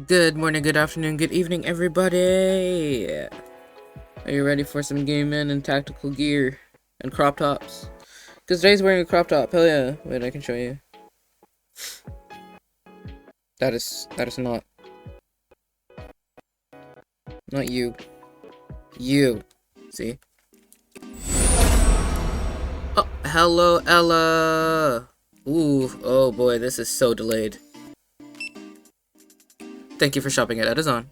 Good morning, good afternoon, good evening, everybody! Are you ready for some gaming and tactical gear and crop tops? Because today's wearing a crop top. Hell yeah! Wait, I can show you. That is not you. You. See? Oh, hello, Ella! Ooh, oh boy, this is so delayed. Thank you for shopping at Edazon.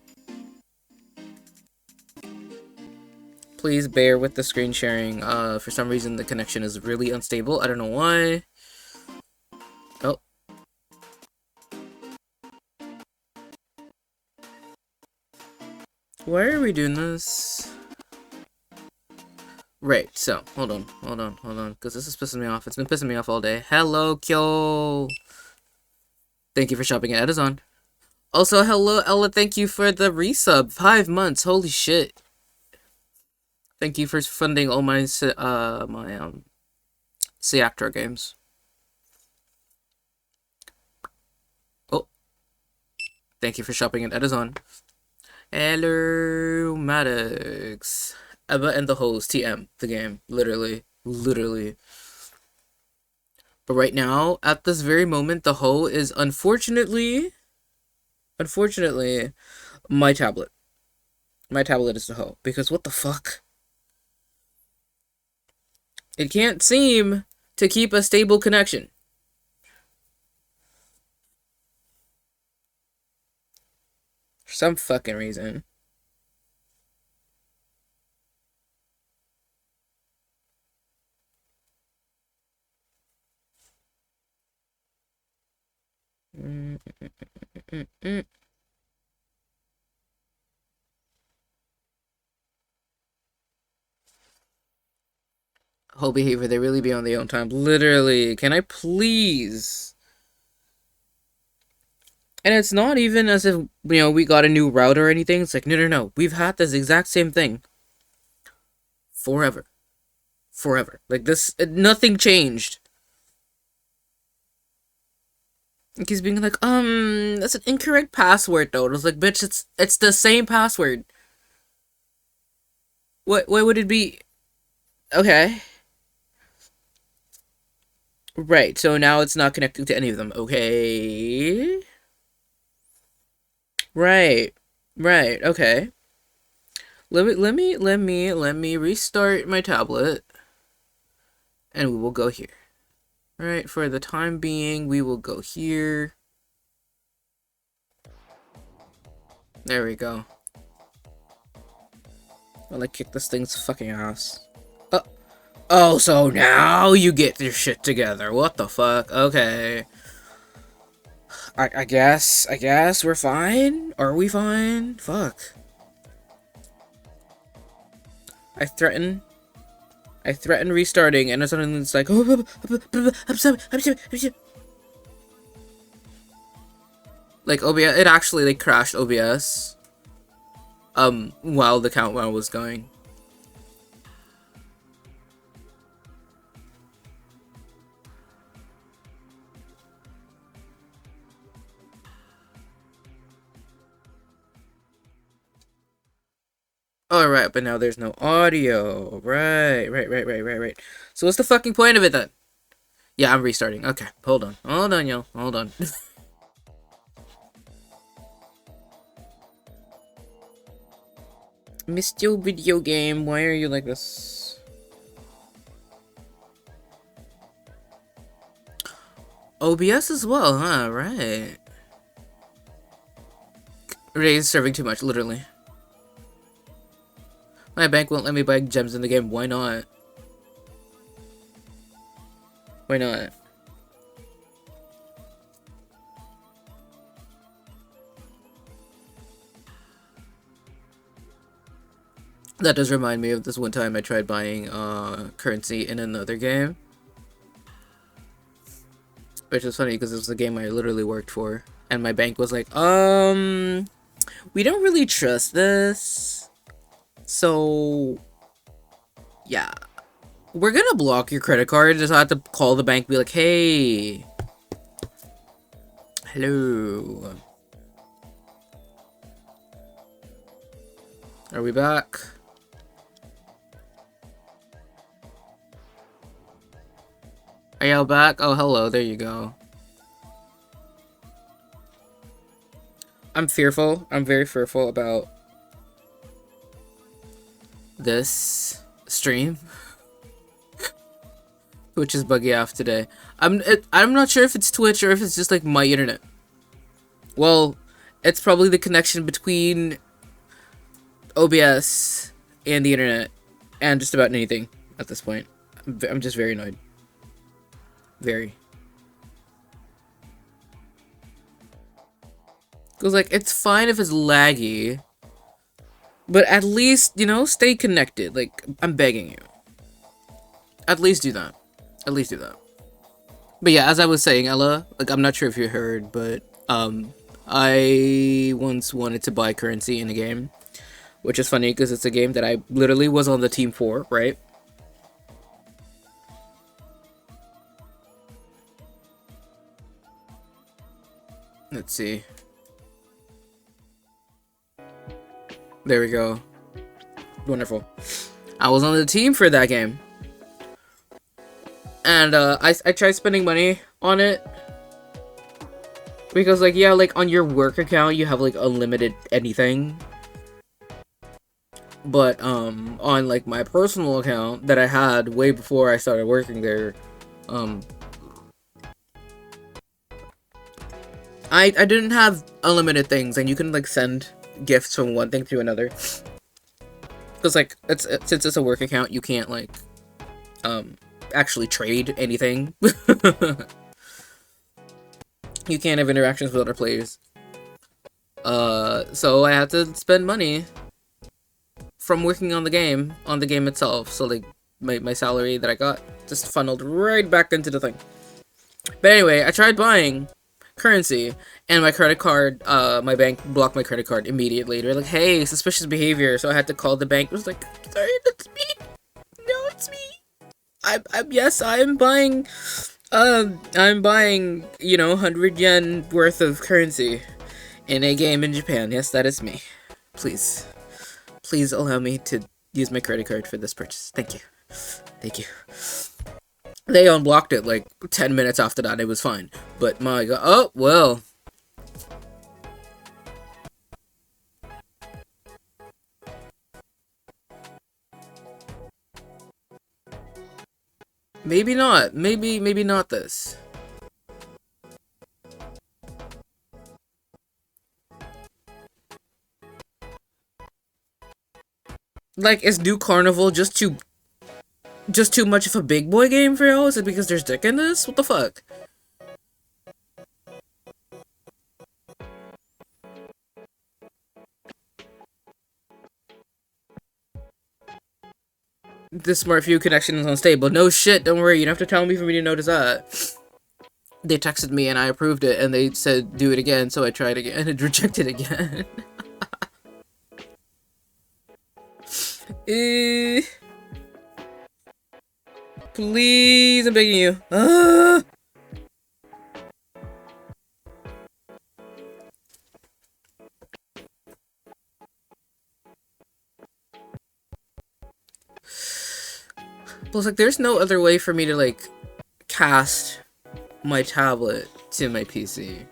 Please bear with the screen sharing. For some reason the connection is really unstable. I don't know why. Oh. Why are we doing this? Right, so, hold on, because this is pissing me off. It's been pissing me off all day. Hello, Kyo! Thank you for shopping at Edazon. Also, hello, Ella, thank you for the resub. 5 months, holy shit. Thank you for funding all my, Seactor games. Oh. Thank you for shopping at Edazon. Hello, Maddox. Eva and the Hose, TM, the game. Literally. But right now, at this very moment, the hoe is unfortunately, my tablet. My tablet is the hoe. Because what the fuck? It can't seem to keep a stable connection. For some fucking reason. Whole behavior, they really be on their own time. Literally. Can I please? And it's not even as if, we got a new router or anything. It's like, no. We've had this exact same thing. Forever. Like, nothing changed. Like, he's being like, that's an incorrect password, though. I was like, bitch, it's the same password. What would it be? Okay. Right, so now it's not connected to any of them. Okay. Right, okay. Let me restart my tablet. And we will go here. Right, for the time being, we will go here. There we go. I'm gonna kick this thing's fucking ass. Oh, so now you get your shit together. What the fuck? Okay. I guess we're fine? Are we fine? Fuck. I threaten restarting, and then suddenly it's like, oh, I'm sorry. Like, OBS, it actually, like, crashed OBS, while the countdown was going. Alright, but now there's no audio. Right. So what's the fucking point of it then? Yeah, I'm restarting. Okay, hold on, y'all. Hold on. Missed your video game. Why are you like this? OBS as well, huh? Right. Ray is serving too much, literally. My bank won't let me buy gems in the game. Why not? Why not? That does remind me of this one time I tried buying currency in another game. Which is funny because it was a game I literally worked for. And my bank was like, we don't really trust this. So, yeah. We're gonna block your credit card. Just have to call the bank, be like, hey. Hello. Are we back? Are y'all back? Oh, hello. There you go. I'm fearful. I'm very fearful about this stream, which is buggy off today. I'm not sure if it's Twitch or if it's just like my internet. Well, it's probably the connection between OBS and the internet and just about anything at this point. I'm just very annoyed. Very. Because, like, it's fine if it's laggy, but at least, you know, stay connected. Like, I'm begging you. At least do that. At least do that. But yeah, as I was saying, Ella, like, I'm not sure if you heard, but, I once wanted to buy currency in a game, which is funny because it's a game that I literally was on the team for, right? Let's see. There we go. Wonderful. I was on the team for that game. And, I tried spending money on it. Because, like, yeah, like, on your work account, you have, like, unlimited anything. But, on, like, my personal account that I had way before I started working there, I didn't have unlimited things, and you can, like, send gifts from one thing to another. Because, like, since it's a work account, you can't, like, actually trade anything. You can't have interactions with other players. So I had to spend money from working on the game itself. So, like, my salary that I got just funneled right back into the thing. But anyway, I tried buying currency, and my credit card, my bank blocked my credit card immediately. They're like, hey, suspicious behavior. So I had to call the bank. It was like, sorry, that's me. No, it's me. Yes, I'm buying, you know, 100 yen worth of currency in a game in Japan. Yes, that is me. Please allow me to use my credit card for this purchase. Thank you. Thank you. They unblocked it like 10 minutes after that. It was fine. But my god. Oh, well. Maybe not. Maybe not this. Like, is New Carnival just too much of a big boy game for y'all? Is it because there's dick in this? What the fuck? This smart view connection is unstable. No shit, don't worry, you don't have to tell me for me to notice that. They texted me and I approved it, and they said do it again, so I tried again and it rejected again. Please, I'm begging you. Plus, like, there's no other way for me to, like, cast my tablet to my PC.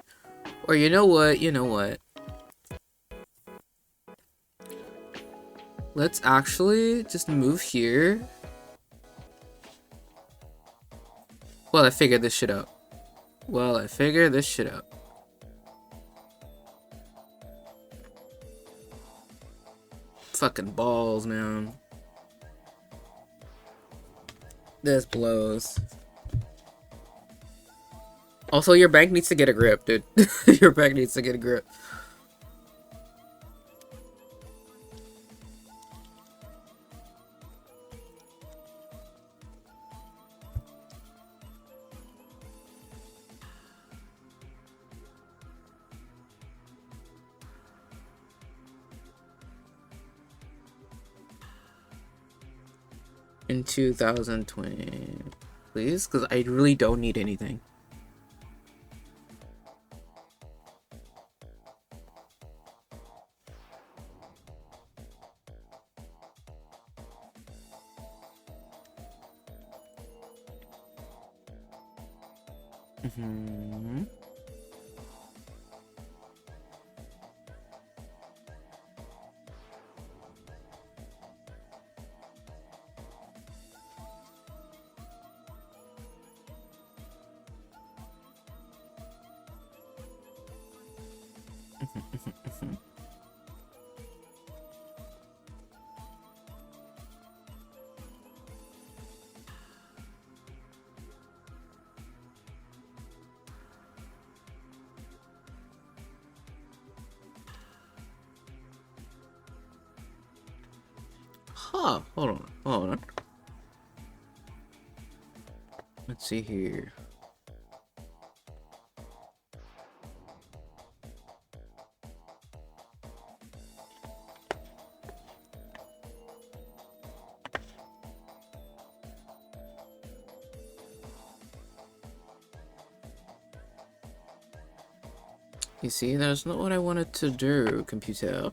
Or you know what? Let's actually just move here. Well, I figured this shit out. Fucking balls, man. This blows. Also, your bank needs to get a grip, dude. Your bank needs to get a grip. In 2020, please, because I really don't need anything. Mm-hmm. Huh, hold on. Let's see here. You see, that's not what I wanted to do, computer.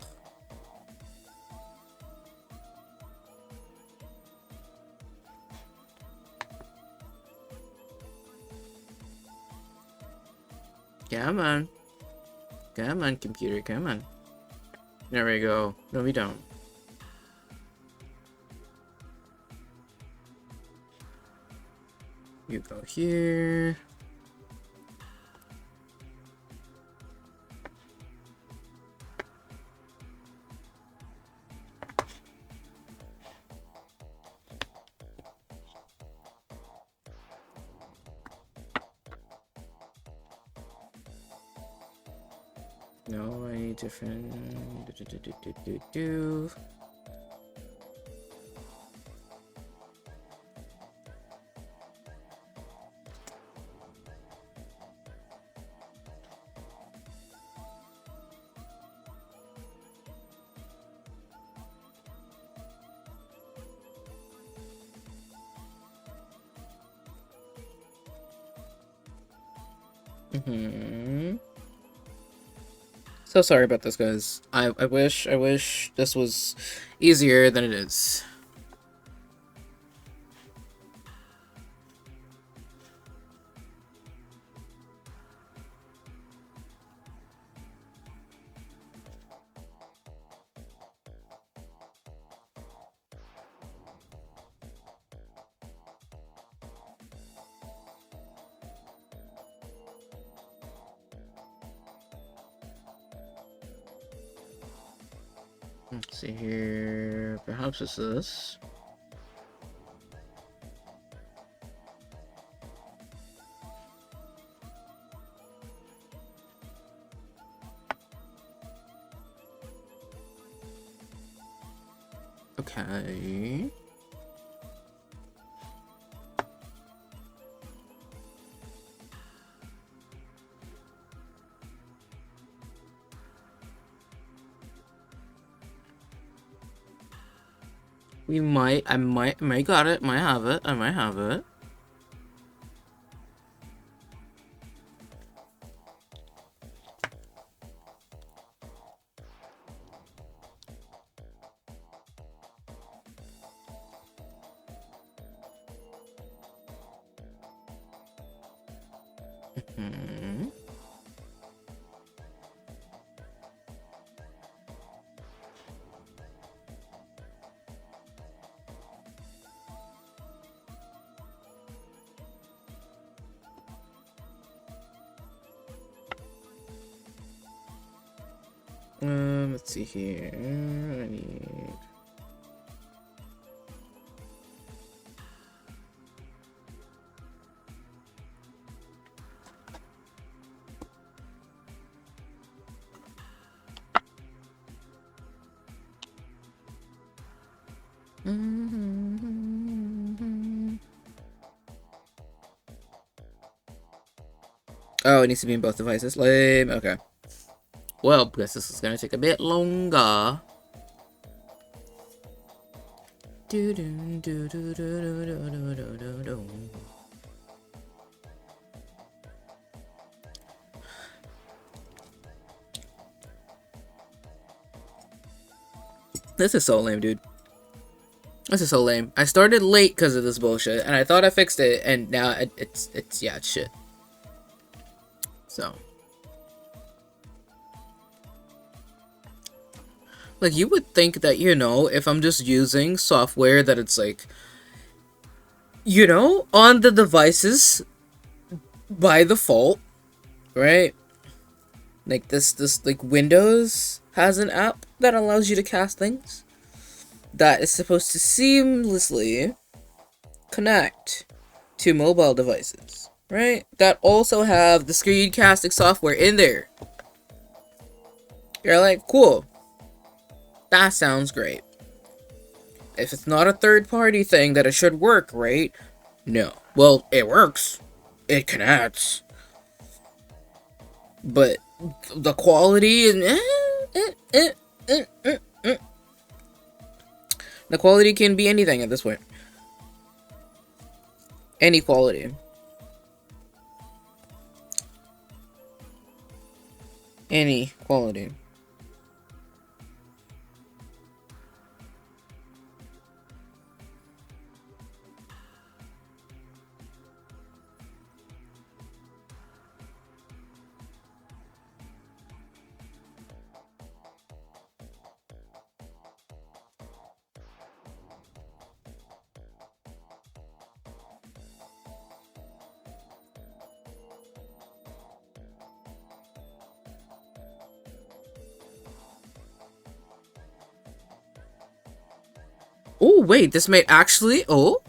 Come on. Come on, computer, come on. There we go. No, we don't. You go here. No, I need different. So sorry about this, guys. I wish this was easier than it is. Let's see here. Perhaps it's this. Okay. We might, I might got it, might have it, I might have it. Let's see here. I need. Oh, it needs to be in both devices. Lame. Okay. Well, because this is gonna take a bit longer. This is so lame, dude. This is so lame. I started late because of this bullshit, and I thought I fixed it, and now it's shit. So, like, you would think that, you know, if I'm just using software that it's like, you know, on the devices by default, right? Like this like Windows has an app that allows you to cast things that is supposed to seamlessly connect to mobile devices, right? That also have the screencasting software in there. You're like, cool. That sounds great. If it's not a third-party thing, that it should work, right? No. Well, it works. It connects. But the quality is... The quality can be anything at this point. Any quality. Any quality. Oh, wait, this may actually... Oh,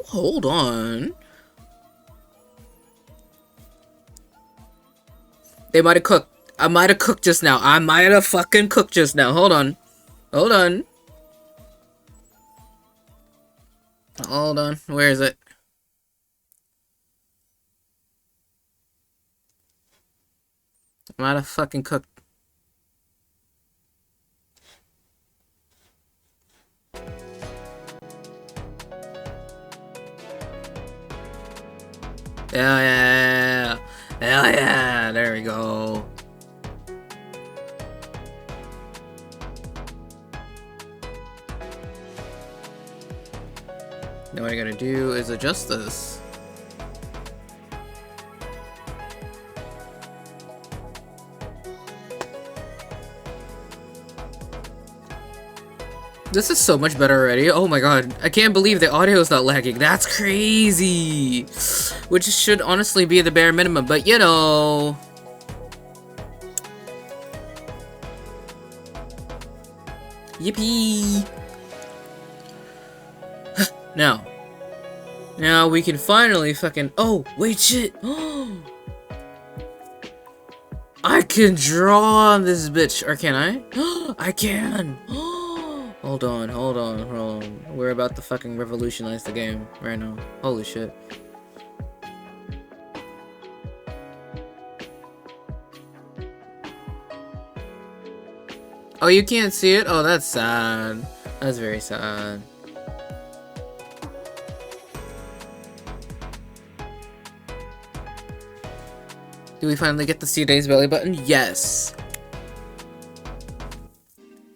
hold on. They might have cooked. I might have cooked just now. I might have fucking cooked just now. Hold on. Hold on. Hold on. Where is it? I might have fucking cooked. Yeah. Hell yeah. There we go. Now what I gotta do is adjust this. This is so much better already. Oh my god. I can't believe the audio is not lagging. That's crazy. Which should honestly be the bare minimum, but you know. Yippee. Now we can finally fucking... Oh, wait, shit. I can draw on this bitch. Or can I? I can. Hold on. We're about to fucking revolutionize the game right now. Holy shit. Oh, you can't see it? Oh, that's sad. That's very sad. Do we finally get to see Dave's belly button? Yes.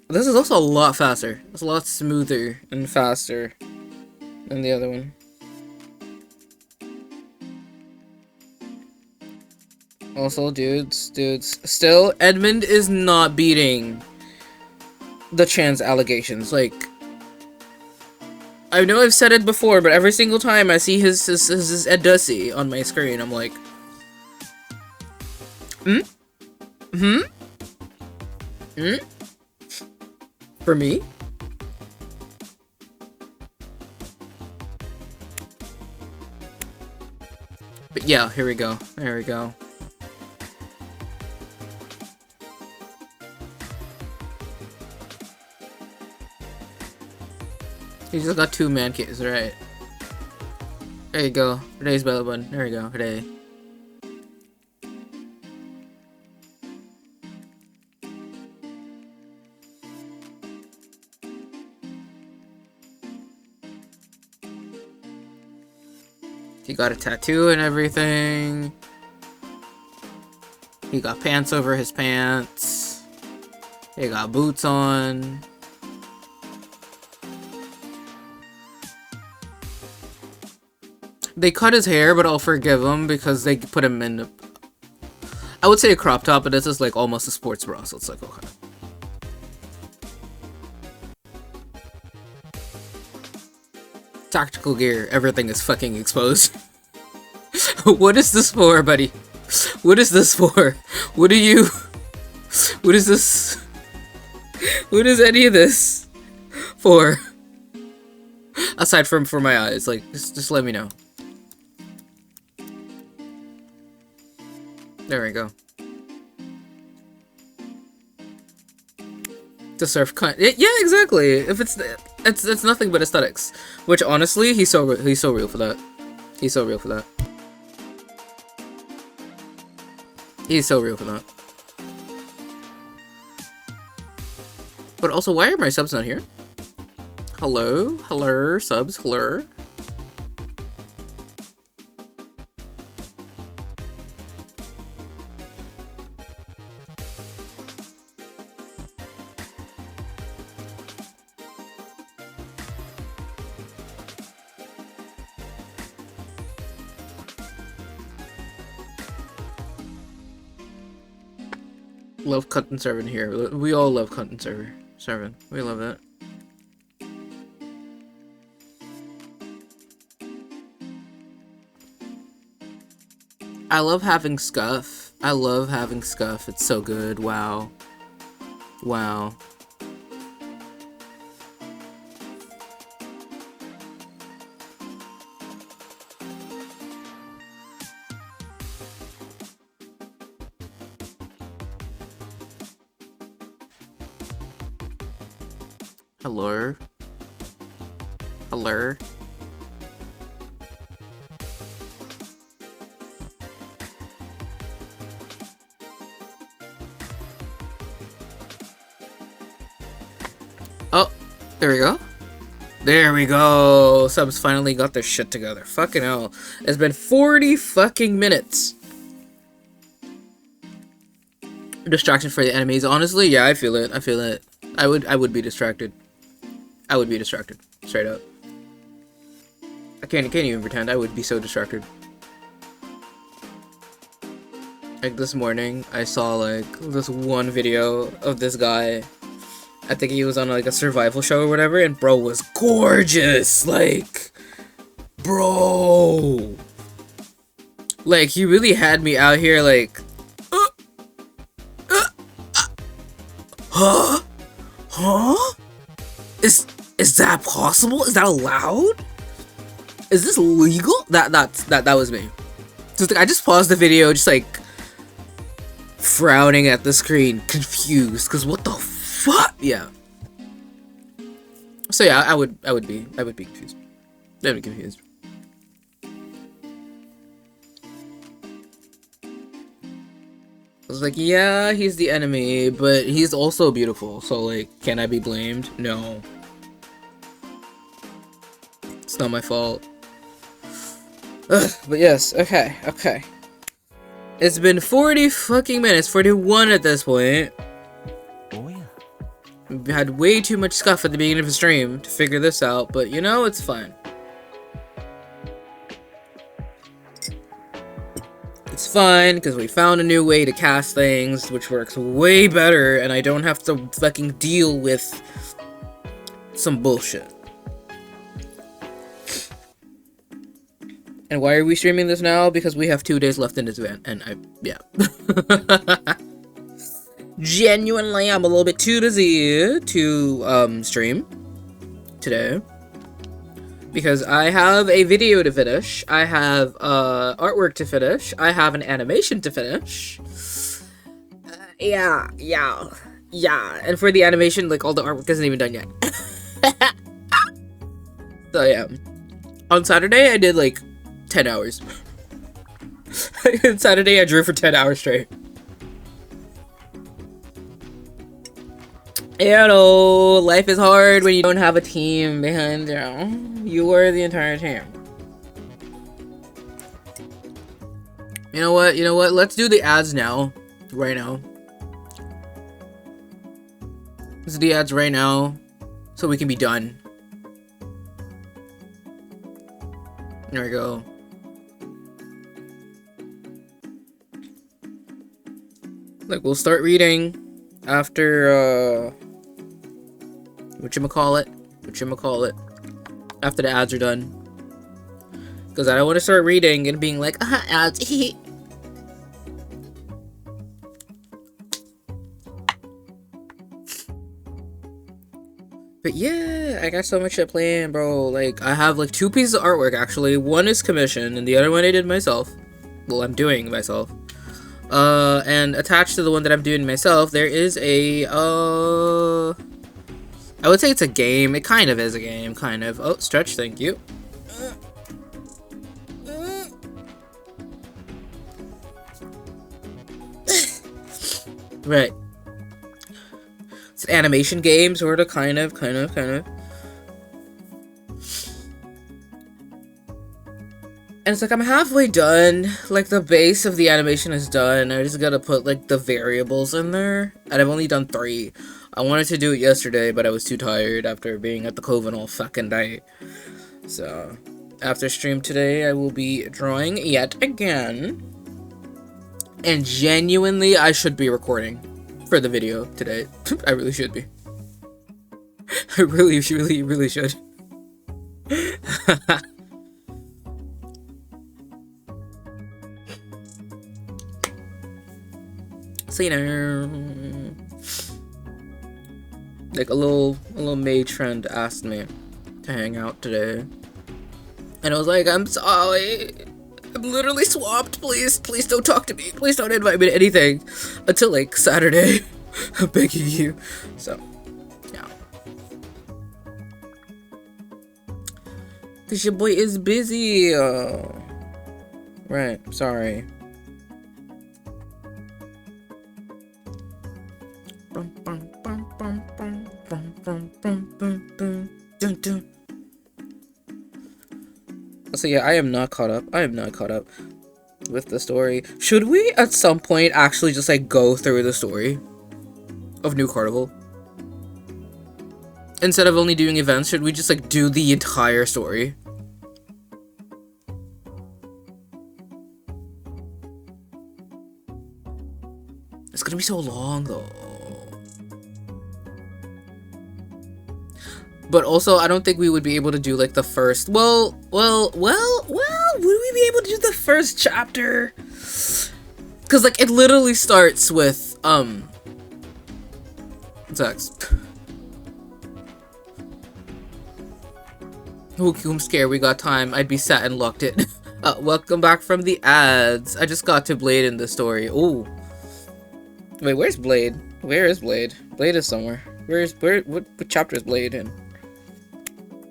This is also a lot faster. It's a lot smoother and faster than the other one. Also, dudes, still, Edmund is not beating the trans allegations. Like, I know I've said it before, but every single time I see his Edussi on my screen, I'm like, For me? But yeah, here we go. There we go. He just got 2 man caves, right? There you go. Today's belly button. There we go. Today. He got a tattoo and everything. He got pants over his pants. He got boots on. they cut his hair, but I'll forgive him because they put him in, I would say a crop top, but this is like almost a sports bra, so it's like, okay. Tactical gear, everything is fucking exposed. What is this for, buddy? What is this for? What are you... What is this? What is any of this for? Aside from for my eyes, like, just let me know. There we go. To surf cunt. Yeah, exactly. If it's nothing but aesthetics. Which honestly, he's so real for that. He's so real for that. He's so real for that. But also, why are my subs not here? Hello? Hello? Subs? Hello? Love content servant here. We all love content servant. We love that. I love having scuff. I love having scuff. It's so good. Wow. Wow. Hello? Hello? Oh, there we go. There we go. Subs finally got their shit together. Fucking hell. It's been 40 fucking minutes. Distraction for the enemies. Honestly, yeah, I feel it. I feel it. I would be distracted. I would be distracted. Straight up. I can't even pretend. I would be so distracted. Like this morning, I saw like this one video of this guy. I think he was on like a survival show or whatever, and bro was gorgeous. Like, bro. Like, he really had me out here like, huh? Huh? Is that possible? Is that allowed? Is this legal? That was me. So I just paused the video, just like frowning at the screen, confused, cause what the fuck? Yeah. So yeah, I would be confused. I'd be confused. I was like, yeah, he's the enemy, but he's also beautiful, so like, can I be blamed? No. It's not my fault. Ugh, but yes, okay. It's been 40 fucking minutes, 41 at this point. Oh yeah. We had way too much stuff at the beginning of the stream to figure this out, but you know, it's fine. It's fine, because we found a new way to cast things, which works way better, and I don't have to fucking deal with some bullshit. And why are we streaming this now? Because we have 2 days left in this event, and yeah. Genuinely, I'm a little bit too busy to, stream today. Because I have a video to finish, I have, artwork to finish, I have an animation to finish. Yeah, and for the animation, like, all the artwork isn't even done yet. So, yeah. On Saturday, I did, like, 10 hours. On Saturday, I drew for 10 hours straight. You know, life is hard when you don't have a team behind you. You were the entire team. You know what? Let's do the ads now. Right now. Let's do the ads right now. So we can be done. There we go. Like, we'll start reading after, whatchamacallit, after the ads are done. Because I don't want to start reading and being like, ads, But yeah, I got so much shit planned, bro. Like, I have like 2 pieces of artwork, actually. One is commissioned, and the other one I did myself. Well, I'm doing myself. And attached to the one that I'm doing myself, there is a, I would say it's a game. It kind of is a game, kind of. Oh, stretch, thank you. Right. It's an animation game, sort of, kind of. And it's like, I'm halfway done. Like, the base of the animation is done. I just gotta put, like, the variables in there. And I've only done 3. I wanted to do it yesterday, but I was too tired after being at the Coven all fucking night. So, after stream today, I will be drawing yet again. And genuinely, I should be recording for the video today. I really should be. I really should. So, you know, like a little mage friend asked me to hang out today, and I was like, I'm sorry, I'm literally swamped. Please don't talk to me. Please don't invite me to anything until like Saturday. I'm begging you. So, yeah, cause your boy is busy. Right. Sorry. So yeah, I am not caught up. With the story. Should we at some point actually just like go through the story of New Carnival? Instead of only doing events, should we just like do the entire story? It's gonna be so long though. But also, I don't think we would be able to do like the first. Well. Would we be able to do the first chapter? Cause like it literally starts with sex. Oh, I'm scared. We got time. I'd be sat and locked it. Welcome back from the ads. I just got to Blade in the story. Oh. Wait, where's Blade? Where is Blade? Blade is somewhere. What chapter is Blade in?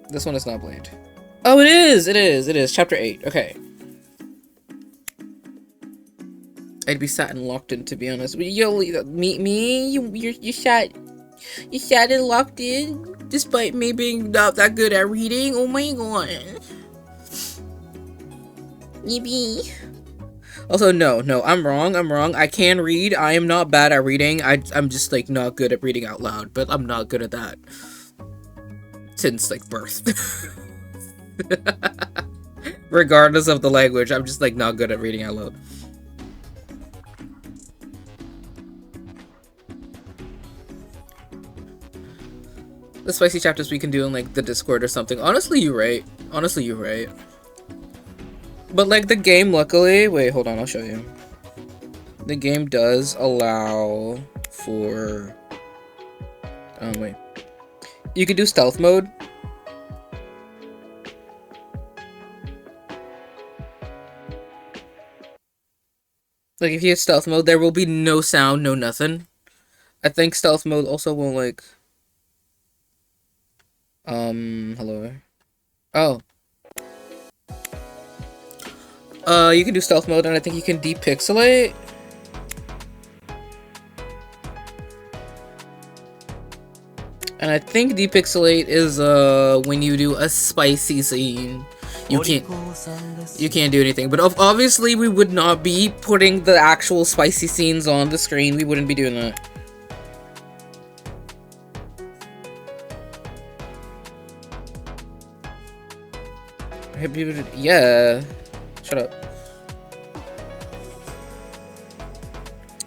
This one is not Blade. Oh, it is. Chapter 8. Okay. I'd be sat and locked in, to be honest. Yo, me? You sat and locked in? Despite me being not that good at reading? Oh my god. Yippee. Also, no, I'm wrong. I can read. I am not bad at reading. I'm just, like, not good at reading out loud. But I'm not good at that. Since, like, birth. Regardless of the language, I'm just, like, not good at reading out loud. The spicy chapters we can do in, like, the Discord or something. Honestly, you're right. But, like, the game, luckily... Wait, hold on, I'll show you. The game does allow for... wait. You could do stealth mode. Like, if you hit stealth mode, there will be no sound, no nothing. I think stealth mode also won't, like... hello. Oh. You can do stealth mode, and I think you can depixelate. And I think depixelate is, when you do a spicy scene. You can't do anything. But obviously, we would not be putting the actual spicy scenes on the screen. We wouldn't be doing that. Yeah. Shut up.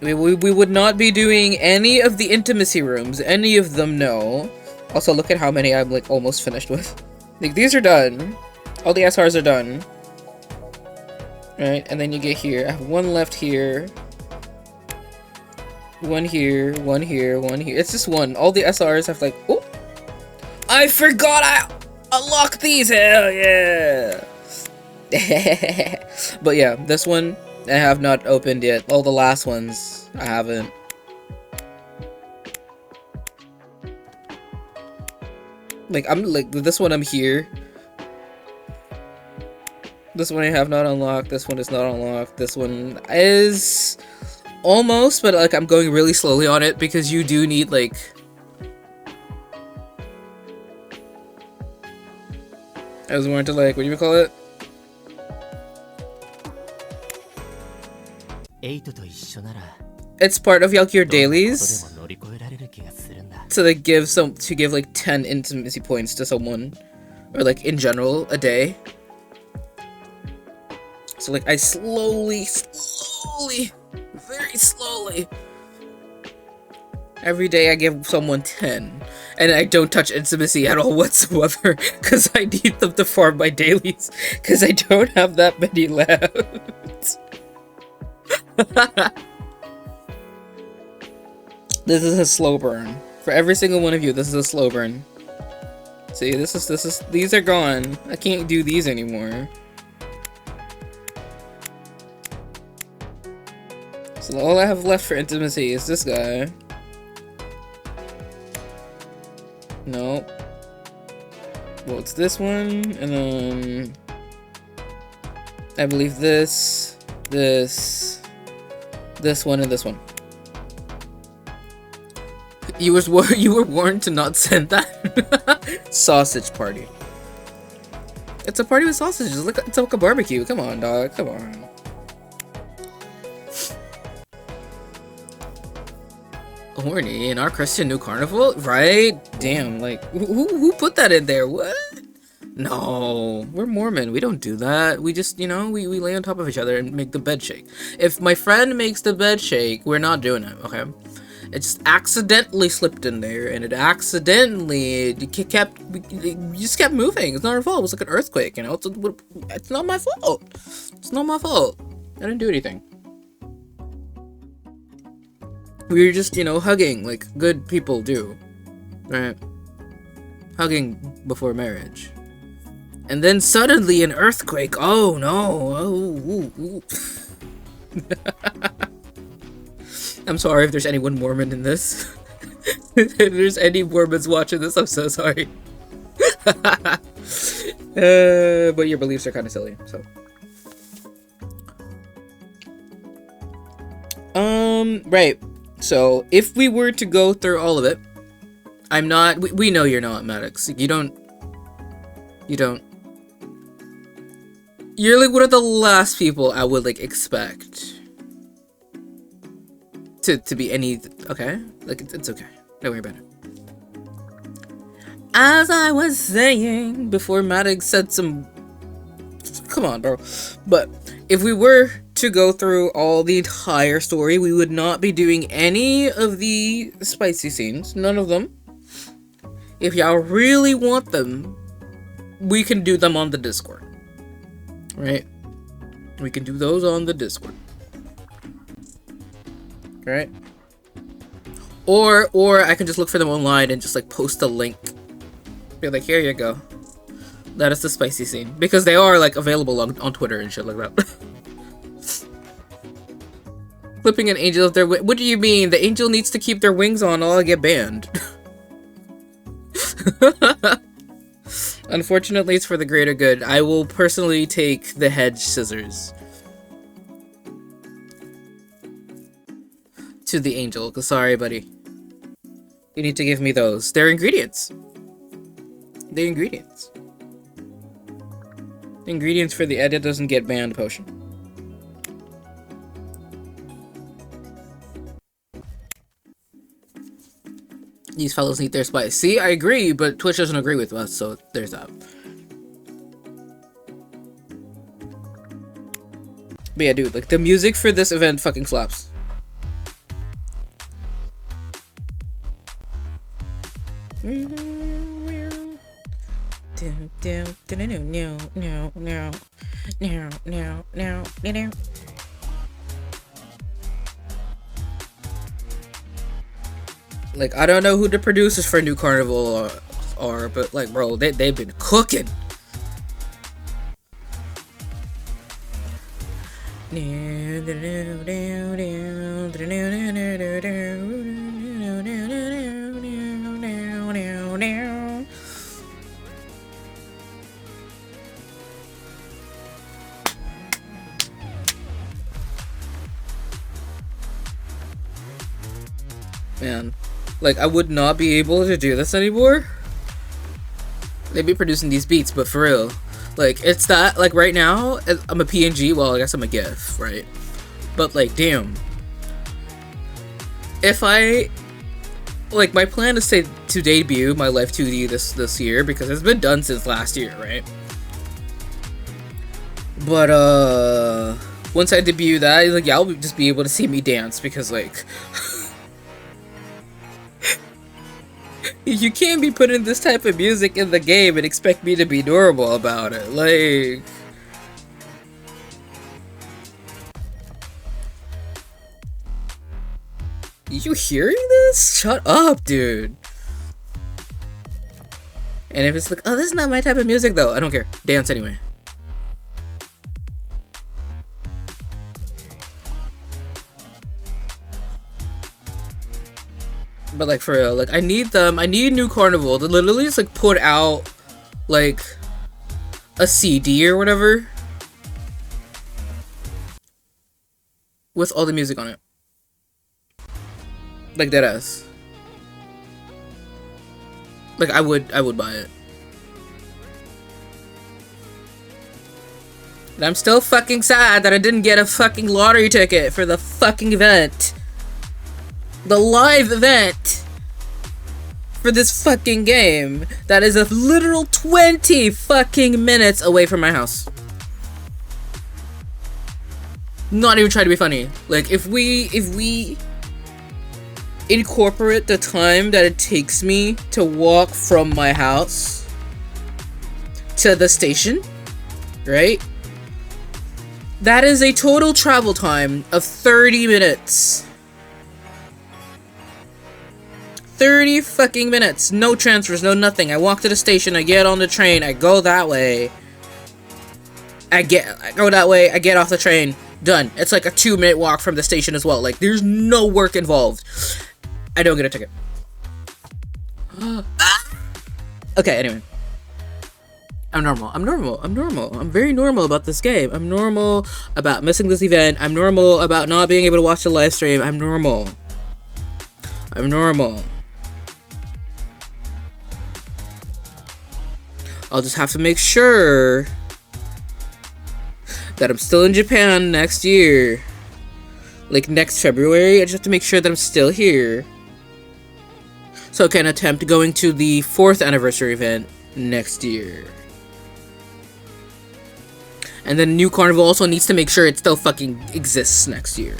We would not be doing any of the intimacy rooms. Any of them, no. Also, look at how many I'm, like, almost finished with. Like, these are done. All the SRs are done. Right, and then you get here. I have one left here. One here, one here, one here. It's just one. All the SRs have, like... Oh! I forgot I unlocked these! Hell yeah! But yeah, this one I have not opened yet. All the last ones I haven't. Like, I'm like, this one I'm here. This one I have not unlocked. This one is not unlocked. This one is almost, but like I'm going really slowly on it because you do need like... I was wanting to like, what do you call it? It's part of like your dailies. So they give like 10 intimacy points to someone, or like in general a day. So like I slowly, very slowly, every day I give someone 10, and I don't touch intimacy at all whatsoever because I need them to farm my dailies because I don't have that many left. This is a slow burn. For every single one of you, this is a slow burn. See, these are gone. I can't do these anymore. So all I have left for intimacy is this guy. Nope. Well, it's this one, and then I believe this one, and this one. You were warned to not send that. Sausage party. It's a party with sausages. Look, it's like a barbecue. Come on, dog. Come on. Horny in our Christian New Carnival, right? Damn, like who put that in there? What? No, we're Mormon. We don't do that. We just, you know, we lay on top of each other and make the bed shake. If my friend makes the bed shake, we're not doing it, okay? It just accidentally slipped in there, and it accidentally just kept moving. It's not our fault. It was like an earthquake, you know? It's not my fault. It's not my fault. I didn't do anything. We were just, you know, hugging like good people do, right? Hugging before marriage. And then suddenly an earthquake. Oh no. Oh, ooh. I'm sorry if there's anyone Mormon in this. If there's any Mormons watching this, I'm so sorry. But your beliefs are kind of silly, so. Right. So, if we were to go through all of it, I'm not... We know you're not, Maddox. You don't... You're, like, one of the last people I would, like, expect to be any... Okay? Like, it's okay. Don't worry about it. As I was saying before Maddox said some... Come on, bro. But, if we were to go through all the entire story, we would not be doing any of the spicy scenes. None of them. If y'all really want them, we can do them on the Discord. Right? We can do those on the Discord. Right? Or I can just look for them online and just like post a link. Be like, here you go. That is the spicy scene. Because they are like available on Twitter and shit like that. Flipping an angel of their wing. What do you mean? The angel needs to keep their wings on or I'll get banned. Unfortunately, it's for the greater good. I will personally take the hedge scissors to the angel. Cause sorry, buddy. You need to give me those. They're ingredients. They're ingredients. Ingredients for the Eda doesn't get banned potion. These fellows need their spice. See, I agree, but Twitch doesn't agree with us, so there's that. But yeah, dude, like, the music for this event fucking slaps. no, no, no, no, no. Like, I don't know who the producers for New Carnival are, but like, bro, they've been cooking. Man, like, I would not be able to do this anymore. They'd be producing these beats, but for real, like, it's that, like, right now I'm a PNG. Well, I guess I'm a GIF, right? But like, damn, if I, like, my plan is to debut my Life 2D this year, because it's been done since last year, right? But once I debut that, like, y'all will just be able to see me dance, because like you can't be putting this type of music in the game and expect me to be normal about it. Like, you hearing this? Shut up, dude. And if it's like, oh, this is not my type of music though, I don't care. Dance anyway. But like, for real, like, I need New Carnival to literally just like put out like a CD or whatever with all the music on it. Like, deadass. Like, I would buy it. And I'm still fucking sad that I didn't get a fucking lottery ticket for the fucking event. The live event for this fucking game that is a literal 20 fucking minutes away from my house. Not even trying to be funny. Like, if we incorporate the time that it takes me to walk from my house to the station, right? That is a total travel time of 30 minutes. 30 fucking minutes. No transfers, no nothing. I walk to the station, I get on the train, I go that way. I go that way, I get off the train. Done. It's like a 2-minute walk from the station as well. Like, there's no work involved. I don't get a ticket. Okay, anyway. I'm normal. I'm very normal about this game. I'm normal about missing this event. I'm normal about not being able to watch the live stream. I'm normal. I'll just have to make sure that I'm still in Japan next year. Like, next February. I just have to make sure that I'm still here, so I can attempt going to the 4th anniversary event next year. And then New Carnival also needs to make sure it still fucking exists next year.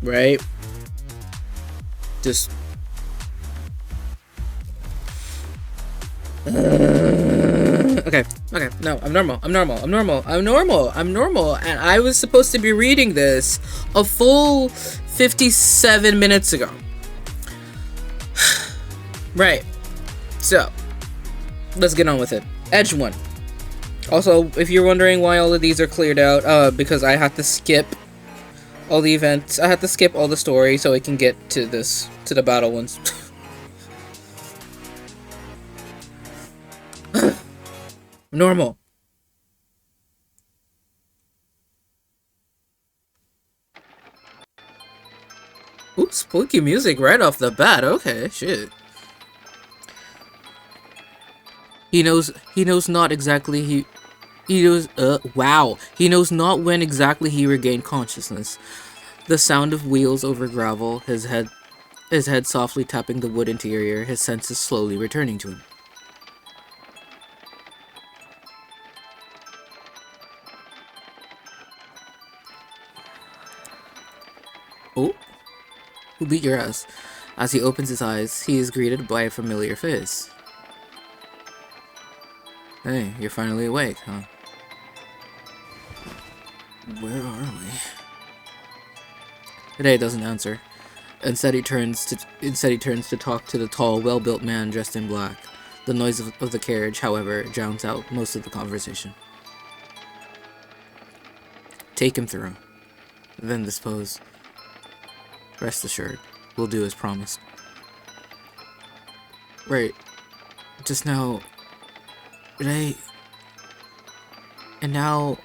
Right? Just... Okay, no, I'm normal, and I was supposed to be reading this a full 57 minutes ago. Right, so, let's get on with it. Edge 1. Also, if you're wondering why all of these are cleared out, because I had to skip all the events, I had to skip all the story so I can get to the battle ones. Normal. Ooh, spooky music right off the bat. Okay, shit. He knows not exactly wow. He knows not when exactly he regained consciousness. The sound of wheels over gravel, his head softly tapping the wood interior, his senses slowly returning to him. Oh, who beat your ass? As he opens his eyes, he is greeted by a familiar face. Hey, you're finally awake, huh? Where are we? Eda doesn't answer. Instead he turns to talk to the tall, well-built man dressed in black. The noise of the carriage, however, drowns out most of the conversation. Take him through. Then dispose. Rest assured, we'll do as promised. Right. Just now... And now...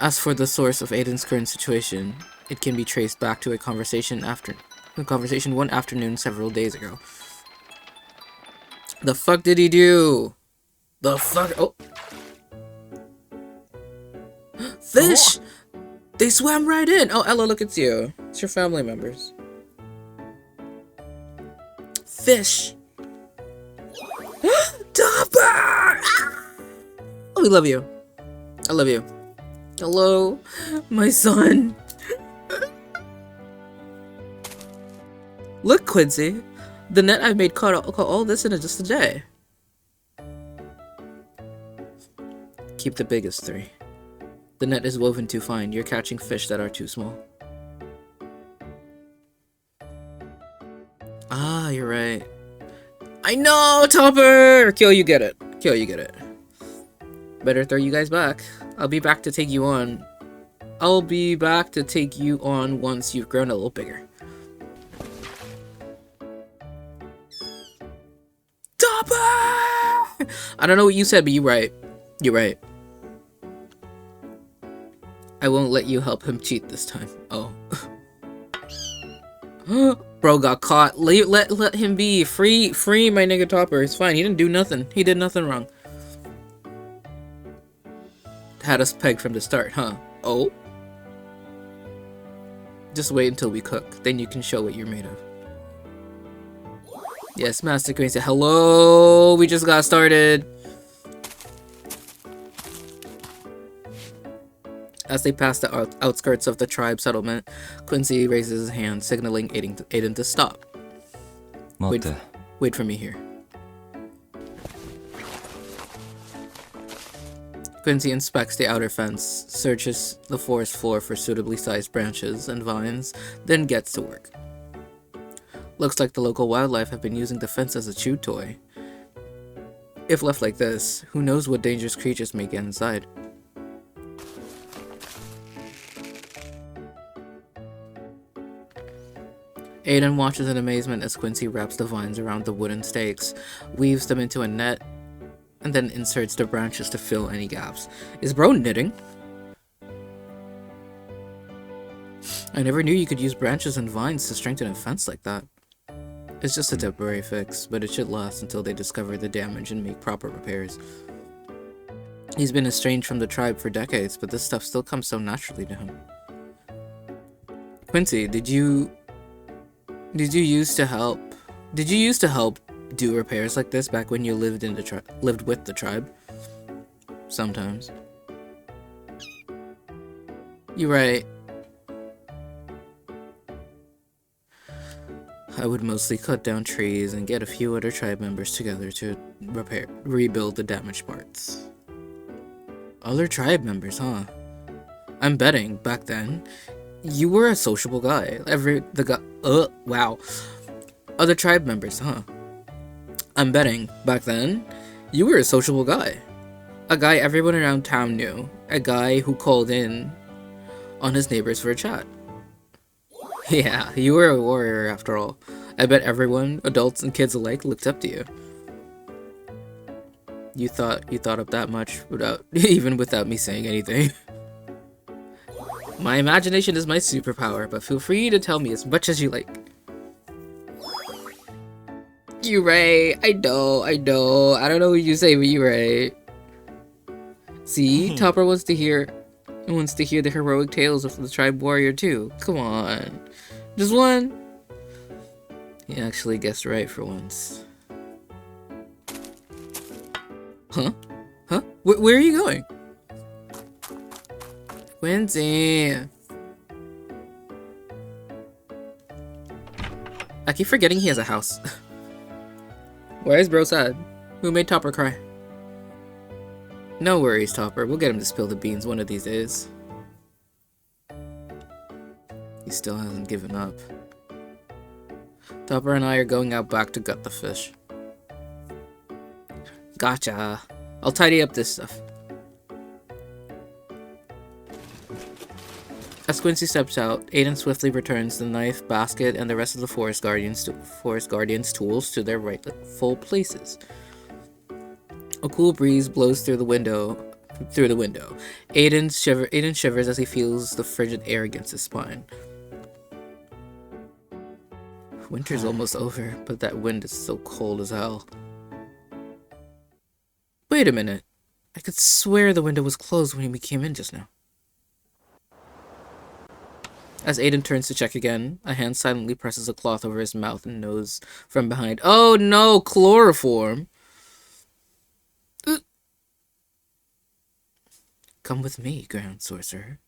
As for the source of Aiden's current situation, it can be traced back to a conversation one afternoon several days ago. The fuck did he do? The fuck? Oh. Fish! Oh. They swam right in! Oh, Ella, look, it's you. It's your family members. Fish! Topper! Oh, we love you. I love you. Hello, my son. Look, Quincy. The net I've made caught all this in just a day. Keep the biggest 3. The net is woven too fine. You're catching fish that are too small. Ah, you're right. I know, Topper! Kyo, you get it. Kyo, you get it. Better throw you guys back. I'll be back to take you on. I'll be back to take you on once you've grown a little bigger. Topper! I don't know what you said, but you're right. You're right. I won't let you help him cheat this time. Oh. Bro got caught. Let him be. Free my nigga Topper. It's fine. He didn't do nothing. He did nothing wrong. Had us pegged from the start, huh? Oh? Just wait until we cook. Then you can show what you're made of. Yes, Master Quincy. Hello! We just got started. As they pass the outskirts of the tribe settlement, Quincy raises his hand, signaling Aiden to stop. Wait for me here. Quincy inspects the outer fence, searches the forest floor for suitably sized branches and vines, then gets to work. Looks like the local wildlife have been using the fence as a chew toy. If left like this, who knows what dangerous creatures may get inside. Aiden watches in amazement as Quincy wraps the vines around the wooden stakes, weaves them into a net, and then inserts the branches to fill any gaps. Is bro knitting? I never knew you could use branches and vines to strengthen a fence like that. It's just a temporary fix, but it should last until they discover the damage and make proper repairs. He's been estranged from the tribe for decades, but this stuff still comes so naturally to him. Quincy, did you used to help do repairs like this back when you lived with the tribe? Sometimes. You're right. I would mostly cut down trees and get a few other tribe members together to rebuild the damaged parts. Other tribe members, huh? I'm betting back then you were a sociable guy. Wow. Other tribe members, huh? I'm betting back then you were a sociable guy. A guy everyone around town knew. A guy who called in on his neighbors for a chat. Yeah, you were a warrior after all. I bet everyone, adults and kids alike, looked up to you. You thought up that much even without me saying anything. My imagination is my superpower, but feel free to tell me as much as you like. You right. I know. I don't know what you say, but you right. See, Topper wants to hear the heroic tales of the tribe warrior too. Come on. Just one. He actually guessed right for once. Huh? Huh? Where are you going? Quincy. I keep forgetting he has a house. Why is bro sad? Who made Topper cry? No worries, Topper. We'll get him to spill the beans one of these days. He still hasn't given up. Topper and I are going out back to gut the fish. Gotcha. I'll tidy up this stuff. As Quincy steps out, Aiden swiftly returns the knife, basket, and the rest of the Forest Guardian's tools to their rightful places. A cool breeze blows through the window. Aiden shivers as he feels the frigid air against his spine. Winter's almost over, but that wind is so cold as hell. Wait a minute. I could swear the window was closed when we came in just now. As Aiden turns to check again, a hand silently presses a cloth over his mouth and nose from behind. Oh no, chloroform! Come with me, Grand Sorcerer.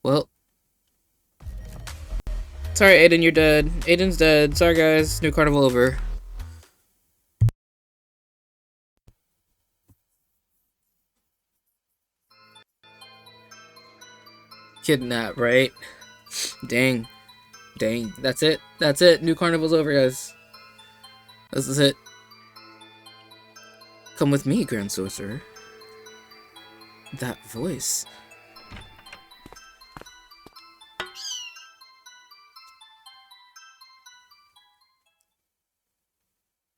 Well. Sorry, Aiden, you're dead. Aiden's dead. Sorry, guys. New carnival over. Kidnap, right? Dang. Dang. That's it. That's it. New carnival's over, guys. This is it. Come with me, Grand Sorcerer. That voice.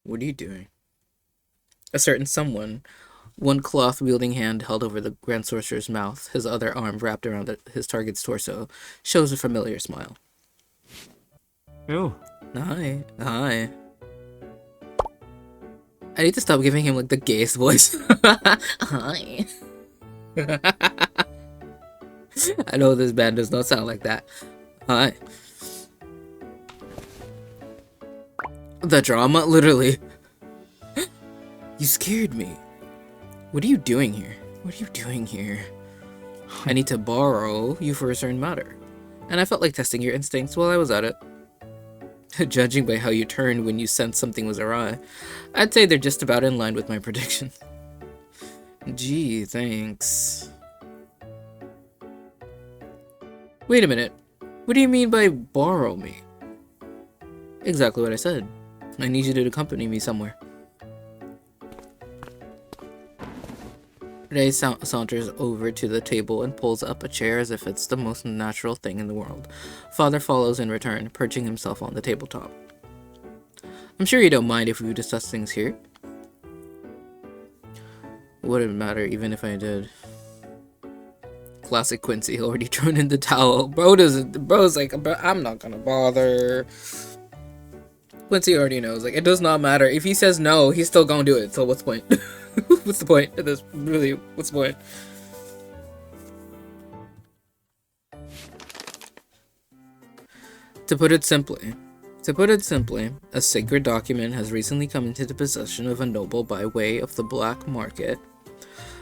What are you doing? A certain someone, one cloth-wielding hand held over the Grand Sorcerer's mouth, his other arm wrapped around his target's torso, shows a familiar smile. Ew. Hi. Hi. I need to stop giving him, like, the gayest voice. Hi. I know this band does not sound like that. Hi. The drama? Literally. You scared me. What are you doing here? What are you doing here? I need to borrow you for a certain matter. And I felt like testing your instincts while I was at it. Judging by how you turned when you sensed something was awry, I'd say they're just about in line with my prediction. Gee, thanks. Wait a minute. What do you mean by borrow me? Exactly what I said. I need you to accompany me somewhere. Ray saunters over to the table and pulls up a chair as if it's the most natural thing in the world. Father follows in return, perching himself on the tabletop. I'm sure you don't mind if we discuss things here. Wouldn't matter even if I did. Classic Quincy, already thrown in the towel. Bro's like, I'm not gonna bother. Quincy already knows, like, it does not matter. If he says no, he's still gonna do it, so what's the point? What's the point of this? Really, what's the point? To put it simply, a sacred document has recently come into the possession of a noble by way of the black market.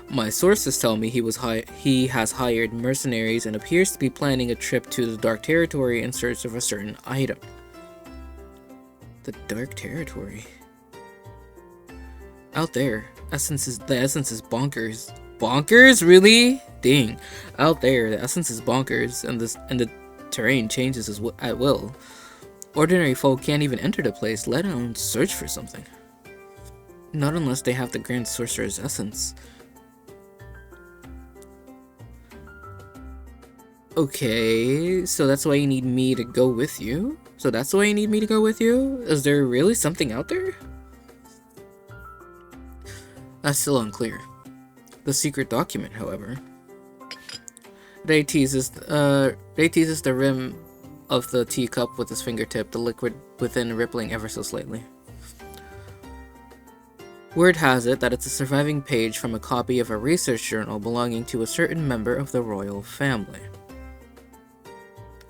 My sources tell me he has hired mercenaries and appears to be planning a trip to the Dark Territory in search of a certain item. The Dark Territory? Out there, the essence is bonkers. Bonkers? Really? Dang. Out there, the essence is bonkers, and the terrain changes at will. Ordinary folk can't even enter the place, let alone search for something. Not unless they have the Grand Sorcerer's essence. Okay, so that's why you need me to go with you? Is there really something out there? That's still unclear. The secret document, however. Ray teases the rim of the teacup with his fingertip, the liquid within rippling ever so slightly. Word has it that it's a surviving page from a copy of a research journal belonging to a certain member of the royal family.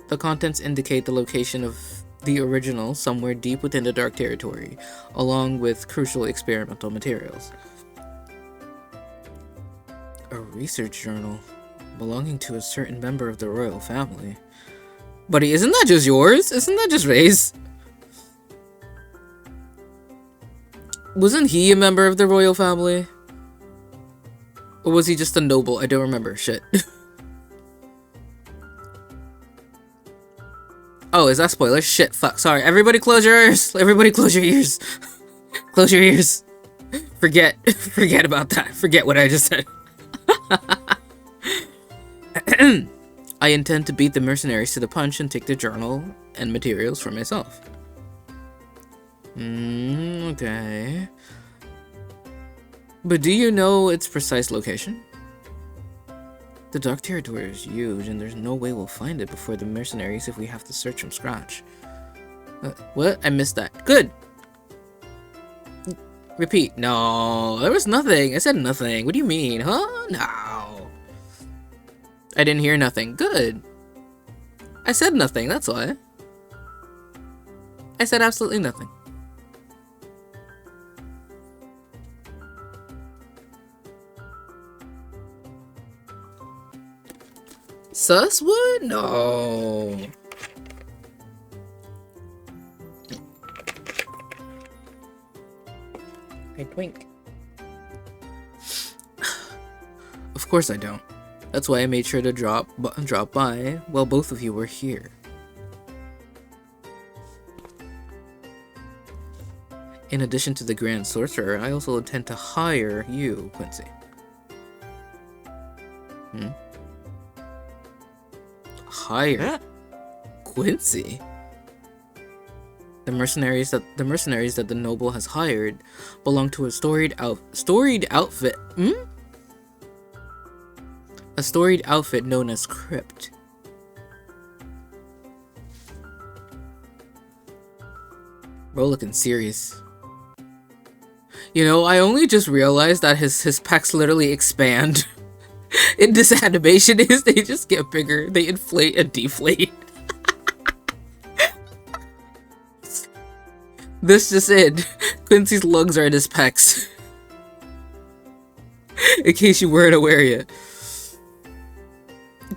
The contents indicate the location of the original somewhere deep within the Dark Territory, along with crucial experimental materials. A research journal belonging to a certain member of the royal family. Buddy, isn't that just yours? Isn't that just Ray's? Wasn't he a member of the royal family? Or was he just a noble? I don't remember. Shit. Oh, is that spoiler? Shit, fuck. Sorry. Everybody close your ears. Everybody close your ears. Close your ears. Forget about that. Forget what I just said. I intend to beat the mercenaries to the punch and take the journal and materials for myself. Okay. But do you know its precise location? The Dark Territory is huge, and there's no way we'll find it before the mercenaries if we have to search from scratch. What? I missed that. Good! Repeat. No, there was nothing. I said nothing. What do you mean? Huh? No. I didn't hear nothing. Good. I said nothing, that's why. I said absolutely nothing. Sus what? No. I twink. Of course I don't. That's why I made sure to drop by while both of you were here. In addition to the Grand Sorcerer, I also intend to hire you, Quincy. Hire? Quincy? The mercenaries that the noble has hired belong to a storied outfit. A storied outfit known as Crypt. Bro looking serious. You know, I only just realized that his pecs literally expand. In this animation they just get bigger. They inflate and deflate. This just it. Quincy's lungs are in his pecs. In case you weren't aware yet.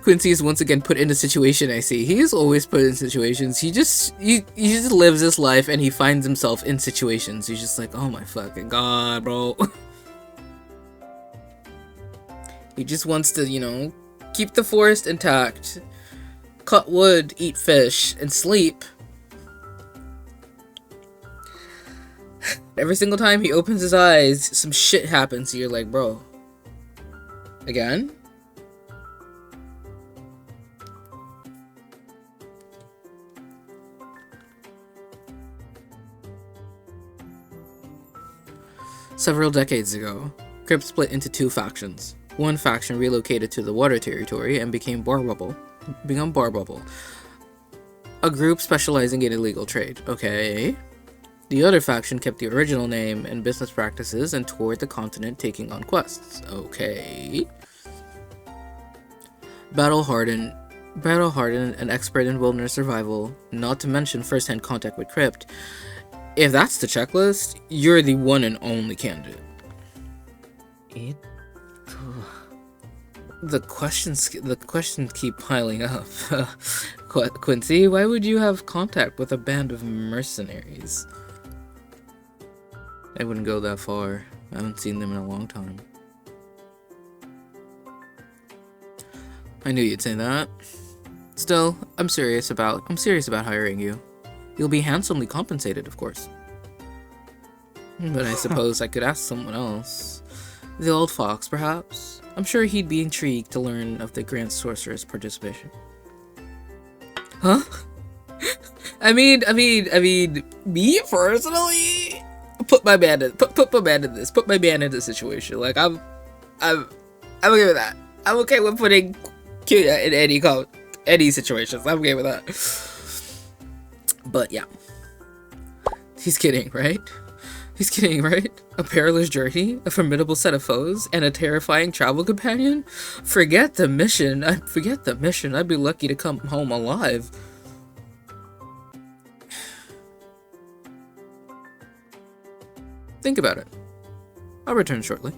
Quincy is once again put in a situation, I see. He is always put in situations. He just lives his life and he finds himself in situations. He's just like, oh my fucking god, bro. He just wants to, you know, keep the forest intact, cut wood, eat fish, and sleep. Every single time he opens his eyes, some shit happens. So you're like, bro. Again? Several decades ago, Crypt split into two factions. One faction relocated to the Water Territory and became Bar Bubble. A group specializing in illegal trade. Okay. The other faction kept the original name and business practices and toured the continent taking on quests. Okay. Battle-hardened, an expert in wilderness survival, not to mention first-hand contact with Crypt. If that's the checklist, you're the one and only candidate. The questions keep piling up. Quincy, why would you have contact with a band of mercenaries? I wouldn't go that far. I haven't seen them in a long time. I knew you'd say that. Still, I'm serious about hiring you. You'll be handsomely compensated, of course. But I suppose I could ask someone else. The old fox, perhaps? I'm sure he'd be intrigued to learn of the Grand Sorcerer's participation. Huh? I mean, me personally, put my man in this situation. Like I'm okay with that. I'm okay with putting Kira in any situations. I'm okay with that. But yeah, he's kidding, right? He's kidding, right? A perilous journey, a formidable set of foes, and a terrifying travel companion? Forget the mission. I'd be lucky to come home alive. Think about it. I'll return shortly.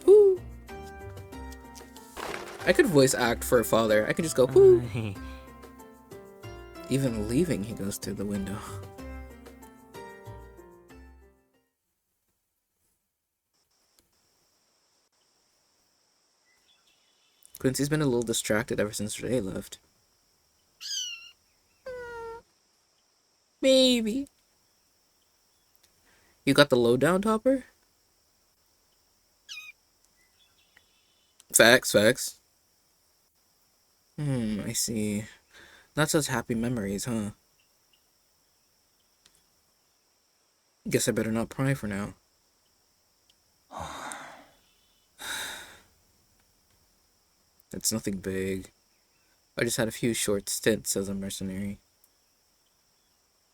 Ooh. I could voice act for a father. I could just go, whoo. Even leaving, he goes through the window. Quincy's been a little distracted ever since Renee left. Maybe. You got the lowdown, Topper? Facts, facts. I see. Not such happy memories, huh? Guess I better not pry for now. It's nothing big. I just had a few short stints as a mercenary.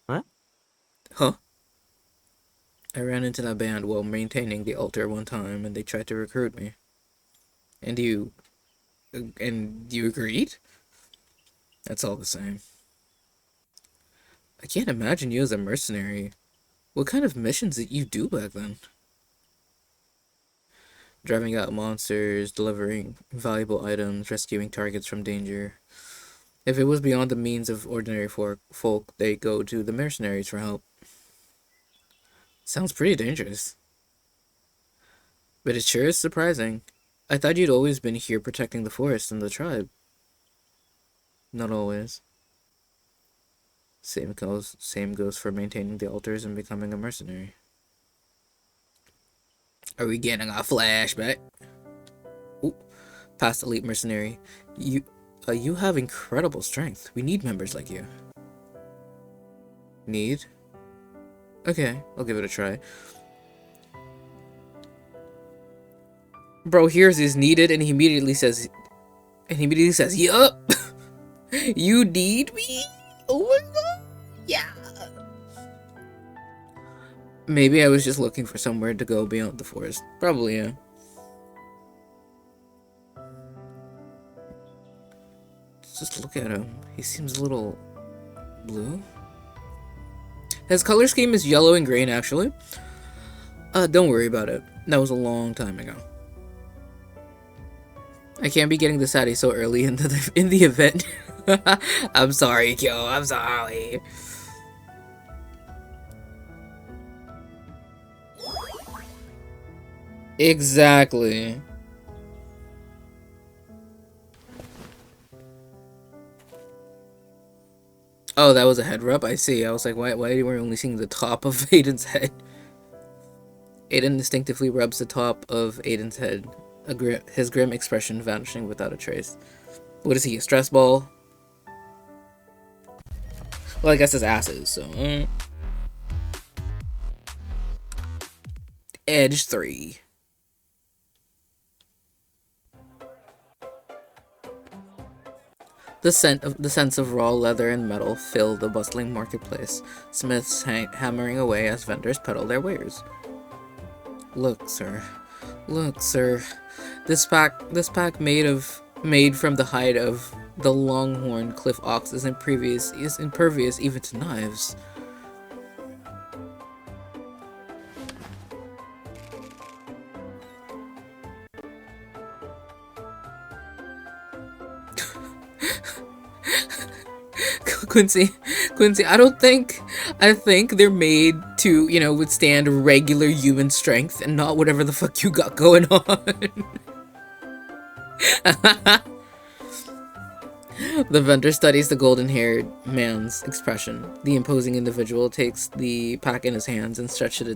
What? Huh? I ran into that band while maintaining the altar one time, and they tried to recruit me. And you agreed? That's all the same. I can't imagine you as a mercenary. What kind of missions did you do back then? Driving out monsters, delivering valuable items, rescuing targets from danger. If it was beyond the means of ordinary folk, they go to the mercenaries for help. Sounds pretty dangerous. But it sure is surprising. I thought you'd always been here protecting the forest and the tribe. Not always. Same goes for maintaining the altars and becoming a mercenary. Are we getting a flashback? Ooh, past elite mercenary. You have incredible strength. We need members like you. Need? Okay, I'll give it a try. Bro hears is needed and he immediately says, yup. You need me? Oh my god. Yeah. Maybe I was just looking for somewhere to go beyond the forest. Probably, yeah. Just look at him. He seems a little blue. His color scheme is yellow and green, actually. Don't worry about it. That was a long time ago. I can't be getting this Addy so early in the event. I'm sorry, Kyo. I'm sorry. Exactly. Oh, that was a head rub? I see. I was like, why were we only seeing the top of Aiden's head? Aiden instinctively rubs the top of Aiden's head, his grim expression vanishing without a trace. What is he, a stress ball? Well, I guess his ass is, so... Edge 3. The sense of raw leather and metal fill the bustling marketplace. Smiths hammering away as vendors peddle their wares. Look, sir. Look, sir. This pack made from the hide of the longhorn cliff ox is impervious even to knives. Quincy, I think they're made to, withstand regular human strength and not whatever the fuck you got going on. The vendor studies the golden-haired man's expression. The imposing individual takes the pack in his hands and stretches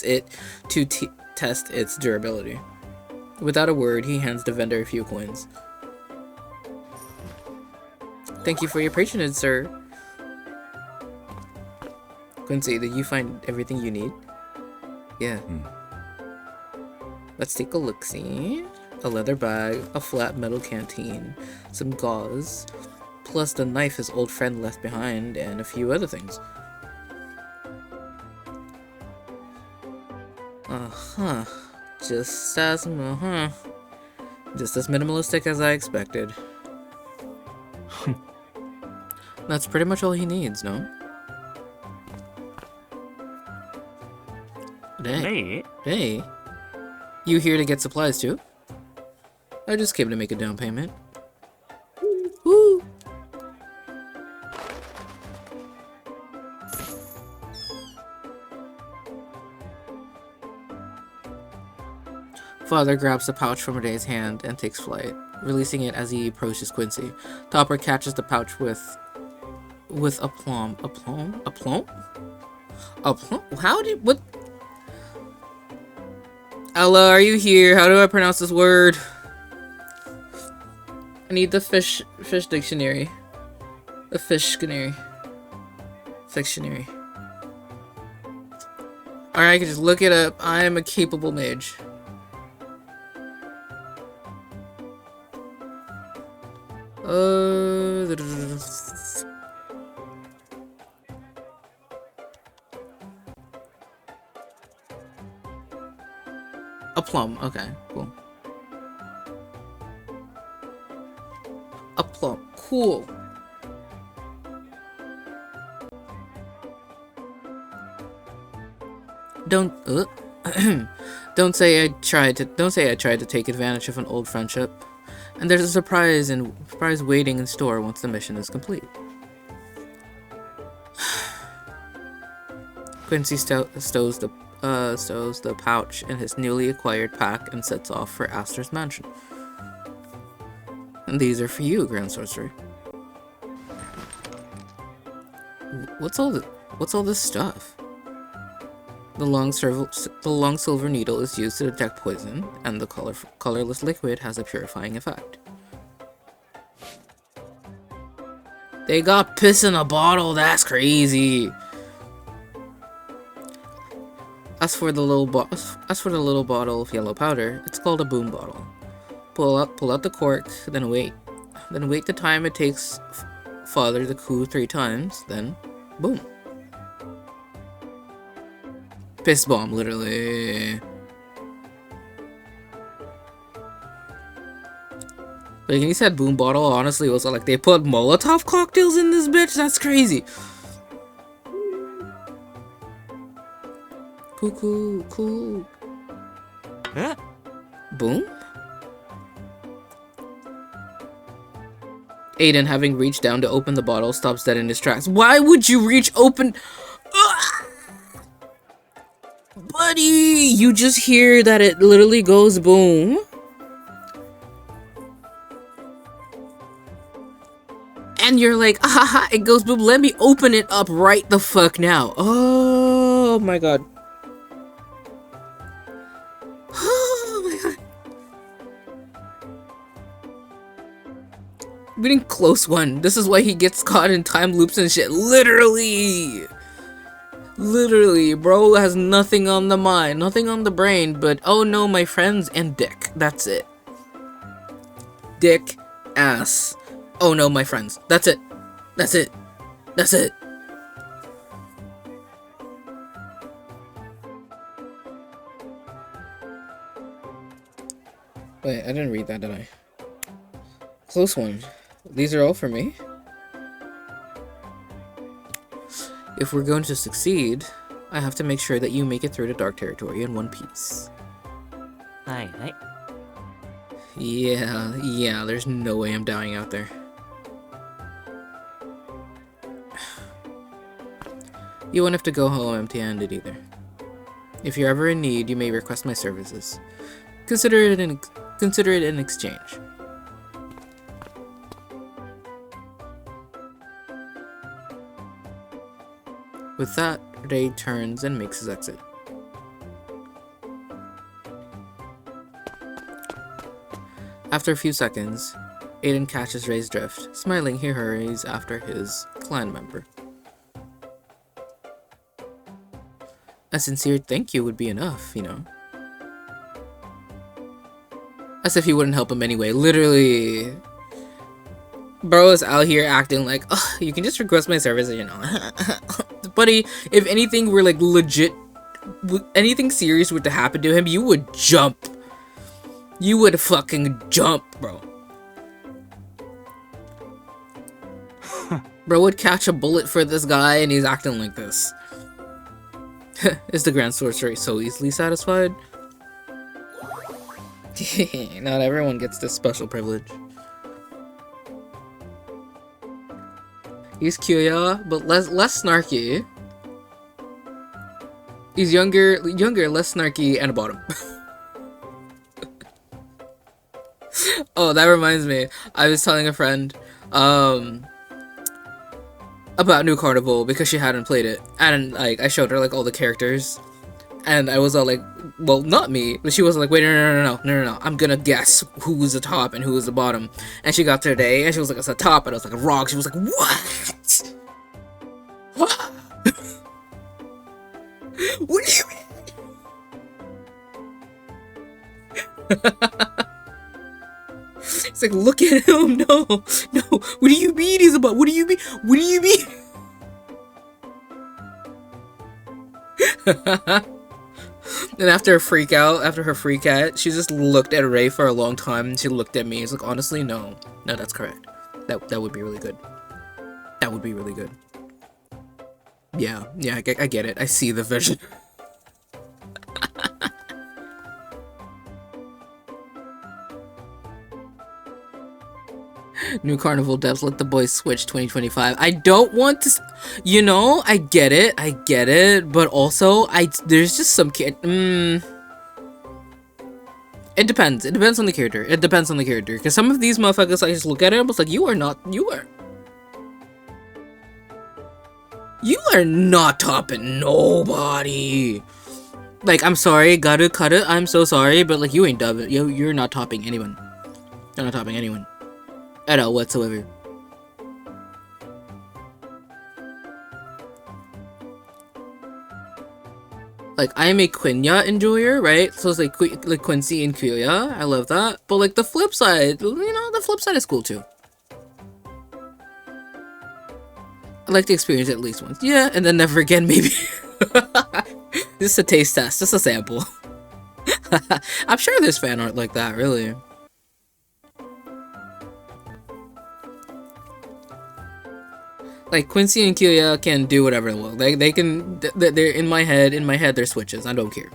it to test its durability. Without a word, he hands the vendor a few coins. Thank you for your patronage, sir. Quincy, did you find everything you need? Yeah. Let's take a look-see. A leather bag, a flat metal canteen, some gauze, plus the knife his old friend left behind, and a few other things. Just as minimalistic as I expected. That's pretty much all he needs, no? Hey. You here to get supplies too? I just came to make a down payment. Woo! Father grabs the pouch from Renee's hand and takes flight, releasing it as he approaches Quincy. Topper catches the pouch with aplomb. Aplomb? Aplomb? Aplomb? How did what? Ella, are you here? How do I pronounce this word? I need the fish dictionary. The dictionary. Fictionary. Alright, I can just look it up. I am a capable mage. A plum. Okay, cool. A plum. Cool. Don't say I tried to take advantage of an old friendship. And there's a surprise waiting in store once the mission is complete. Quincy stows the pouch in his newly acquired pack and sets off for Aster's mansion. And these are for you, Grand Sorcerer. What's all this stuff? The long silver needle is used to detect poison, and the colorless liquid has a purifying effect. They got piss in a bottle. That's crazy. As for the little bottle of yellow powder, it's called a boom bottle. Pull out the cork, then wait the time it takes Father to coo 3 times, then boom. Piss bomb, literally. Like, when he said boom bottle, honestly, it was like they put Molotov cocktails in this bitch? That's crazy. Cool. Huh? Boom? Aiden, having reached down to open the bottle, stops dead in his tracks. Why would you reach open? Buddy, you just hear that it literally goes boom. And you're like, ahaha, it goes boom. Let me open it up right the fuck now. Oh my god. Oh my god. We didn't close one. This is why he gets caught in time loops and shit. Literally, bro has nothing on the mind, nothing on the brain, but oh no, my friends, and dick. That's it. Dick, ass. Oh no, my friends. That's it. That's it. That's it. Wait, I didn't read that, did I? Close one. These are all for me? If we're going to succeed, I have to make sure that you make it through the dark territory in one piece. Hi. Yeah, there's no way I'm dying out there. You won't have to go home empty-handed either. If you're ever in need, you may request my services. Consider it an exchange. With that, Ray turns and makes his exit. After a few seconds, Aiden catches Ray's drift. Smiling, he hurries after his clan member. A sincere thank you would be enough, you know. As if he wouldn't help him anyway, literally. Bro is out here acting like, oh, you can just request my services, you know. Buddy, if anything were like legit, anything serious were to happen to him, you would jump. You would fucking jump, bro. Bro would catch a bullet for this guy and he's acting like this. Is the Grand Sorcerer so easily satisfied? Not everyone gets this special privilege. He's cute, but less snarky. He's younger, less snarky, and a bottom. Oh, that reminds me. I was telling a friend, um, about New Carnival because she hadn't played it, and like I showed her like all the characters, and I was all like, well, not me, but she was like, wait, no, I'm gonna guess who's the top and who's the bottom, and she got to today, and she was like, it's the top, and I was like, a rock. She was like, what? What? What do you mean? It's like, look at him. No. What do you mean he's about? What do you mean? What do you mean? And after her freak out, she just looked at Ray for a long time. And she looked at me. She's like, honestly, no, that's correct. That would be really good. That would be really good. Yeah, I get it. I see the vision. New Carnival devs, let the boys switch 2025. I don't want to, you know, I get it, but also, there's just some kid, it depends on the character, because some of these motherfuckers, I just look at it, I was like, you are not topping nobody. Like, I'm sorry, gotta cut it, I'm so sorry, but like, you ain't dubbing, you're not topping anyone. You're not topping anyone. At all whatsoever. Like, I am a Quinya enjoyer, right? So it's like Quincy and Kuya. I love that. But like the flip side, you know, the flip side is cool too. I like to experience it at least once. Yeah, and then never again, maybe. Just a taste test, just a sample. I'm sure there's fan art like that, really. Like, Quincy and Kuya can do whatever they want. They can, they're in my head, they're switches. I don't care.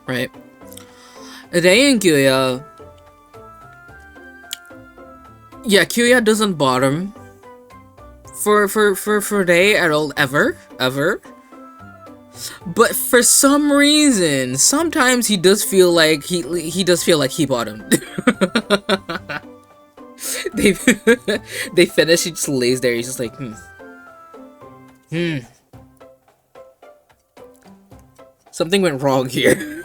Right? Eda and Kuya, yeah, Kuya doesn't bottom for Eda at all, ever. But for some reason, sometimes he does feel like he bottomed. they finish, he just lays there, he's just like, something went wrong here.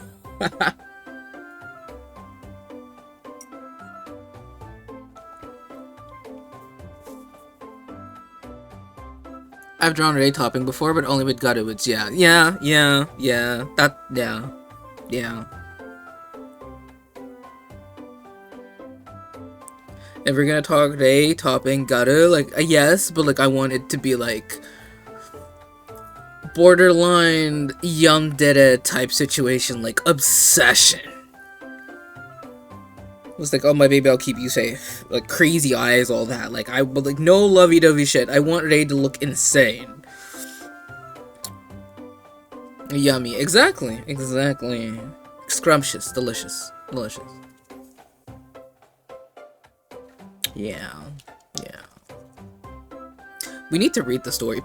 I've drawn Ray topping before, but only with Gutowitz. Yeah. If we're gonna talk Ray topping Gutta, like, yes, but like, I want it to be like borderline Yandere type situation, like obsession. It's like, oh my baby, I'll keep you safe. Like crazy eyes, all that. Like, but like no lovey-dovey shit. I want Ray to look insane. Yummy. Exactly. Scrumptious. Delicious. Yeah. We need to read the story.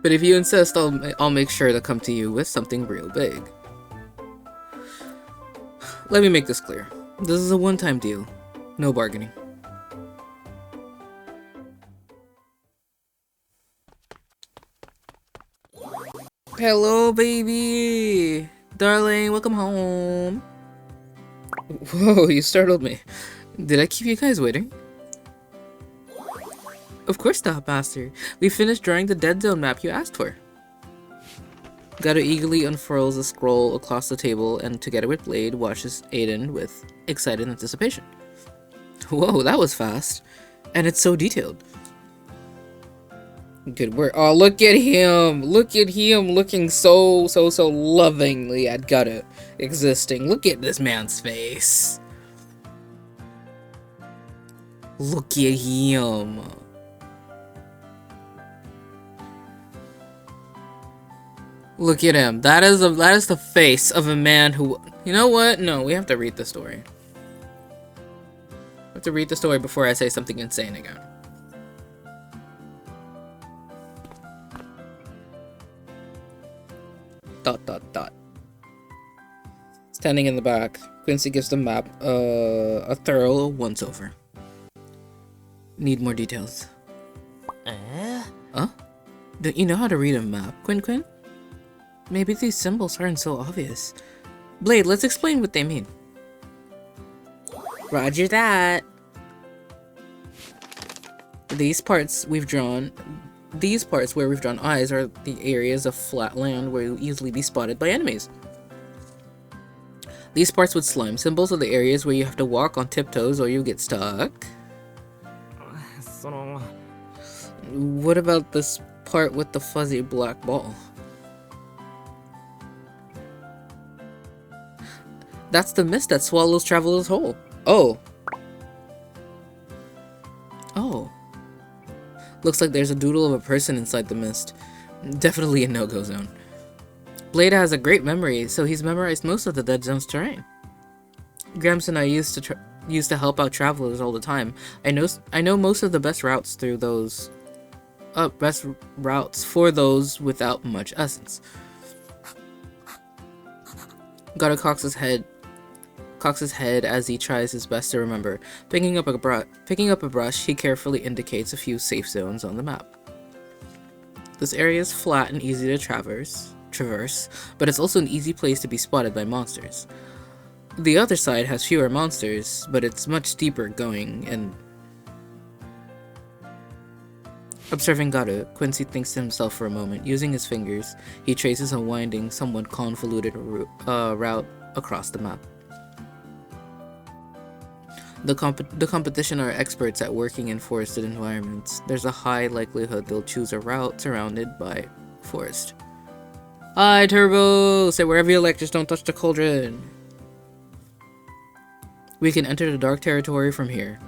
But if you insist, I'll make sure to come to you with something real big. Let me make this clear. This is a one-time deal. No bargaining. Hello, baby! Darling, welcome home. Whoa, you startled me. Did I keep you guys waiting? Of course not, Master. We finished drawing the Dead Zone map you asked for. Gato eagerly unfurls a scroll across the table and, together with Blade, watches Aiden with excited anticipation. Whoa, that was fast. And it's so detailed. Good work. Oh, look at him! Look at him looking so lovingly at Gato existing. Look at this man's face. Look at him. Look at him. That is the face of a man who... You know what? No, we have to read the story. We have to read the story before I say something insane again. Dot dot dot. Standing in the back, Quincy gives the map a thorough once-over. Need more details. Huh? Don't you know how to read a map, Quinn? Maybe these symbols aren't so obvious. Blade, let's explain what they mean. Roger that. These parts where we've drawn eyes are the areas of flat land where you'll easily be spotted by enemies. These parts with slime symbols are the areas where you have to walk on tiptoes or you get stuck. What about this part with the fuzzy black ball? That's the mist that swallows travelers whole. Oh. Looks like there's a doodle of a person inside the mist. Definitely a no-go zone. Blade has a great memory, so he's memorized most of the Dead Zone's terrain. Gramps and I used to help out travelers all the time. I know most of the best routes through those. Best routes for those without much essence. Gotta cocks his head as he tries his best to remember. Picking up a brush, he carefully indicates a few safe zones on the map. This area is flat and easy to traverse, but it's also an easy place to be spotted by monsters. The other side has fewer monsters, but it's much deeper going, and observing Garu, Quincy thinks to himself for a moment. Using his fingers, he traces a winding, somewhat convoluted route across the map. The competition are experts at working in forested environments. There's a high likelihood they'll choose a route surrounded by forest. Hi, Turbo! Say wherever you like, just don't touch the cauldron. We can enter the dark territory from here.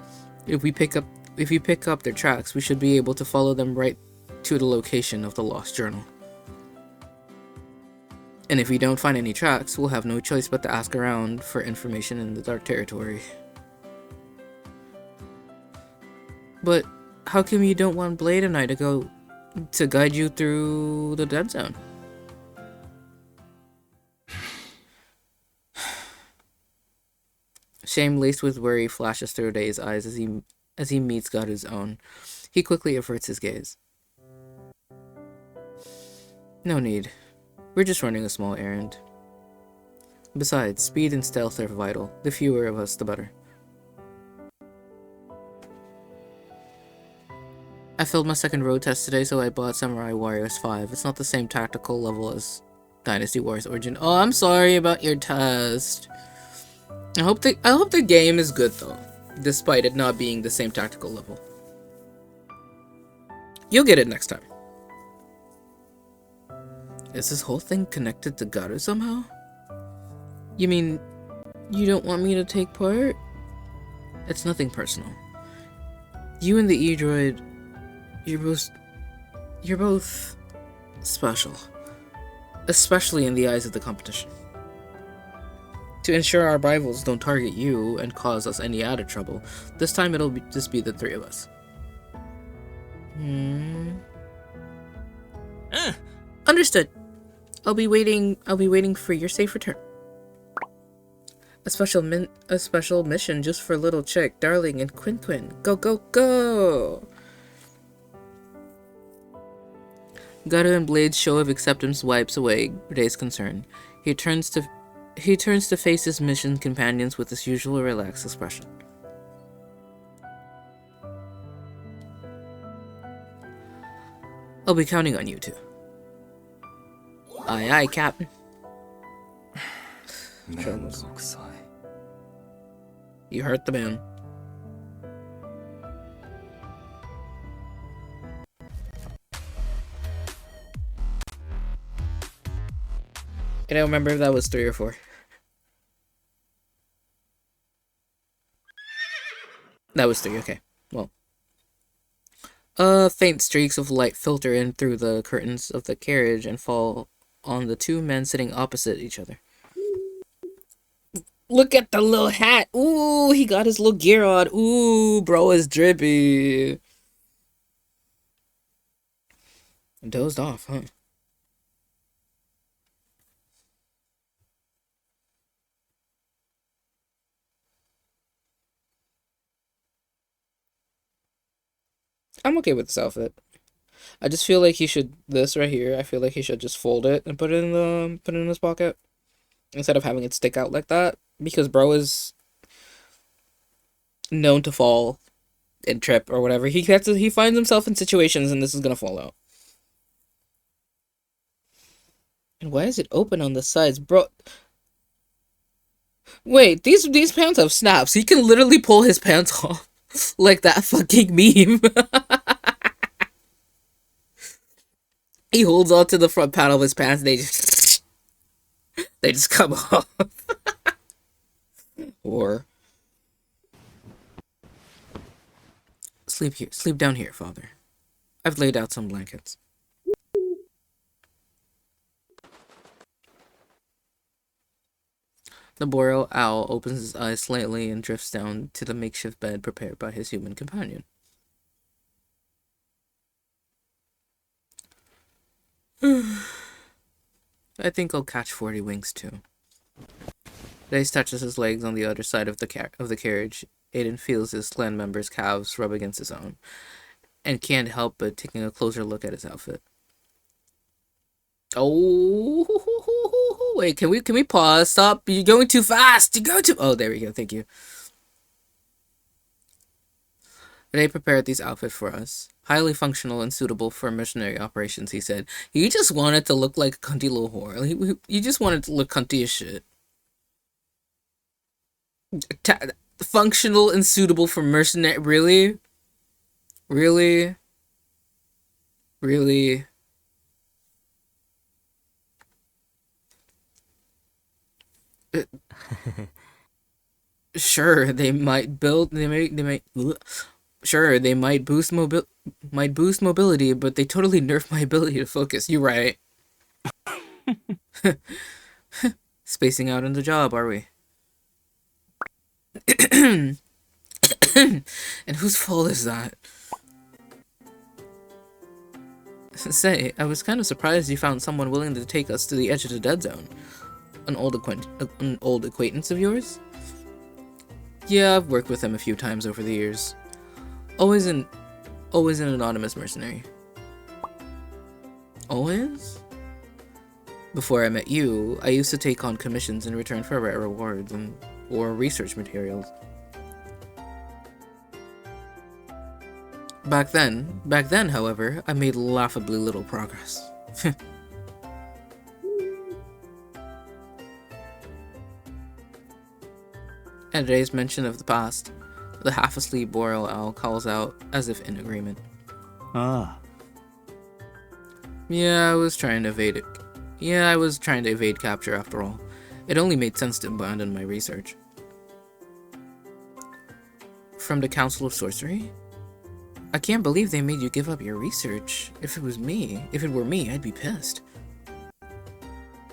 If you pick up their tracks, we should be able to follow them right to the location of the lost journal. And if we don't find any tracks, we'll have no choice but to ask around for information in the dark territory. But how come you don't want Blade and I to guide you through the Dead Zone? Shame laced with worry flashes through Dae's eyes as he meets Garu's own. He quickly averts his gaze. No need. We're just running a small errand. Besides, speed and stealth are vital. The fewer of us, the better. I failed my second road test today, so I bought Samurai Warriors 5. It's not the same tactical level as Dynasty Wars Origin. Oh, I'm sorry about your test. I hope the game is good though, despite it not being the same tactical level. You'll get it next time. Is this whole thing connected to Garu somehow? You mean you don't want me to take part? It's nothing personal. You and the E-Droid, you're both special, especially in the eyes of the competition. To ensure our rivals don't target you and cause us any added trouble, this time it'll just be the three of us. Understood. I'll be waiting for your safe return. A special mission just for little chick, darling, and Quinn. Go, go, go! Garu and Blade's show of acceptance wipes away Dae's concern. He turns to face his mission companions with his usual relaxed expression. I'll be counting on you two. Aye, aye, Captain. You hurt the man. I don't remember if that was 3 or 4. That was 3, okay. Well. Faint streaks of light filter in through the curtains of the carriage and fall on the two men sitting opposite each other. Look at the little hat! Ooh, he got his little gear on. Ooh, bro is drippy. Dozed off, huh? I'm okay with this outfit. I just feel like he should, this right here, I feel like he should just fold it and put it in his pocket instead of having it stick out like that, because bro is known to fall and trip or whatever. He finds himself in situations and this is gonna fall out. And why is it open on the sides, bro? Wait, these pants have snaps. He can literally pull his pants off like that fucking meme. He holds on to the front panel of his pants and they just come off. Or sleep down here, father. I've laid out some blankets. The boreal owl opens his eyes slightly and drifts down to the makeshift bed prepared by his human companion. I think I'll catch 40 winks too. Dace touches his legs on the other side of the carriage. Aiden feels his clan member's calves rub against his own, and can't help but taking a closer look at his outfit. Oh, wait, can we pause? Stop! You're going too fast. You go too. Oh, there we go. Thank you. They prepared these outfits for us. Highly functional and suitable for mercenary operations, he said. He just wanted to look like a cunty little whore. He just wanted to look cunty as shit. Functional and suitable for mercenary. Really? Really? Really? Sure, they might build. They might. Sure, they might boost mobility, but they totally nerf my ability to focus. You're right. Spacing out on the job, are we? And whose fault is that? Say, I was kind of surprised you found someone willing to take us to the edge of the dead zone. An old acquaintance of yours? Yeah, I've worked with him a few times over the years. Always an anonymous mercenary. Always? Before I met you, I used to take on commissions in return for rare rewards or research materials. Back then, however, I made laughably little progress. At today's mention of the past, the half-asleep boreal owl calls out as if in agreement. Ah. Yeah, I was trying to evade capture after all. It only made sense to abandon my research. From the Council of Sorcery? I can't believe they made you give up your research. If it were me, I'd be pissed.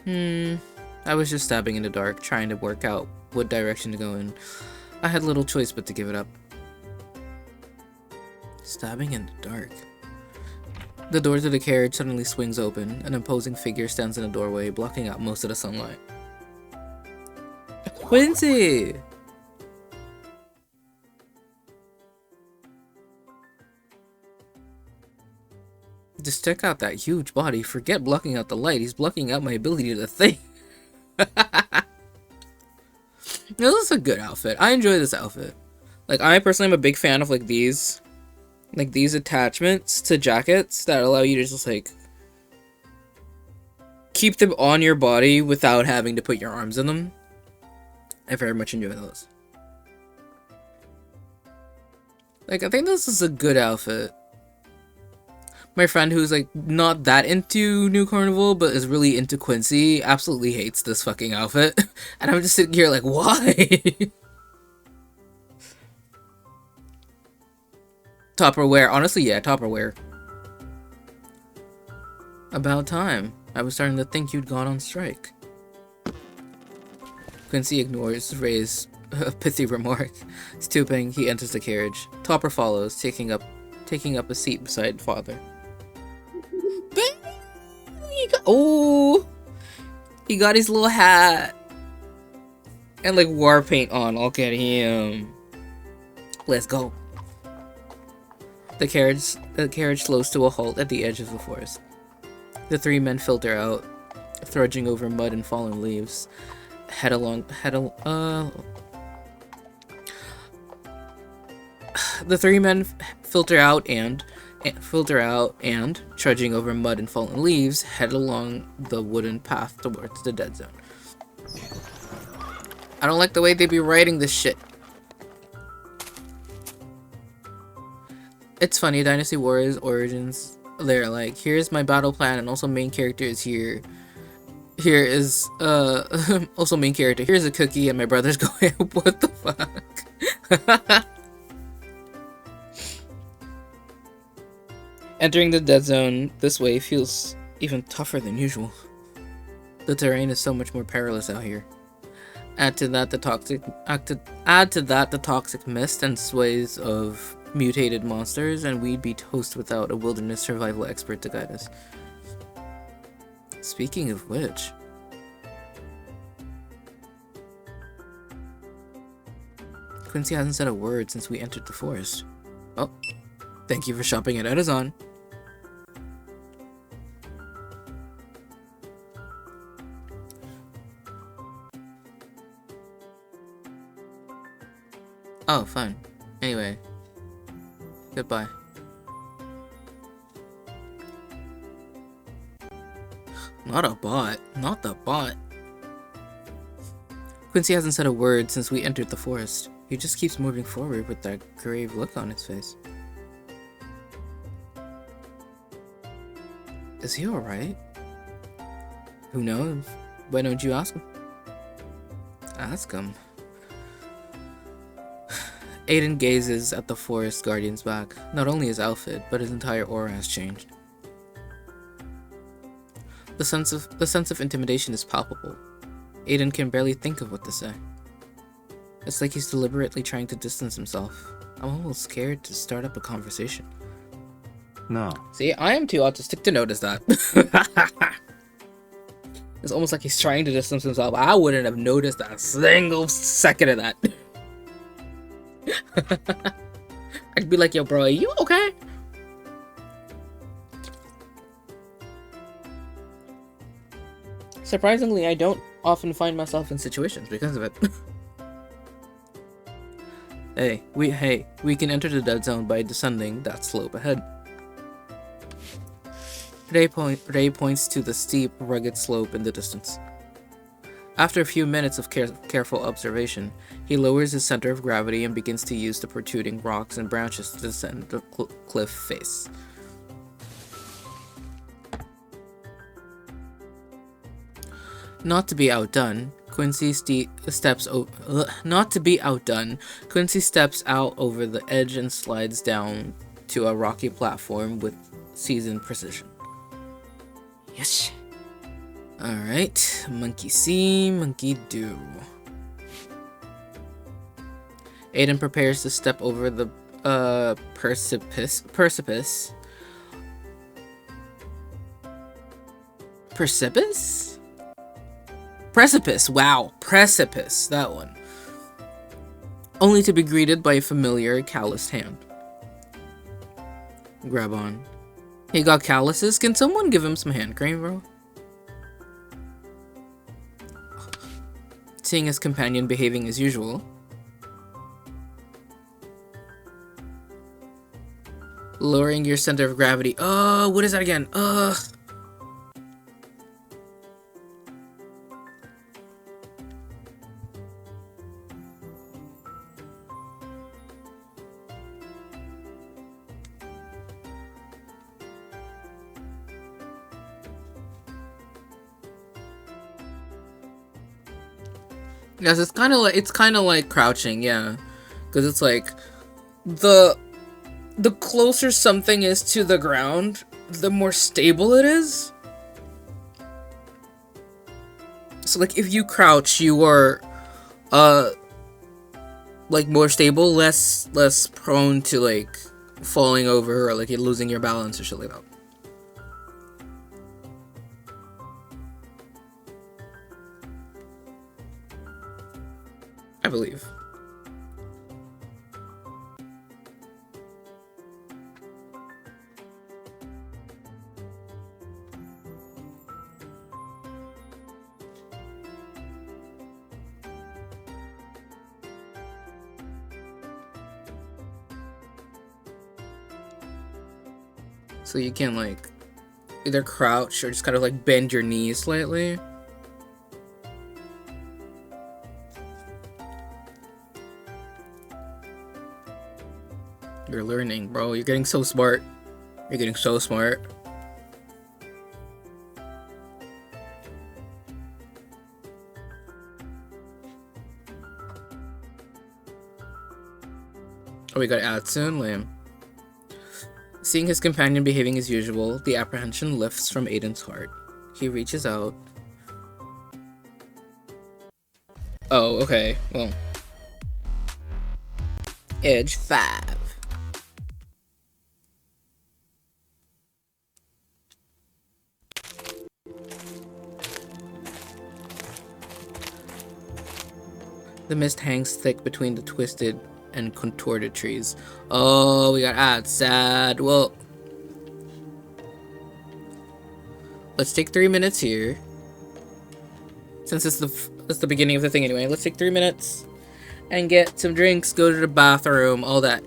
I was just stabbing in the dark, trying to work out what direction to go in. I had little choice but to give it up. Stabbing in the dark. The door to the carriage suddenly swings open. An imposing figure stands in the doorway, blocking out most of the sunlight. Quincy! Just check out that huge body. Forget blocking out the light. He's blocking out my ability to think. This is a good outfit. I enjoy this outfit. Like, I personally am a big fan of, like, these attachments to jackets that allow you to just, like, keep them on your body without having to put your arms in them. I very much enjoy those. Like, I think this is a good outfit. My friend who's, like, not that into New Carnival, but is really into Quincy, absolutely hates this fucking outfit. And I'm just sitting here like, why? Topperware. Honestly, yeah, Topperware. About time. I was starting to think you'd gone on strike. Quincy ignores Ray's pithy remark. Stooping, he enters the carriage. Topper follows, taking up a seat beside father. He got his little hat and like war paint on. Look at him. Let's go. The carriage slows to a halt at the edge of the forest. The three men filter out, trudging over mud and fallen leaves. The three men filter out and trudging over mud and fallen leaves, head along the wooden path towards the dead zone. I don't like the way they be writing this shit. It's funny, Dynasty Warriors Origins, they're like, here's my battle plan and also main character is here. Here is, also main character. Here's a cookie and my brother's going, what the fuck? Entering the dead zone this way feels even tougher than usual. The terrain is so much more perilous out here. Add to that the toxic mist and sways of mutated monsters, and we'd be toast without a wilderness survival expert to guide us. Speaking of which, Quincy hasn't said a word since we entered the forest. Oh, thank you for shopping at Edazon. Oh, fine. Anyway, goodbye. Not a bot. Not the bot. Quincy hasn't said a word since we entered the forest. He just keeps moving forward with that grave look on his face. Is he alright? Who knows? Why don't you ask him? Ask him. Aiden gazes at the forest guardian's back. Not only his outfit, but his entire aura has changed. The sense of intimidation is palpable. Aiden can barely think of what to say. It's like he's deliberately trying to distance himself. I'm almost scared to start up a conversation. No. See, I am too autistic to notice that. It's almost like he's trying to distance himself. I wouldn't have noticed a single second of that. I'd be like, yo, bro, are you okay? Surprisingly, I don't often find myself in situations because of it. Hey, we can enter the dead zone by descending that slope ahead. Ray points to the steep, rugged slope in the distance. After a few minutes of careful observation, he lowers his center of gravity and begins to use the protruding rocks and branches to descend the cliff face. Not to be outdone, Quincy steps out over the edge and slides down to a rocky platform with seasoned precision. Yes. Alright, monkey see, monkey do. Aiden prepares to step over the precipice. Precipice, wow, precipice, that one. Only to be greeted by a familiar, calloused hand. Grab on. He got calluses? Can someone give him some hand cream, bro? Seeing his companion behaving as usual, lowering your center of gravity. Oh, what is that again? Ugh. Yes, it's kind of like crouching, yeah, because it's like the closer something is to the ground, the more stable it is. So like if you crouch, you are like more stable, less prone to like falling over or like losing your balance or shit like that. I believe. So you can like either crouch or just kind of like bend your knees slightly. You're learning, bro. You're getting so smart. You're getting so smart. Oh, we got Atsun, lame. Seeing his companion behaving as usual, the apprehension lifts from Aiden's heart. He reaches out. Oh, okay. Well. Edge 5. The mist hangs thick between the twisted and contorted trees. Oh, we got sad. Well, let's take 3 minutes here. Since it's the beginning of the thing anyway. Let's take 3 minutes and get some drinks, go to the bathroom, all that.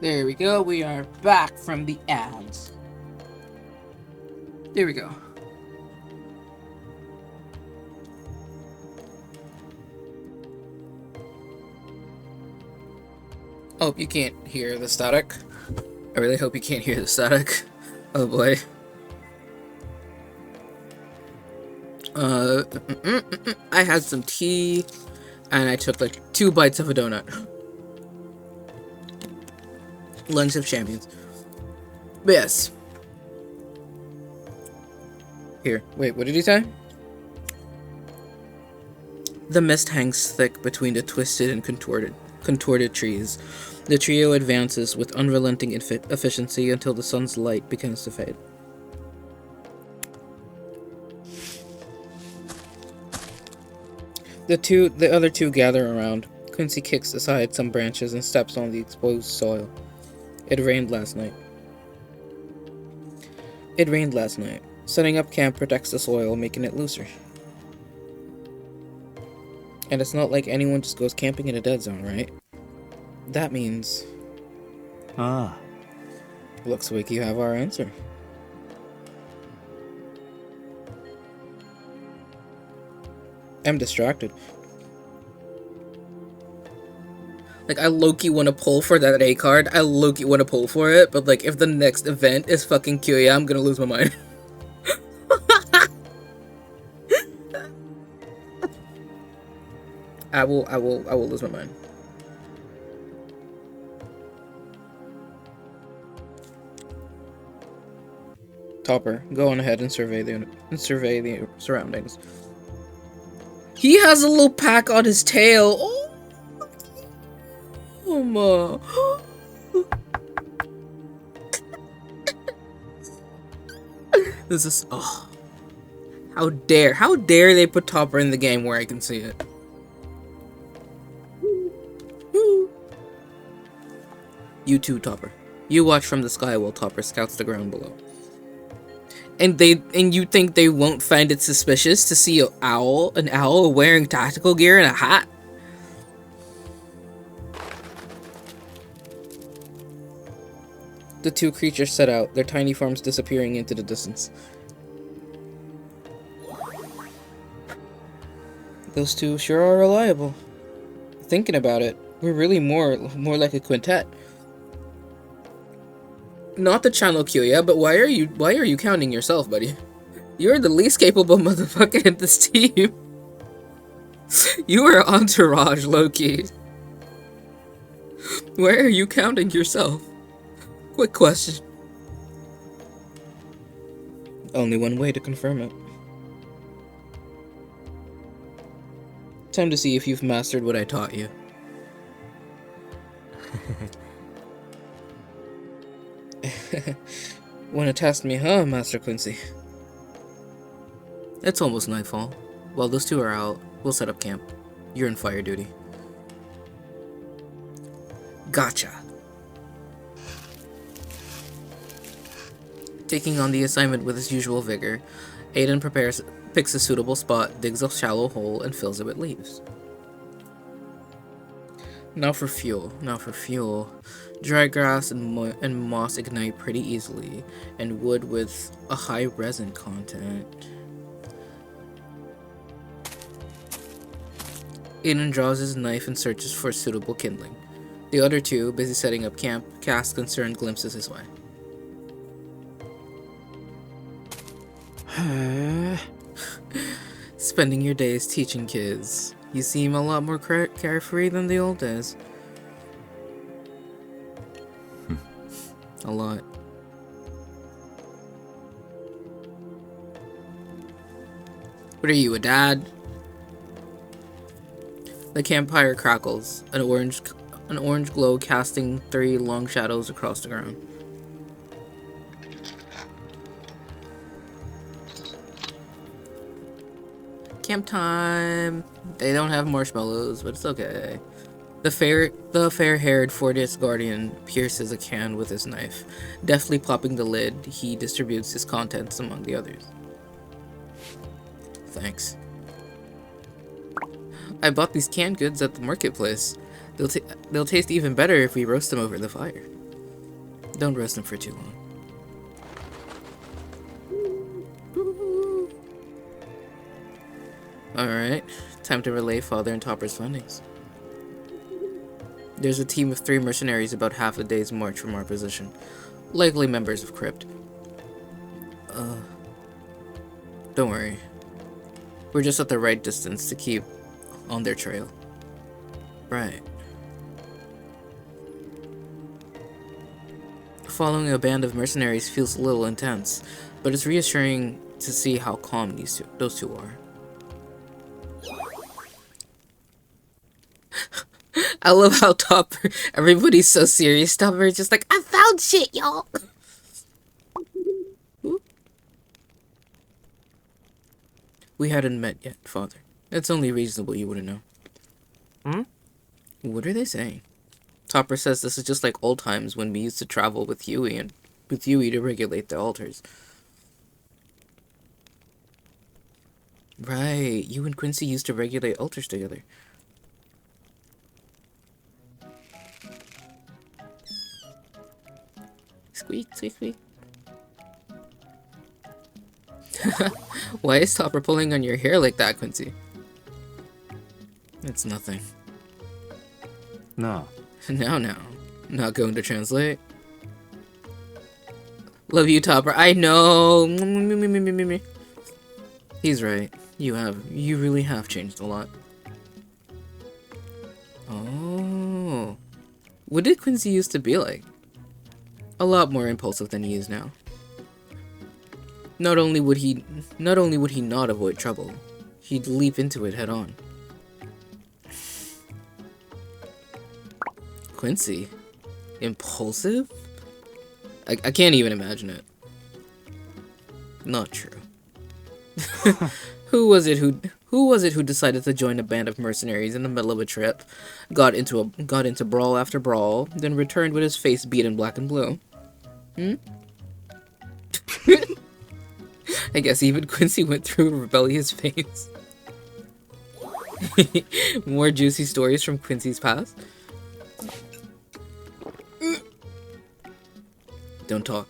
There we go. We are back from the ads. There we go. I hope you can't hear the static. I really hope you can't hear the static. Oh boy. I had some tea, and I took like 2 bites of a donut. Lunch of champions. But yes. Here, wait, what did he say? The mist hangs thick between the twisted and contorted trees. The trio advances with unrelenting efficiency until the sun's light begins to fade. The other two gather around. Quincy kicks aside some branches and steps on the exposed soil. It rained last night. Setting up camp protects the soil, making it looser. And it's not like anyone just goes camping in a dead zone, right? That means... Ah. Looks like you have our answer. I'm distracted. Like, I low-key want to pull for that A card. I low-key want to pull for it, but like, if the next event is fucking Kyoya, I'm gonna lose my mind. I will lose my mind. Topper, go on ahead and survey the surroundings. He has a little pack on his tail. Oh my. This is how dare they put Topper in the game where I can see it. You too, Topper. You watch from the sky while Topper scouts the ground below. And you think they won't find it suspicious to see an owl wearing tactical gear and a hat? The two creatures set out, their tiny forms disappearing into the distance. Those two sure are reliable. Thinking about it, we're really more like a quintet. Not the channel Kyoya, but why are you counting yourself, buddy? You're the least capable motherfucker in this team. You are entourage, Loki. Why are you counting yourself? Quick question. Only one way to confirm it. Time to see if you've mastered what I taught you. Wanna test me, huh, Master Quincy? It's almost nightfall. While those two are out, we'll set up camp. You're in fire duty. Gotcha. Taking on the assignment with his usual vigor, Aiden picks a suitable spot, digs a shallow hole, and fills it with leaves. Now for fuel. Dry grass and moss ignite pretty easily, and wood with a high resin content. Aiden draws his knife and searches for suitable kindling. The other two, busy setting up camp, cast concerned glimpses his way. Spending your days teaching kids. You seem a lot more carefree than the old days. A lot. What are you, a dad? The campfire crackles, an orange glow casting 3 long shadows across the ground. Camp time. They don't have marshmallows, but it's okay. The fair-haired Fortis guardian pierces a can with his knife. Deftly popping the lid, he distributes his contents among the others. Thanks. I bought these canned goods at the marketplace. They'll taste even better if we roast them over the fire. Don't roast them for too long. Alright, time to relay Father and Topper's findings. There's a team of 3 mercenaries about half a day's march from our position. Likely members of Crypt. Don't worry. We're just at the right distance to keep on their trail. Right. Following a band of mercenaries feels a little intense, but it's reassuring to see how calm those two are. I love how Topper, everybody's so serious. Topper is just like, I found shit, y'all. We hadn't met yet, Father. It's only reasonable you wouldn't know. What are they saying? Topper says this is just like old times when we used to travel with Huey to regulate the altars. Right, you and Quincy used to regulate altars together. Squeak, squeak, squeak. Why is Topper pulling on your hair like that, Quincy? It's nothing. No. Now. Not going to translate. Love you, Topper. I know. He's right. You really have changed a lot. Oh. What did Quincy used to be like? A lot more impulsive than he is now. Not only would he not avoid trouble, he'd leap into it head on. Quincy? Impulsive? I can't even imagine it. Not true. Who was it who decided to join a band of mercenaries in the middle of a trip, got into brawl after brawl, then returned with his face beaten black and blue? I guess even Quincy went through a rebellious phase. More juicy stories from Quincy's past? Don't talk.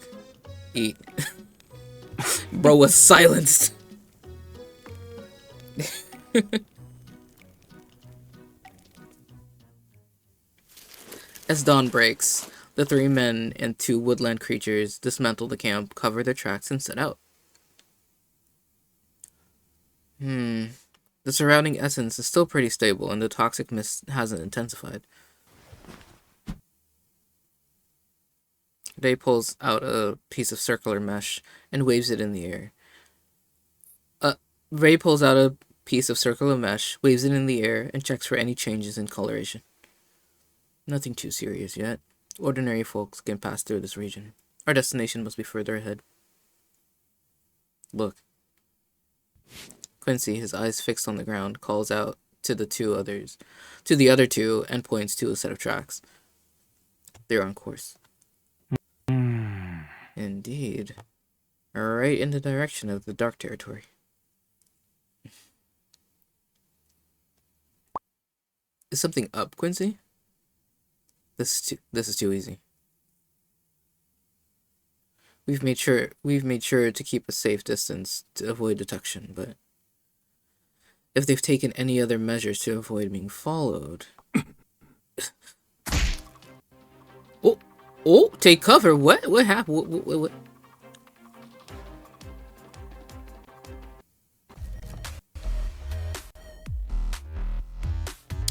Eat. Bro was silenced. As dawn breaks, the 3 men and 2 woodland creatures dismantle the camp, cover their tracks, and set out. The surrounding essence is still pretty stable, and the toxic mist hasn't intensified. Ray pulls out a piece of circular mesh and waves it in the air. Ray pulls out a piece of circular mesh, waves it in the air, and checks for any changes in coloration. Nothing too serious yet. Ordinary folks can pass through this region. Our destination must be further ahead. Look. Quincy, his eyes fixed on the ground, calls out to the other 2, and points to a set of tracks. They're on course. Indeed. Right in the direction of the dark territory. Is something up, Quincy? This is too easy. We've made sure to keep a safe distance to avoid detection, but if they've taken any other measures to avoid being followed... Oh, take cover. What happened? What?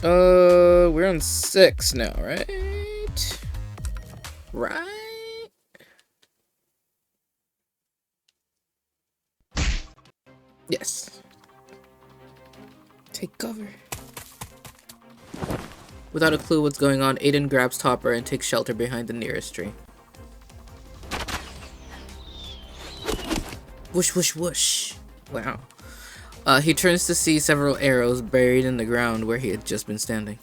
We're on 6 now, right? Right? Yes. Take cover. Without a clue what's going on, Aiden grabs Topper and takes shelter behind the nearest tree. Whoosh, whoosh, whoosh. Wow. He turns to see several arrows buried in the ground where he had just been standing.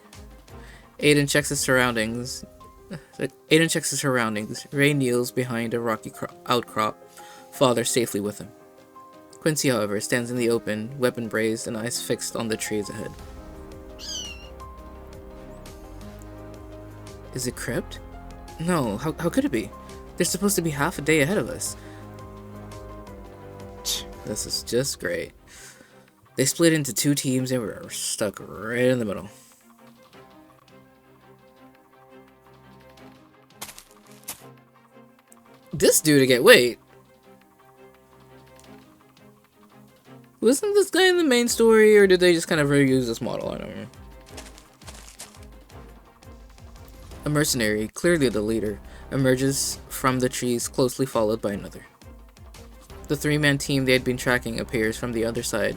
Aiden checks his surroundings. Ray kneels behind a rocky outcrop, father safely with him. Quincy, however, stands in the open, weapon raised and eyes fixed on the trees ahead. Is it Crypt? No, how could it be? They're supposed to be half a day ahead of us. This is just great. They split into 2 teams and were stuck right in the middle. This dude again. Wait. Wasn't this guy in the main story, or did they just kind of reuse this model? I don't know. A mercenary, clearly the leader, emerges from the trees, closely followed by another. The three-man team they had been tracking appears from the other side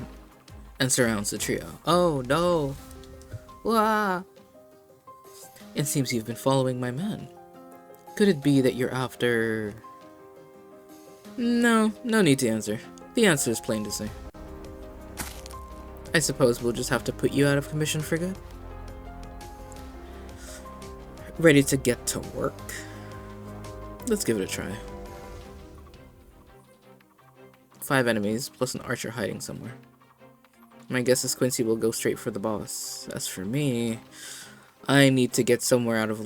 and surrounds the trio. Oh no! Wah! It seems you've been following my men. Could it be that you're after... No need to answer. The answer is plain to see. I suppose we'll just have to put you out of commission for good. Ready to get to work? Let's give it a try. 5 enemies, plus an archer hiding somewhere. My guess is Quincy will go straight for the boss. As for me, I need to get somewhere out of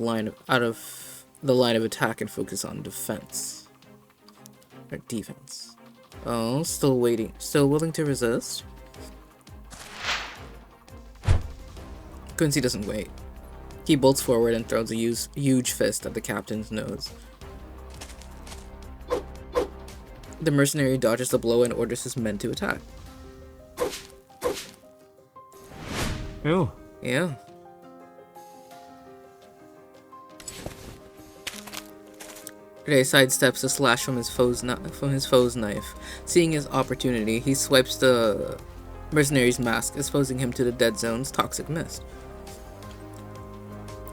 the line of attack and focus on defense. Or defense. Oh, still waiting. Still willing to resist? Quincy doesn't wait. He bolts forward and throws a huge fist at the captain's nose. The mercenary dodges the blow and orders his men to attack. Ew. Yeah. Ray sidesteps a slash from his foe's knife. Seeing his opportunity, he swipes the mercenary's mask, exposing him to the dead zone's toxic mist.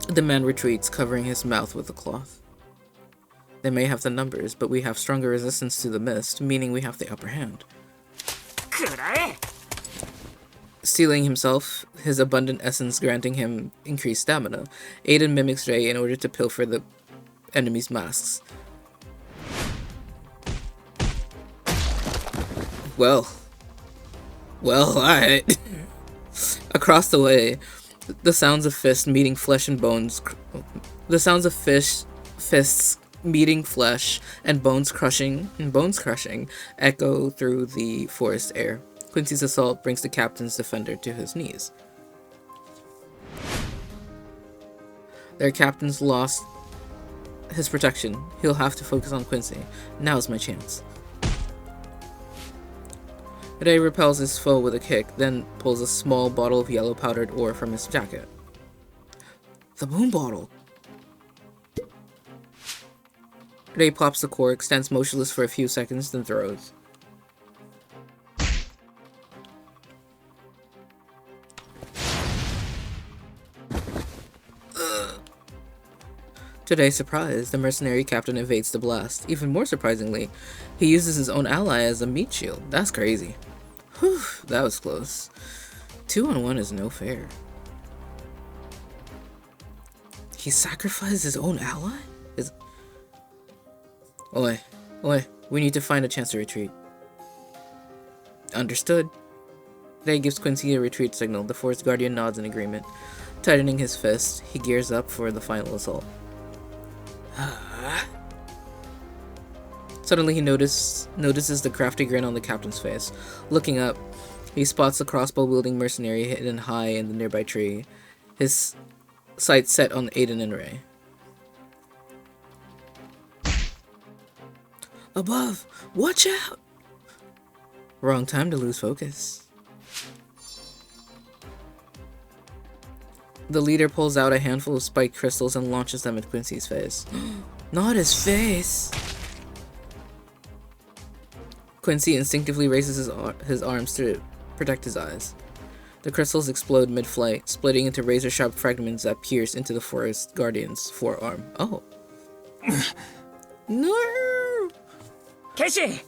The man retreats, covering his mouth with a cloth. They may have the numbers, but we have stronger resistance to the mist, meaning we have the upper hand. Stealing himself, his abundant essence granting him increased stamina, Aiden mimics Ray in order to pilfer the enemy's masks. Well, alright. Across the way, the sounds of fists meeting flesh and bones. The sounds of fists meeting flesh and bones crushing echo through the forest air. Quincy's assault brings the captain's defender to his knees. Their captain's lost his protection. He'll have to focus on Quincy. Now's my chance. Ray repels his foe with a kick, then pulls a small bottle of yellow powdered ore from his jacket. The moon bottle! Ray pops the cork, stands motionless for a few seconds, then throws. To their surprise, the mercenary captain evades the blast. Even more surprisingly, he uses his own ally as a meat shield. That's crazy. Whew, that was close. 2-on-1 is no fair. He sacrificed his own ally? Oi, we need to find a chance to retreat. Understood. Ray gives Quincy a retreat signal. The Forest Guardian nods in agreement. Tightening his fist, he gears up for the final assault. Suddenly he notices the crafty grin on the captain's face. Looking up, he spots the crossbow-wielding mercenary hidden high in the nearby tree, his sights set on Aiden and Ray. Above! Watch out! Wrong time to lose focus. The leader pulls out a handful of spiked crystals and launches them at Quincy's face. Not his face! Quincy instinctively raises his arms to protect his eyes. The crystals explode mid-flight, splitting into razor-sharp fragments that pierce into the Forest Guardian's forearm. Oh. No! Keshi!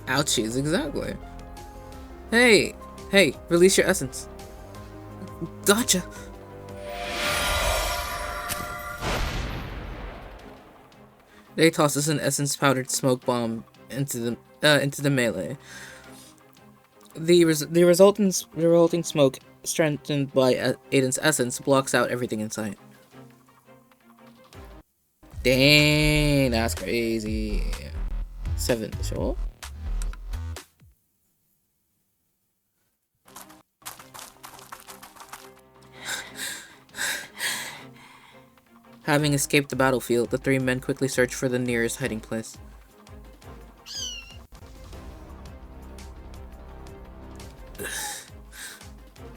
Ouchies, exactly. Hey, release your essence. Gotcha. Ray tosses an essence-powdered smoke bomb into the melee. The resulting smoke, strengthened by Aiden's essence, blocks out everything in sight. Dang, that's crazy. 7, sure. Having escaped the battlefield, the three men quickly search for the nearest hiding place.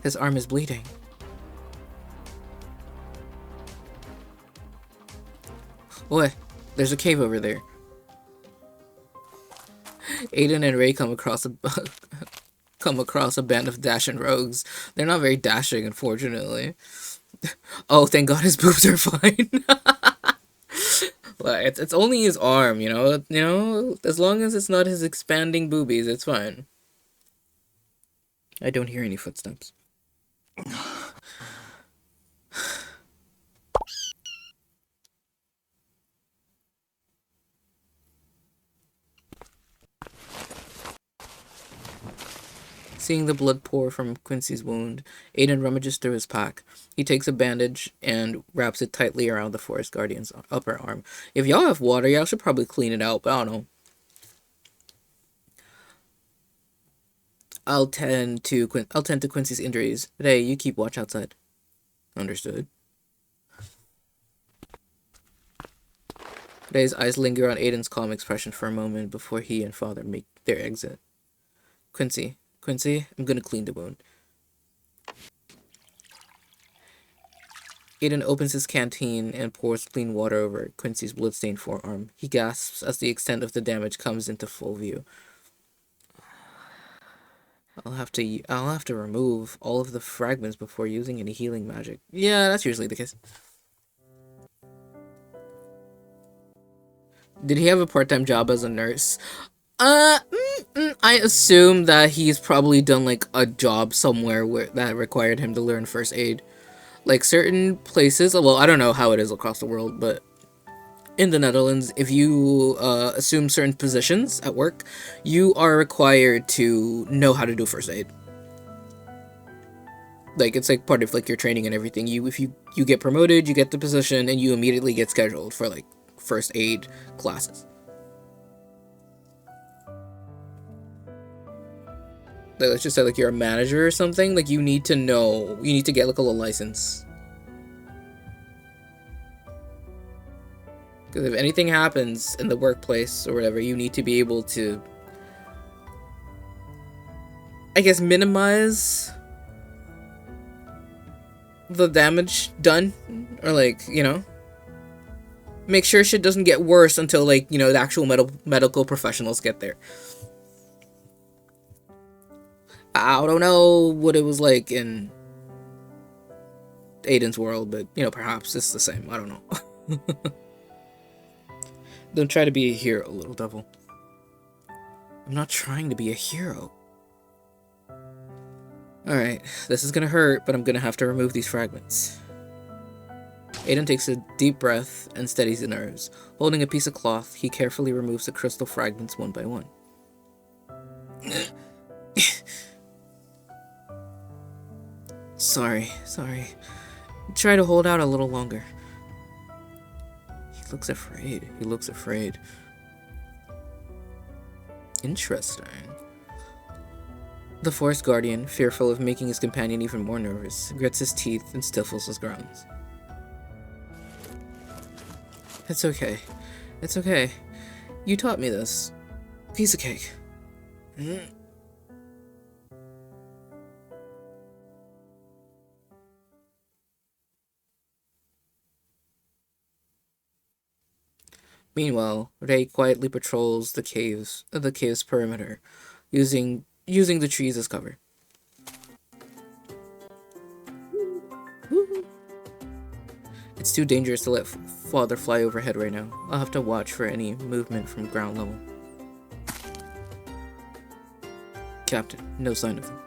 His arm is bleeding. What? There's a cave over there. Aiden and Ray come across a band of dashing rogues. They're not very dashing, unfortunately. Oh, thank God his boobs are fine. Well, it's only his arm, you know. As long as it's not his expanding boobies, it's fine. I don't hear any footsteps. Seeing the blood pour from Quincy's wound, Aiden rummages through his pack. He takes a bandage and wraps it tightly around the Forest Guardian's upper arm. If y'all have water, y'all should probably clean it out, but I don't know. I'll tend to Quincy's injuries. Hey, you keep watch outside. Understood. Ray's eyes linger on Aiden's calm expression for a moment before he and Father make their exit. Quincy, I'm gonna clean the wound. Aiden opens his canteen and pours clean water over Quincy's bloodstained forearm. He gasps as the extent of the damage comes into full view. I'll have to remove all of the fragments before using any healing magic. Yeah, that's usually the case. Did he have a part-time job as a nurse? I assume that he's probably done like a job somewhere that required him to learn first aid. Like certain places, well, I don't know how it is across the world, but in the Netherlands, if you assume certain positions at work, you are required to know how to do first aid. Like, it's like part of like your training and everything. If you get promoted, you get the position, and you immediately get scheduled for like first aid classes. Like, let's just say like you're a manager or something. Like you need to get like a little license. Because if anything happens in the workplace or whatever, you need to be able to, I guess, minimize the damage done, or like, you know, make sure shit doesn't get worse until like, you know, the actual medical professionals get there. I don't know what it was like in Aiden's world, but, you know, perhaps it's the same. I don't know. Don't try to be a hero, little devil. I'm not trying to be a hero. Alright, this is gonna hurt, but I'm gonna have to remove these fragments. Aiden takes a deep breath and steadies the nerves. Holding a piece of cloth, he carefully removes the crystal fragments one by one. Sorry. Try to hold out a little longer. He looks afraid. Interesting. The Forest Guardian, fearful of making his companion even more nervous, grits his teeth and stifles his groans. It's okay. You taught me this. Piece of cake. Meanwhile, Ray quietly patrols the cave's perimeter, using the trees as cover. It's too dangerous to let Father fly overhead right now. I'll have to watch for any movement from ground level. Captain, no sign of them.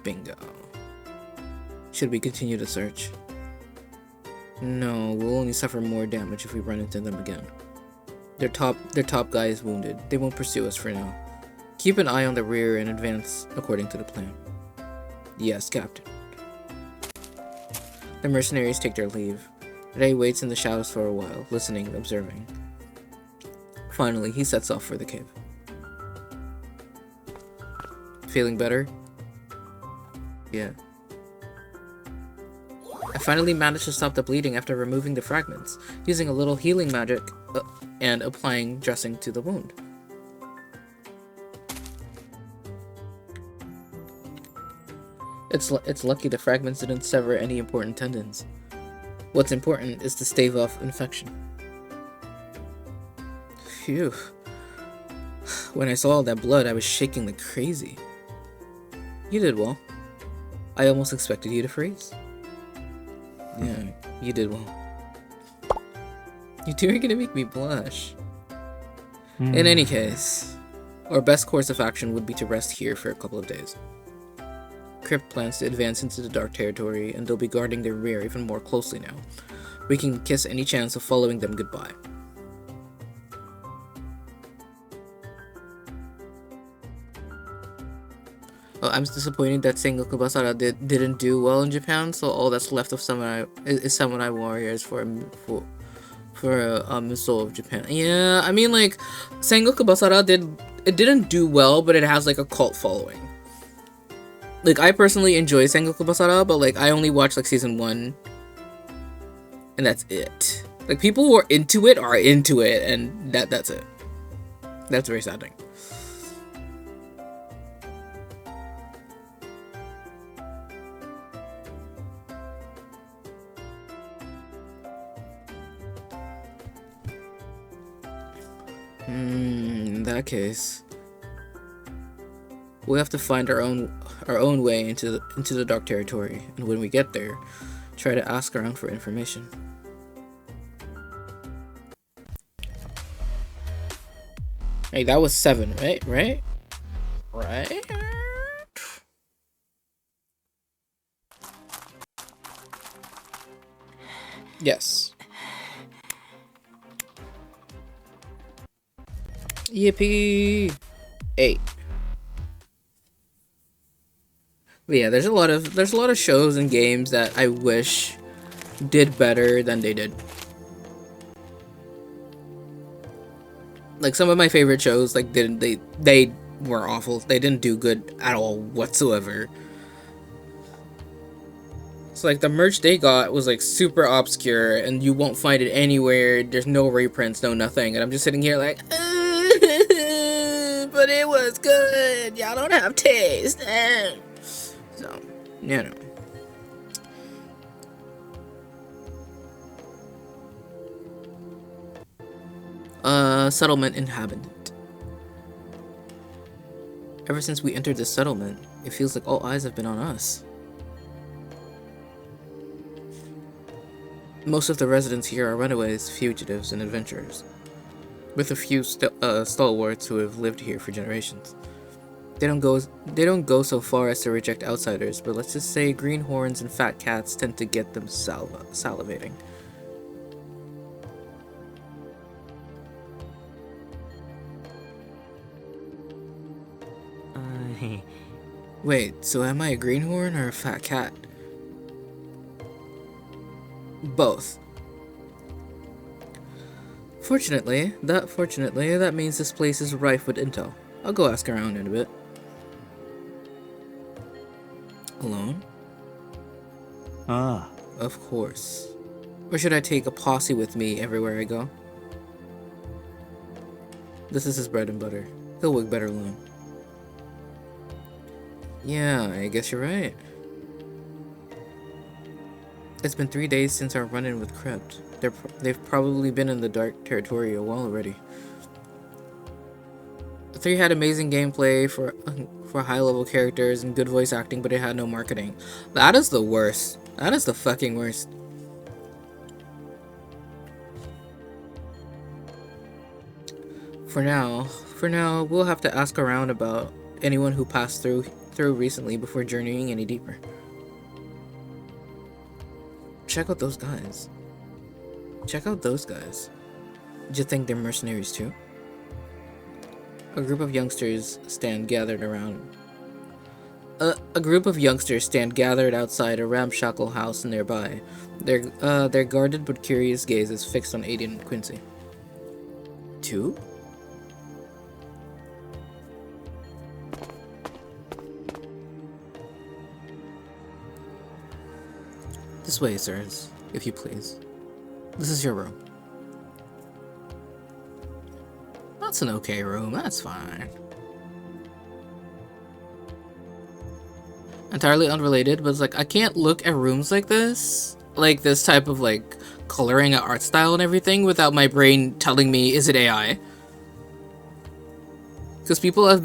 Bingo. Should we continue the search? No, we'll only suffer more damage if we run into them again. Their top guy is wounded. They won't pursue us for now. Keep an eye on the rear and advance according to the plan. Yes, Captain. The mercenaries take their leave. Ray waits in the shadows for a while, listening and observing. Finally, he sets off for the cave. Feeling better? Yeah. finally managed to stop the bleeding after removing the fragments, using a little healing magic and applying dressing to the wound. It's lucky the fragments didn't sever any important tendons. What's important is to stave off infection. Phew. When I saw all that blood, I was shaking like crazy. You did well. I almost expected you to freeze. Yeah, you did well. You two are gonna make me blush. In any case, our best course of action would be to rest here for a couple of days. Crypt plans to advance into the Dark Territory, and they'll be guarding their rear even more closely now. We can kiss any chance of following them goodbye. Oh, I'm disappointed that Sengoku Basara didn't do well in Japan, so all that's left of Samurai is Samurai Warriors for Soul of Japan. Yeah, I mean, like, Sengoku Basara didn't do well, but it has like a cult following. Like, I personally enjoy Sengoku Basara, but like I only watched like season 1, and that's it. Like, people who are into it, and that's it. That's a very sad thing. In that case, we have to find our own way into the Dark Territory, and when we get there, try to ask around for information. Hey, that was 7, right? Right? Yes. Yippee! 8. But yeah, there's a lot of shows and games that I wish did better than they did. Like, some of my favorite shows, like, they were awful. They didn't do good at all whatsoever. So like, the merch they got was like super obscure, and you won't find it anywhere. There's no reprints, no nothing, and I'm just sitting here like, but it was good. Y'all don't have taste. So, you know. Settlement inhabitant. Ever since we entered this settlement, it feels like all eyes have been on us. Most of the residents here are runaways, fugitives, and adventurers, with a few stalwarts who have lived here for generations. They don't go so far as to reject outsiders, but let's just say greenhorns and fat cats tend to get them salivating. Wait, so am I a greenhorn or a fat cat? Both. Fortunately, that means this place is rife with intel. I'll go ask around in a bit. Alone? Ah. Of course. Or should I take a posse with me everywhere I go? This is his bread and butter. He'll work better alone. Yeah, I guess you're right. It's been 3 days since our run-in with Crypt. They've probably been in the Dark Territory a while already. The 3 had amazing gameplay for high-level characters and good voice acting, but it had no marketing. That is the worst. That is the fucking worst. For now, we'll have to ask around about anyone who passed through recently before journeying any deeper. Check out those guys. Do you think they're mercenaries too? A group of youngsters stand gathered outside a ramshackle house nearby. Their guarded but curious gazes fixed on Aiden and Quincy. 2? This way, sirs, if you please. This is your room. That's an okay room, that's fine. Entirely unrelated, but it's like, I can't look at rooms like this type of like coloring and art style and everything without my brain telling me, is it AI? Because people have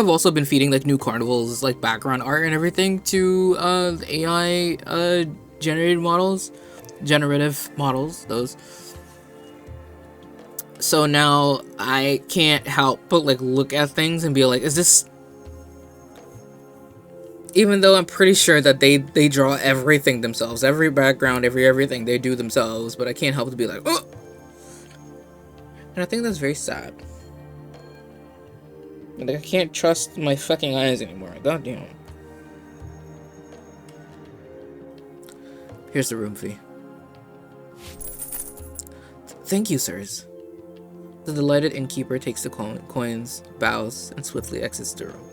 also been feeding like new Carnival's like background art and everything to AI generative models, those. So now I can't help but like look at things and be like, is this? Even though I'm pretty sure that they draw everything themselves, every background, everything they do themselves, but I can't help to be like, oh. And I think that's very sad. Like, I can't trust my fucking eyes anymore. Goddamn. Here's the room fee. Thank you, sirs. The delighted innkeeper takes the coins, bows, and swiftly exits the room.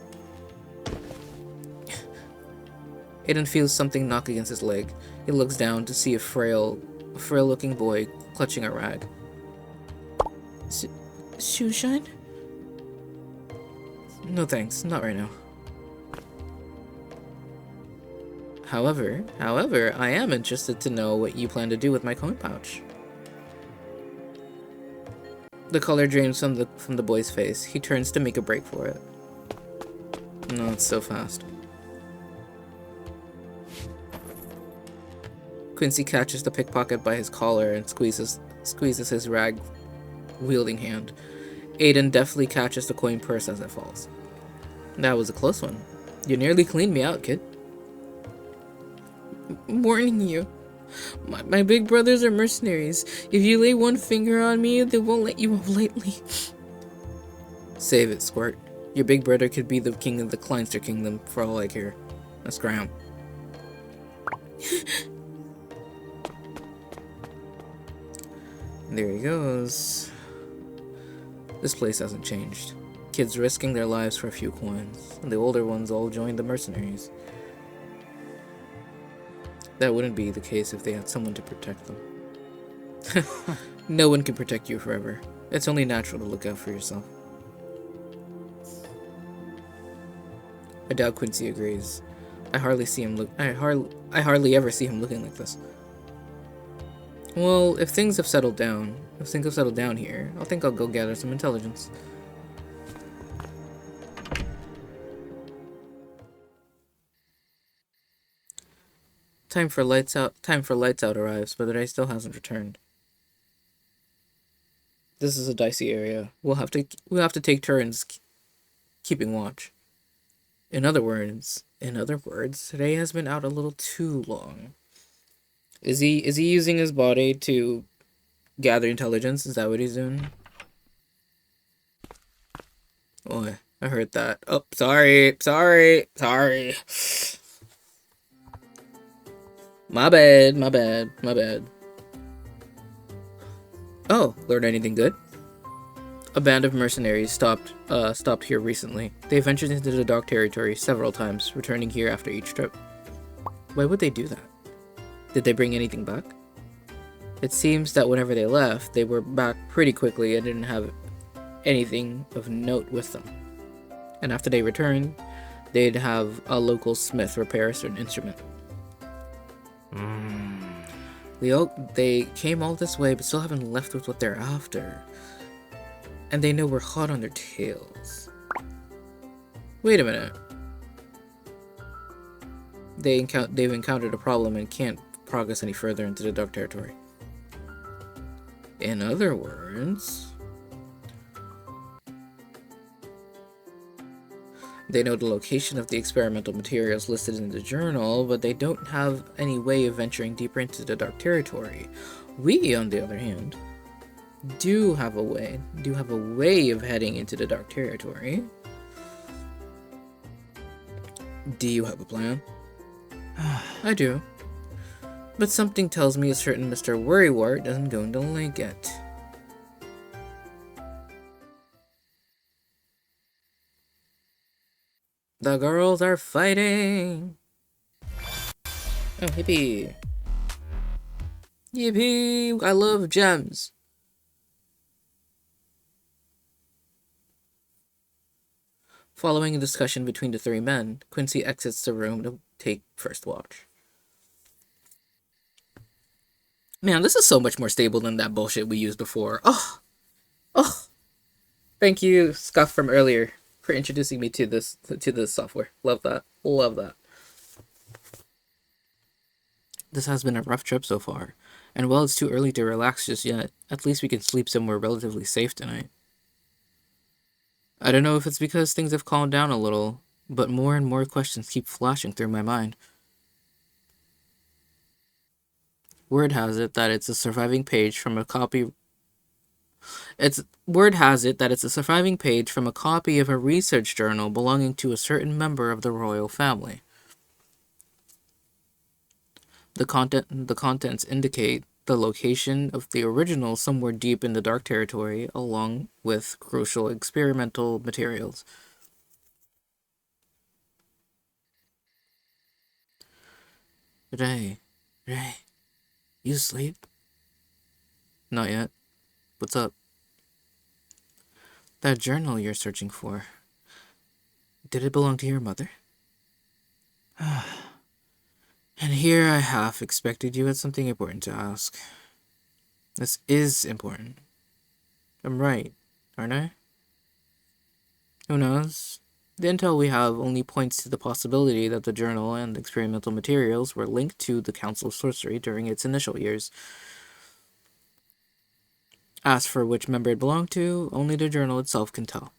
Aiden feels something knock against his leg. He looks down to see a frail-looking boy clutching a rag. Shoeshine? No thanks, not right now. However, I am interested to know what you plan to do with my coin pouch. The color drains from the boy's face. He turns to make a break for it. No, it's so fast. Quincy catches the pickpocket by his collar and squeezes his rag-wielding hand. Aiden deftly catches the coin purse as it falls. That was a close one. You nearly cleaned me out, kid. Warning you. My big brothers are mercenaries. If you lay one finger on me, they won't let you off lightly. Save it, Squirt. Your big brother could be the king of the Kleinster Kingdom, for all I care. That's Graham. There he goes. This place hasn't changed. Kids risking their lives for a few coins, and the older ones all joined the mercenaries. That wouldn't be the case if they had someone to protect them. No one can protect you forever. It's only natural to look out for yourself. I doubt Quincy agrees. I hardly ever see him looking like this. Well, if things have settled down here, I think I'll go gather some intelligence. Time for lights out arrives, but the day still hasn't returned. This is a dicey area. We'll have to take turns keeping watch. In other words, today has been out a little too long. Is he using his body to gather intelligence? Is that what he's doing? Oh, I heard that. Oh, sorry. My bad. Oh, learned anything good? A band of mercenaries stopped here recently. They ventured into the dark territory several times, returning here after each trip. Why would they do that? Did they bring anything back? It seems that whenever they left, they were back pretty quickly and didn't have anything of note with them. And after they returned, they'd have a local smith repair a certain instrument. They came all this way, but still haven't left with what they're after. And they know we're hot on their tails. Wait a minute. They've encountered a problem and can't progress any further into the dark territory. In other words, they know the location of the experimental materials listed in the journal, but they don't have any way of venturing deeper into the dark territory. We, on the other hand, do have a way of heading into the dark territory. Do you have a plan? I do. But something tells me a certain Mr. Worrywart isn't going to like it. The girls are fighting! Oh, hippie. Yippee! I love gems. Following a discussion between the three men, Quincy exits the room to take first watch. Man, this is so much more stable than that bullshit we used before. Oh. Thank you, Scuff from earlier, for introducing me to this software. Love that. Love that. This has been a rough trip so far, and while it's too early to relax just yet, at least we can sleep somewhere relatively safe tonight. I don't know if it's because things have calmed down a little, but more and more questions keep flashing through my mind. Word has it that it's a surviving page from a copy. Word has it that it's a surviving page from a copy of a research journal belonging to a certain member of the royal family. The contents indicate the location of the original somewhere deep in the dark territory, along with crucial experimental materials. Ray, you asleep? Not yet. What's up? That journal you're searching for. Did it belong to your mother? And here I half expected you had something important to ask. This is important. I'm right, aren't I? Who knows? The intel we have only points to the possibility that the journal and experimental materials were linked to the Council of Sorcery during its initial years. As for which member it belonged to, only the journal itself can tell.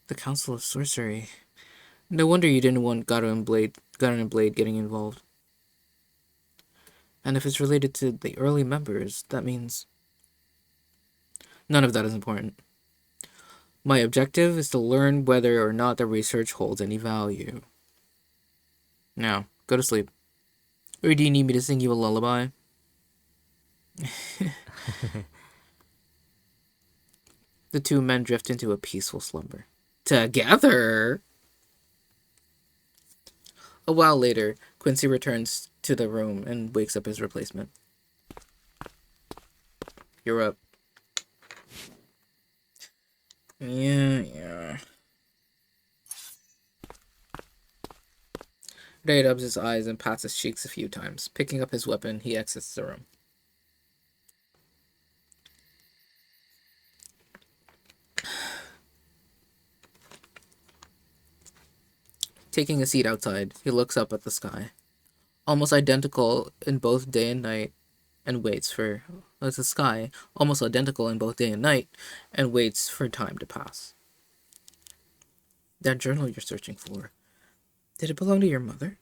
The Council of Sorcery. No wonder you didn't want Gato and Blade getting involved. And if it's related to the early members, that means... None of that is important. My objective is to learn whether or not the research holds any value. Now, go to sleep. Or do you need me to sing you a lullaby? The two men drift into a peaceful slumber. Together! A while later, Quincy returns to the room and wakes up his replacement. You're up. Yeah. Ray rubs his eyes and pats his cheeks a few times. Picking up his weapon, he exits the room. Taking a seat outside, he looks up at the sky. Almost identical in both day and night, and waits for the sky, almost identical in both day and night, and waits for time to pass. That journal you're searching for, did it belong to your mother?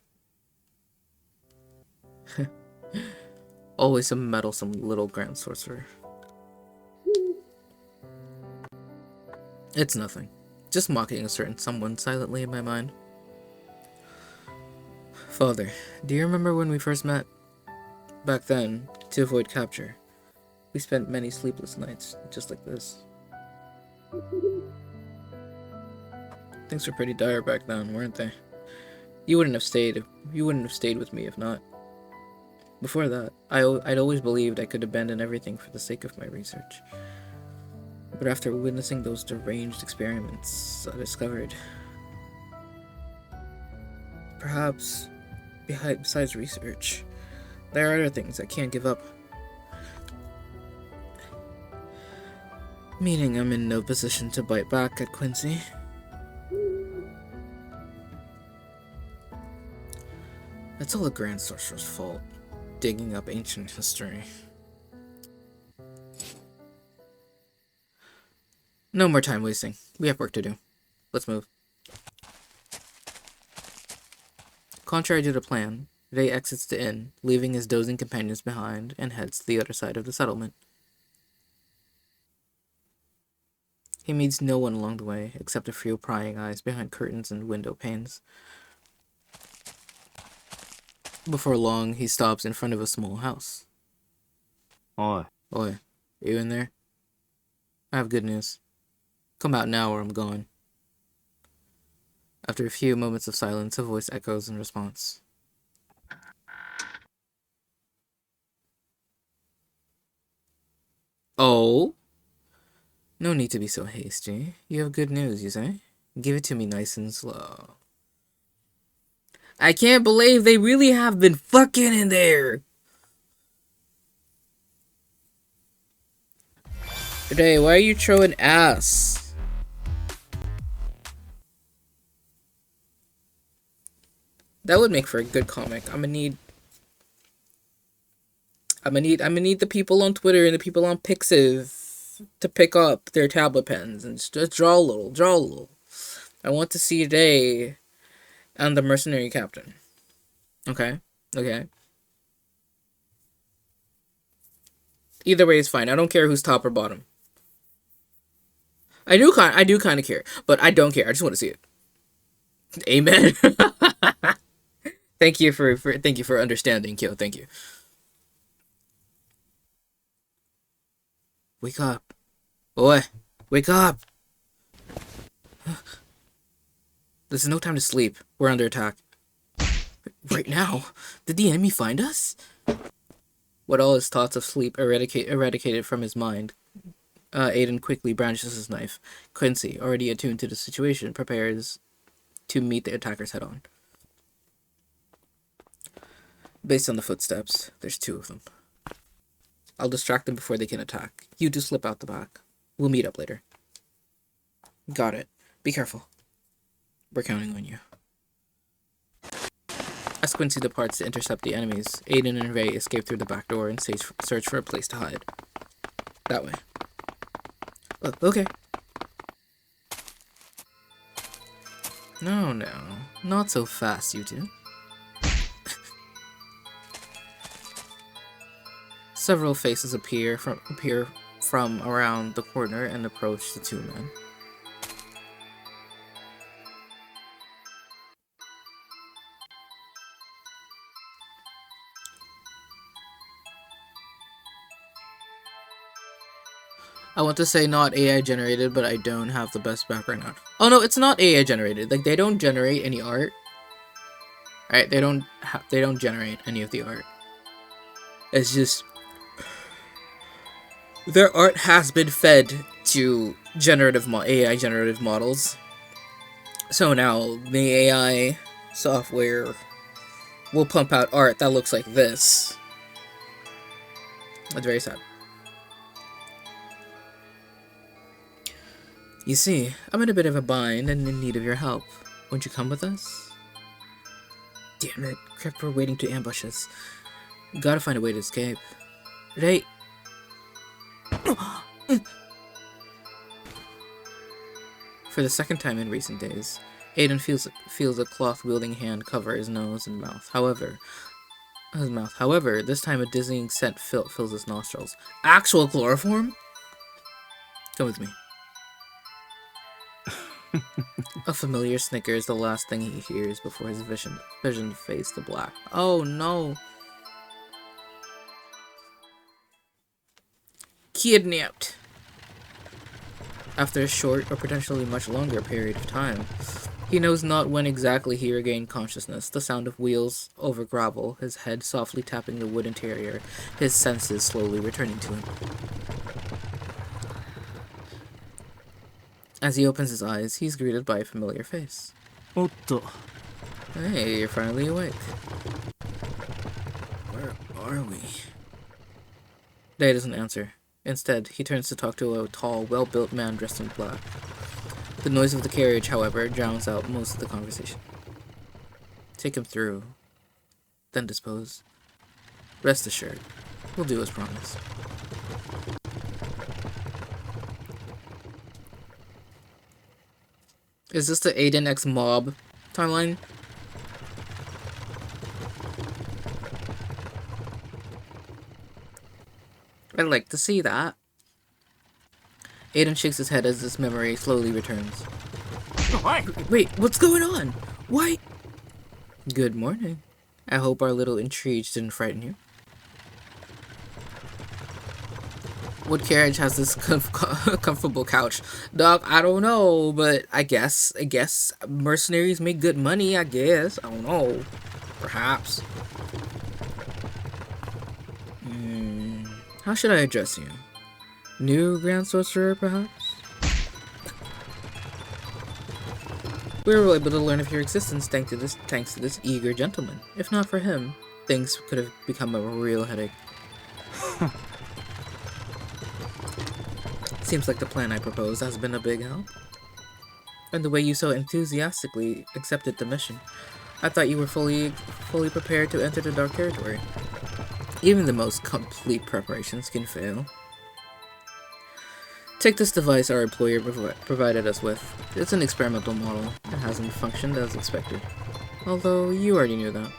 Always a meddlesome little grand sorcerer. It's nothing. Just mocking a certain someone silently in my mind. Father, do you remember when we first met? Back then, to avoid capture, we spent many sleepless nights, just like this. Things were pretty dire back then, weren't they? You wouldn't have stayed with me if not. Before that, I'd always believed I could abandon everything for the sake of my research. But after witnessing those deranged experiments, I discovered... Perhaps, besides research, there are other things I can't give up. Meaning I'm in no position to bite back at Quincy. It's all a Grand Sorcerer's fault, digging up ancient history. No more time wasting. We have work to do. Let's move. Contrary to the plan, Ray exits the inn, leaving his dozing companions behind, and heads to the other side of the settlement. He meets no one along the way, except a few prying eyes behind curtains and window panes. Before long, he stops in front of a small house. Oi. Oi, are you in there? I have good news. Come out now or I'm gone. After a few moments of silence, a voice echoes in response. Oh? No need to be so hasty. You have good news, you say? Give it to me nice and slow. I can't believe they really have been fucking in there! Today, why are you throwing ass? That would make for a good comic. I'm gonna need the people on Twitter and the people on Pixiv to pick up their tablet pens and just draw a little. I want to see today and the mercenary captain. Okay. Either way is fine. I don't care who's top or bottom. I do kind of care, but I don't care. I just want to see it. Amen. Thank you for understanding, Kyo. Thank you. Wake up. Boy, wake up. This is no time to sleep. We're under attack. Right now? Did the enemy find us? With all his thoughts of sleep eradicated from his mind, Aiden quickly brandishes his knife. Quincy, already attuned to the situation, prepares to meet the attackers head-on. Based on the footsteps, there's 2 of them. I'll distract them before they can attack. You two slip out the back. We'll meet up later. Got it. Be careful. We're counting on you. As Quincy departs to intercept the enemies, Aiden and Ray escape through the back door and search for a place to hide. That way. Okay. No, not so fast, you two. Several faces appear from around the corner and approach the 2 men. I want to say not AI generated, but I don't have the best background art. Oh no, it's not AI generated. Like, they don't generate any art. Alright, they don't generate any of the art. It's just their art has been fed to AI generative models. So now the AI software will pump out art that looks like this. That's very sad. You see, I'm in a bit of a bind and in need of your help. Won't you come with us? Damn it, Crip were waiting to ambush us. Gotta find a way to escape. Right? For the second time in recent days, Aiden feels a cloth-wielding hand cover his nose and mouth. However, this time a dizzying scent fills his nostrils. Actual chloroform? Come with me. A familiar snicker is the last thing he hears before his vision fades to black. Oh no! Kidnapped! After a short or potentially much longer period of time, he knows not when exactly he regained consciousness. The sound of wheels over gravel, his head softly tapping the wood interior, his senses slowly returning to him. As he opens his eyes, he's greeted by a familiar face. Otto. Hey, you're finally awake. Where are we? Day doesn't answer. Instead, he turns to talk to a tall, well-built man dressed in black. The noise of the carriage, however, drowns out most of the conversation. Take him through, then dispose. Rest assured, we'll do as promised. Is this the Aiden X Mob timeline? I'd like to see that. Aiden shakes his head as this memory slowly returns. Wait, what's going on? Why? Good morning. I hope our little intrigue didn't frighten you. What carriage has this comfortable couch? Doc, I don't know, but I guess mercenaries make good money, I guess. I don't know. Perhaps. How should I address you? New Grand Sorcerer, perhaps? We were able to learn of your existence thanks to this eager gentleman. If not for him, things could have become a real headache. Seems like the plan I proposed has been a big help. And the way you so enthusiastically accepted the mission. I thought you were fully prepared to enter the Dark Territory. Even the most complete preparations can fail. Take this device our employer provided us with. It's an experimental model. It hasn't functioned as expected. Although, you already knew that.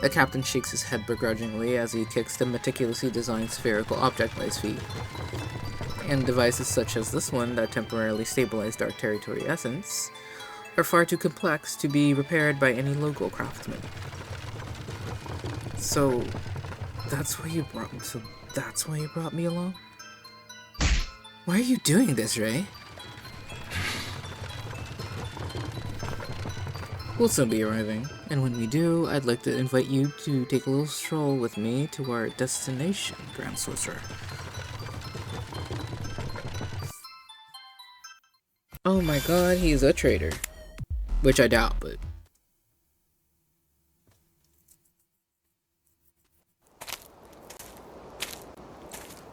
The captain shakes his head begrudgingly as he kicks the meticulously designed spherical object by his feet. And devices such as this one that temporarily stabilize Dark Territory essence are far too complex to be repaired by any local craftsman. So, that's why you brought me along? Why are you doing this, Ray? We'll soon be arriving, and when we do, I'd like to invite you to take a little stroll with me to our destination, Grand Sorcerer. Oh my god, he's a traitor. Which I doubt, but...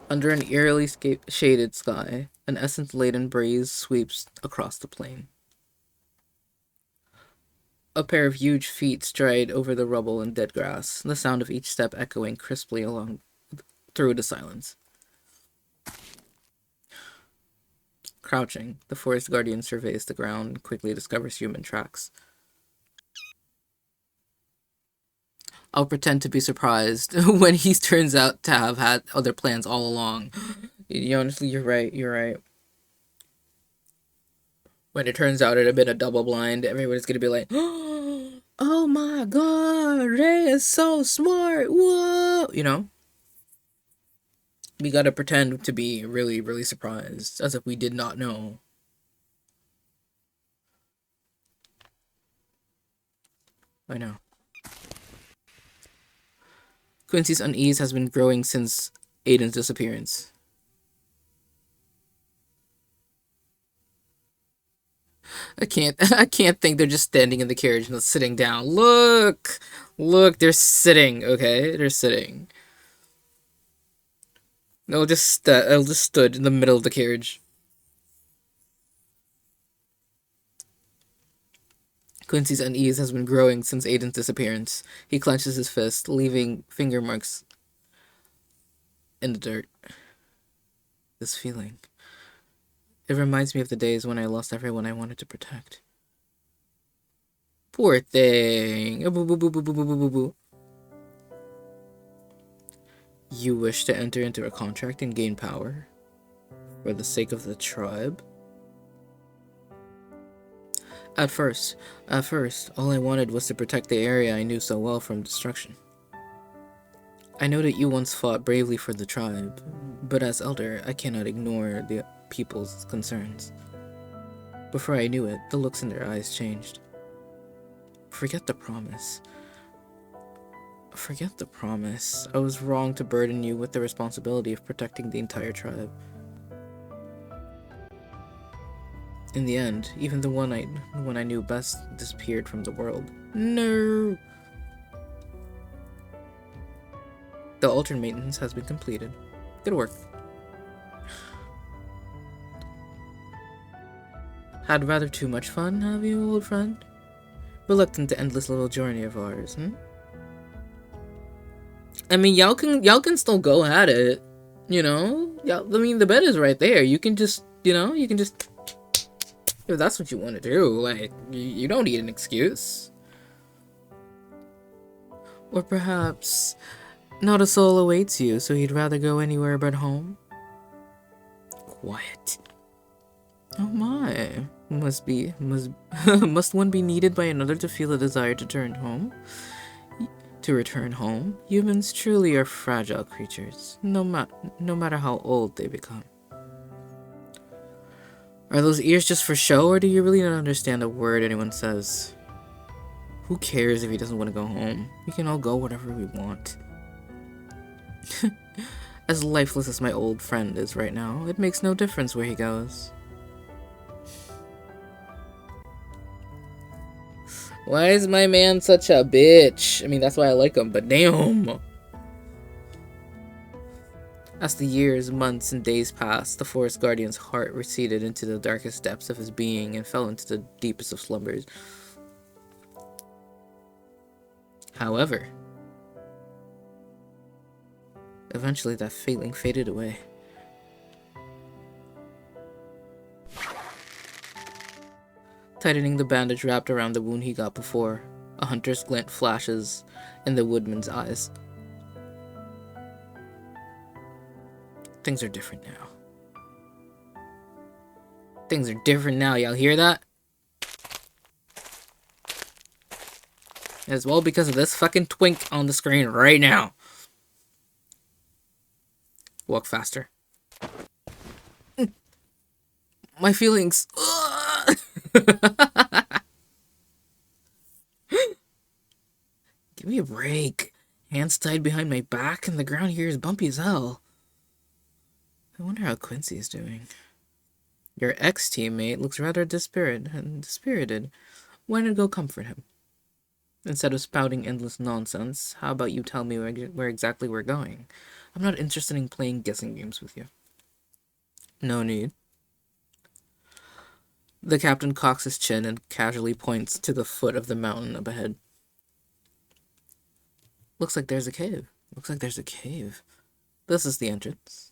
Under an eerily shaded sky, an essence-laden breeze sweeps across the plain. A pair of huge feet stride over the rubble and dead grass, the sound of each step echoing crisply through the silence. Crouching, the forest guardian surveys the ground and quickly discovers human tracks. I'll pretend to be surprised when he turns out to have had other plans all along. Honestly, you're right. When it turns out it had been a double blind, everybody's gonna be like, oh my god, Ray is so smart, whoa! You know? We gotta pretend to be really, really surprised, as if we did not know. I know. Quincy's unease has been growing since Aiden's disappearance. I can't think they're just standing in the carriage and not sitting down. Look, they're sitting. Okay, they're sitting. They'll just stood in the middle of the carriage. Quincy's unease has been growing since Aiden's disappearance. He clenches his fist, leaving finger marks in the dirt. This feeling. It reminds me of the days when I lost everyone I wanted to protect. Poor thing. You wish to enter into a contract and gain power? For the sake of the tribe? At first, all I wanted was to protect the area I knew so well from destruction. I know that you once fought bravely for the tribe, but as elder, I cannot ignore the people's concerns. Before I knew it, the looks in their eyes changed. Forget the promise. I was wrong to burden you with the responsibility of protecting the entire tribe. In the end, even the one I knew best disappeared from the world. No! The altar maintenance has been completed. Good work. Had rather too much fun, have you, old friend? Reluctant to end this little journey of ours, I mean, y'all can still go at it, you know? I mean, the bed is right there. You can just, if that's what you want to do, like, you don't need an excuse. Or perhaps, not a soul awaits you, so you'd rather go anywhere but home? Quiet. Oh my. Must one be needed by another to feel a desire to return home? Humans truly are fragile creatures, no matter how old they become. Are those ears just for show, or do you really not understand a word anyone says? Who cares if he doesn't want to go home? We can all go whatever we want. As lifeless as my old friend is right now, it makes no difference where he goes. Why is my man such a bitch? I mean, that's why I like him, but damn! As the years, months, and days passed, the Forest Guardian's heart receded into the darkest depths of his being and fell into the deepest of slumbers. However, eventually that feeling faded away. Tightening the bandage wrapped around the wound he got before, a hunter's glint flashes in the woodman's eyes. Things are different now. Things are different now, y'all hear that? As well because of this fucking twink on the screen right now. Walk faster. My feelings. Give me a break. Hands tied behind my back and the ground here is bumpy as hell. I wonder how Quincy is doing. Your ex-teammate looks rather dispirited. Why not go comfort him? Instead of spouting endless nonsense, how about you tell me where exactly we're going? I'm not interested in playing guessing games with you. No need. The captain cocks his chin and casually points to the foot of the mountain up ahead. Looks like there's a cave. This is the entrance.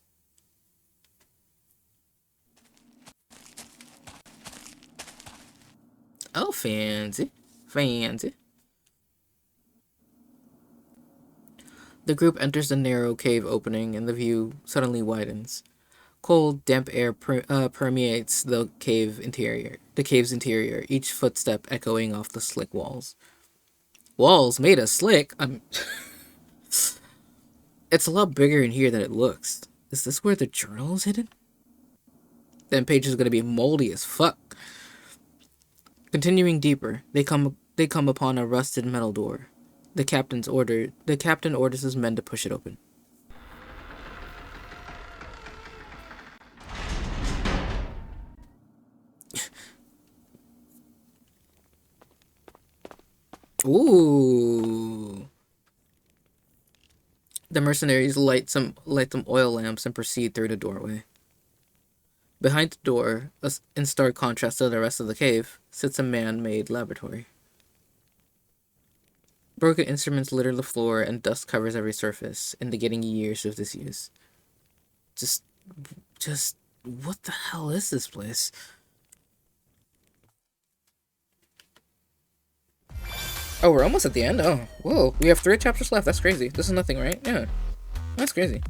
Oh, fancy. The group enters the narrow cave opening and the view suddenly widens. Cold, damp air permeates the cave's interior, each footstep echoing off the slick walls. Walls made of slick? It's a lot bigger in here than it looks. Is this where the journal is hidden? Then page is gonna be moldy as fuck. Continuing deeper, they come upon a rusted metal door. The captain orders his men to push it open. Ooh. The mercenaries light some oil lamps and proceed through the doorway. Behind the door, in stark contrast to the rest of the cave, sits a man-made laboratory. Broken instruments litter the floor and dust covers every surface, indicating years of disuse. Just, what the hell is this place? Oh, we're almost at the end? Oh, whoa, we have 3 chapters left. That's crazy. This is nothing, right? Yeah, that's crazy.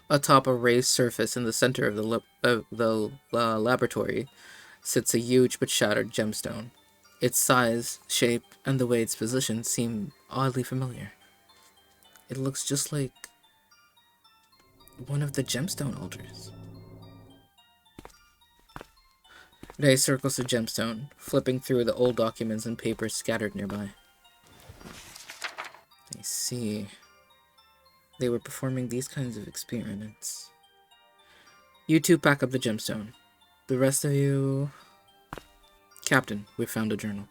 Atop a raised surface in the center of the laboratory sits a huge but shattered gemstone. Its size, shape, and the way it's positioned seem oddly familiar. It looks just like one of the gemstone altars. Ray circles the gemstone, flipping through the old documents and papers scattered nearby. I see. They were performing these kinds of experiments. You two pack up the gemstone. The rest of you... Captain, we found a journal.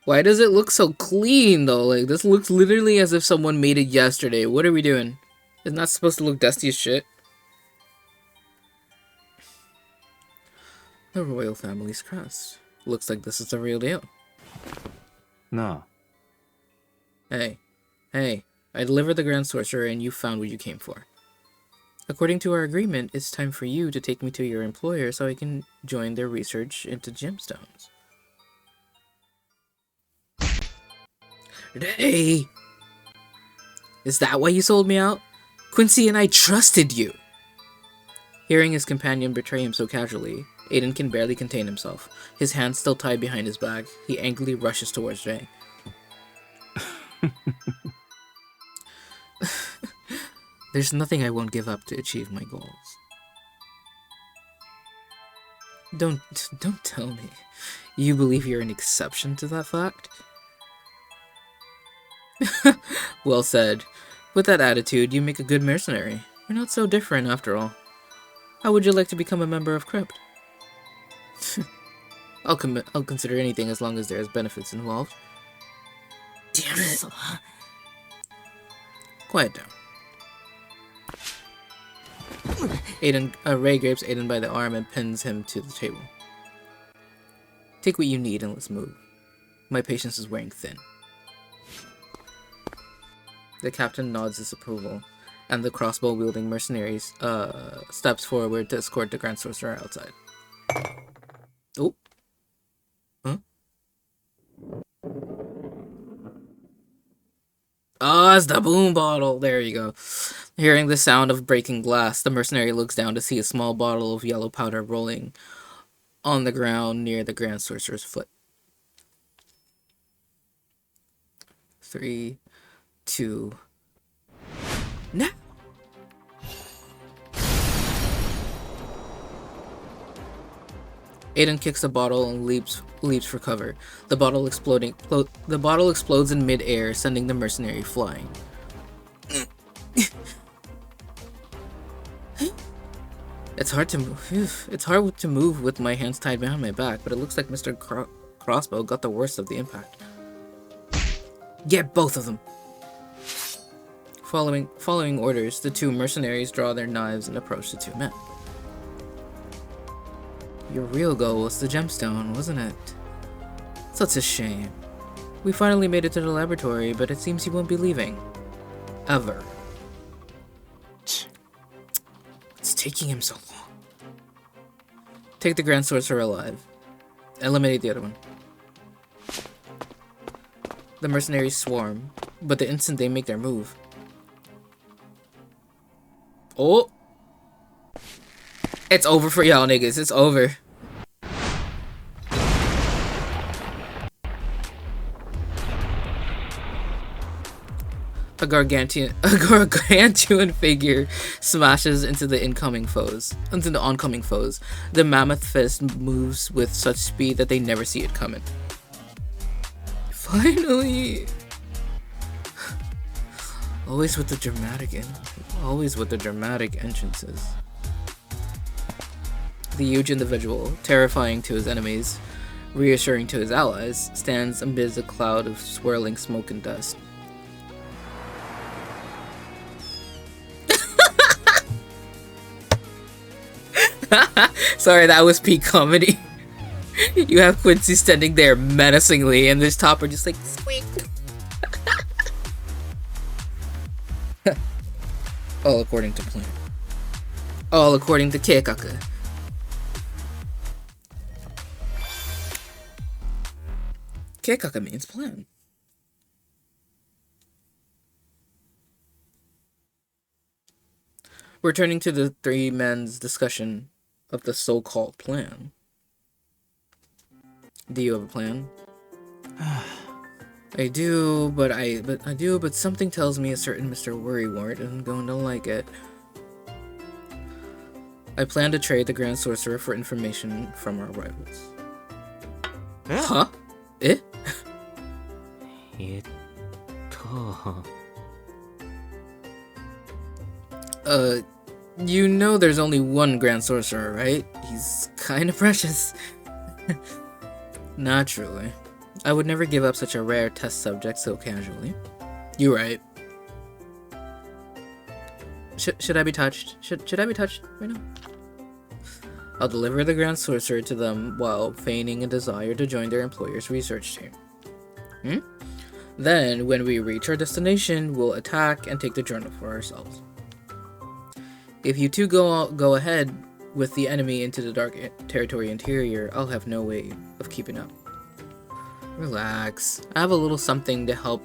Why does it look so clean, though? Like, this looks literally as if someone made it yesterday. What are we doing? It's not supposed to look dusty as shit. The royal family's crest. Looks like this is the real deal. No. Hey, I delivered the Grand Sorcerer and you found what you came for. According to our agreement, it's time for you to take me to your employer so I can join their research into gemstones. Hey! Is that why you sold me out? Quincy and I trusted you! Hearing his companion betray him so casually, Aiden can barely contain himself. His hands still tied behind his back, he angrily rushes towards Jay. There's nothing I won't give up to achieve my goals. Don't tell me. You believe you're an exception to that fact? Well said. With that attitude, you make a good mercenary. We're not so different after all. How would you like to become a member of Crypt? I'll consider anything as long as there's benefits involved. Damn it. Quiet down. Ray grabs Aiden by the arm and pins him to the table. Take what you need and let's move. My patience is wearing thin. The captain nods his approval, and the crossbow-wielding mercenaries steps forward to escort the Grand Sorcerer outside. Oh. Huh? Oh, it's the boom bottle. There you go. Hearing the sound of breaking glass, the mercenary looks down to see a small bottle of yellow powder rolling on the ground near the Grand Sorcerer's foot. 3, 2, now! Aiden kicks the bottle and leaps for cover. The bottle explodes in mid-air, sending the mercenary flying. It's hard to move. It's hard to move with my hands tied behind my back, but it looks like Mr. Crossbow got the worst of the impact. Get both of them. Following orders, the two mercenaries draw their knives and approach the two men. Your real goal was the gemstone, wasn't it? Such a shame. We finally made it to the laboratory, but it seems you won't be leaving. Ever. It's taking him so long. Take the Grand Sorcerer alive. Eliminate the other one. The mercenaries swarm, but the instant they make their move... Oh! It's over for y'all niggas, it's over. A gargantuan figure smashes into the oncoming foes. The mammoth fist moves with such speed that they never see it coming. Finally! Always with the dramatic entrances. The huge individual, terrifying to his enemies, reassuring to his allies, stands amidst a cloud of swirling smoke and dust. Sorry, that was peak comedy. You have Quincy standing there menacingly, and this topper just like squeak. All according to plan. All according to Keikaku. Keikaku means plan. Returning to the three men's discussion of the so-called plan. Do you have a plan? I do, but something tells me a certain Mr. Worrywart isn't going to like it. I plan to trade the Grand Sorcerer for information from our rivals. Huh? Eh? You know there's only one Grand Sorcerer, right? He's kinda precious. Naturally. I would never give up such a rare test subject so casually. You're right. Should I be touched? Should I be touched right now? I'll deliver the Grand Sorcerer to them while feigning a desire to join their employer's research team. Then, when we reach our destination, we'll attack and take the journal for ourselves. If you two go ahead with the enemy into the dark territory interior, I'll have no way of keeping up. Relax. I have a little something to help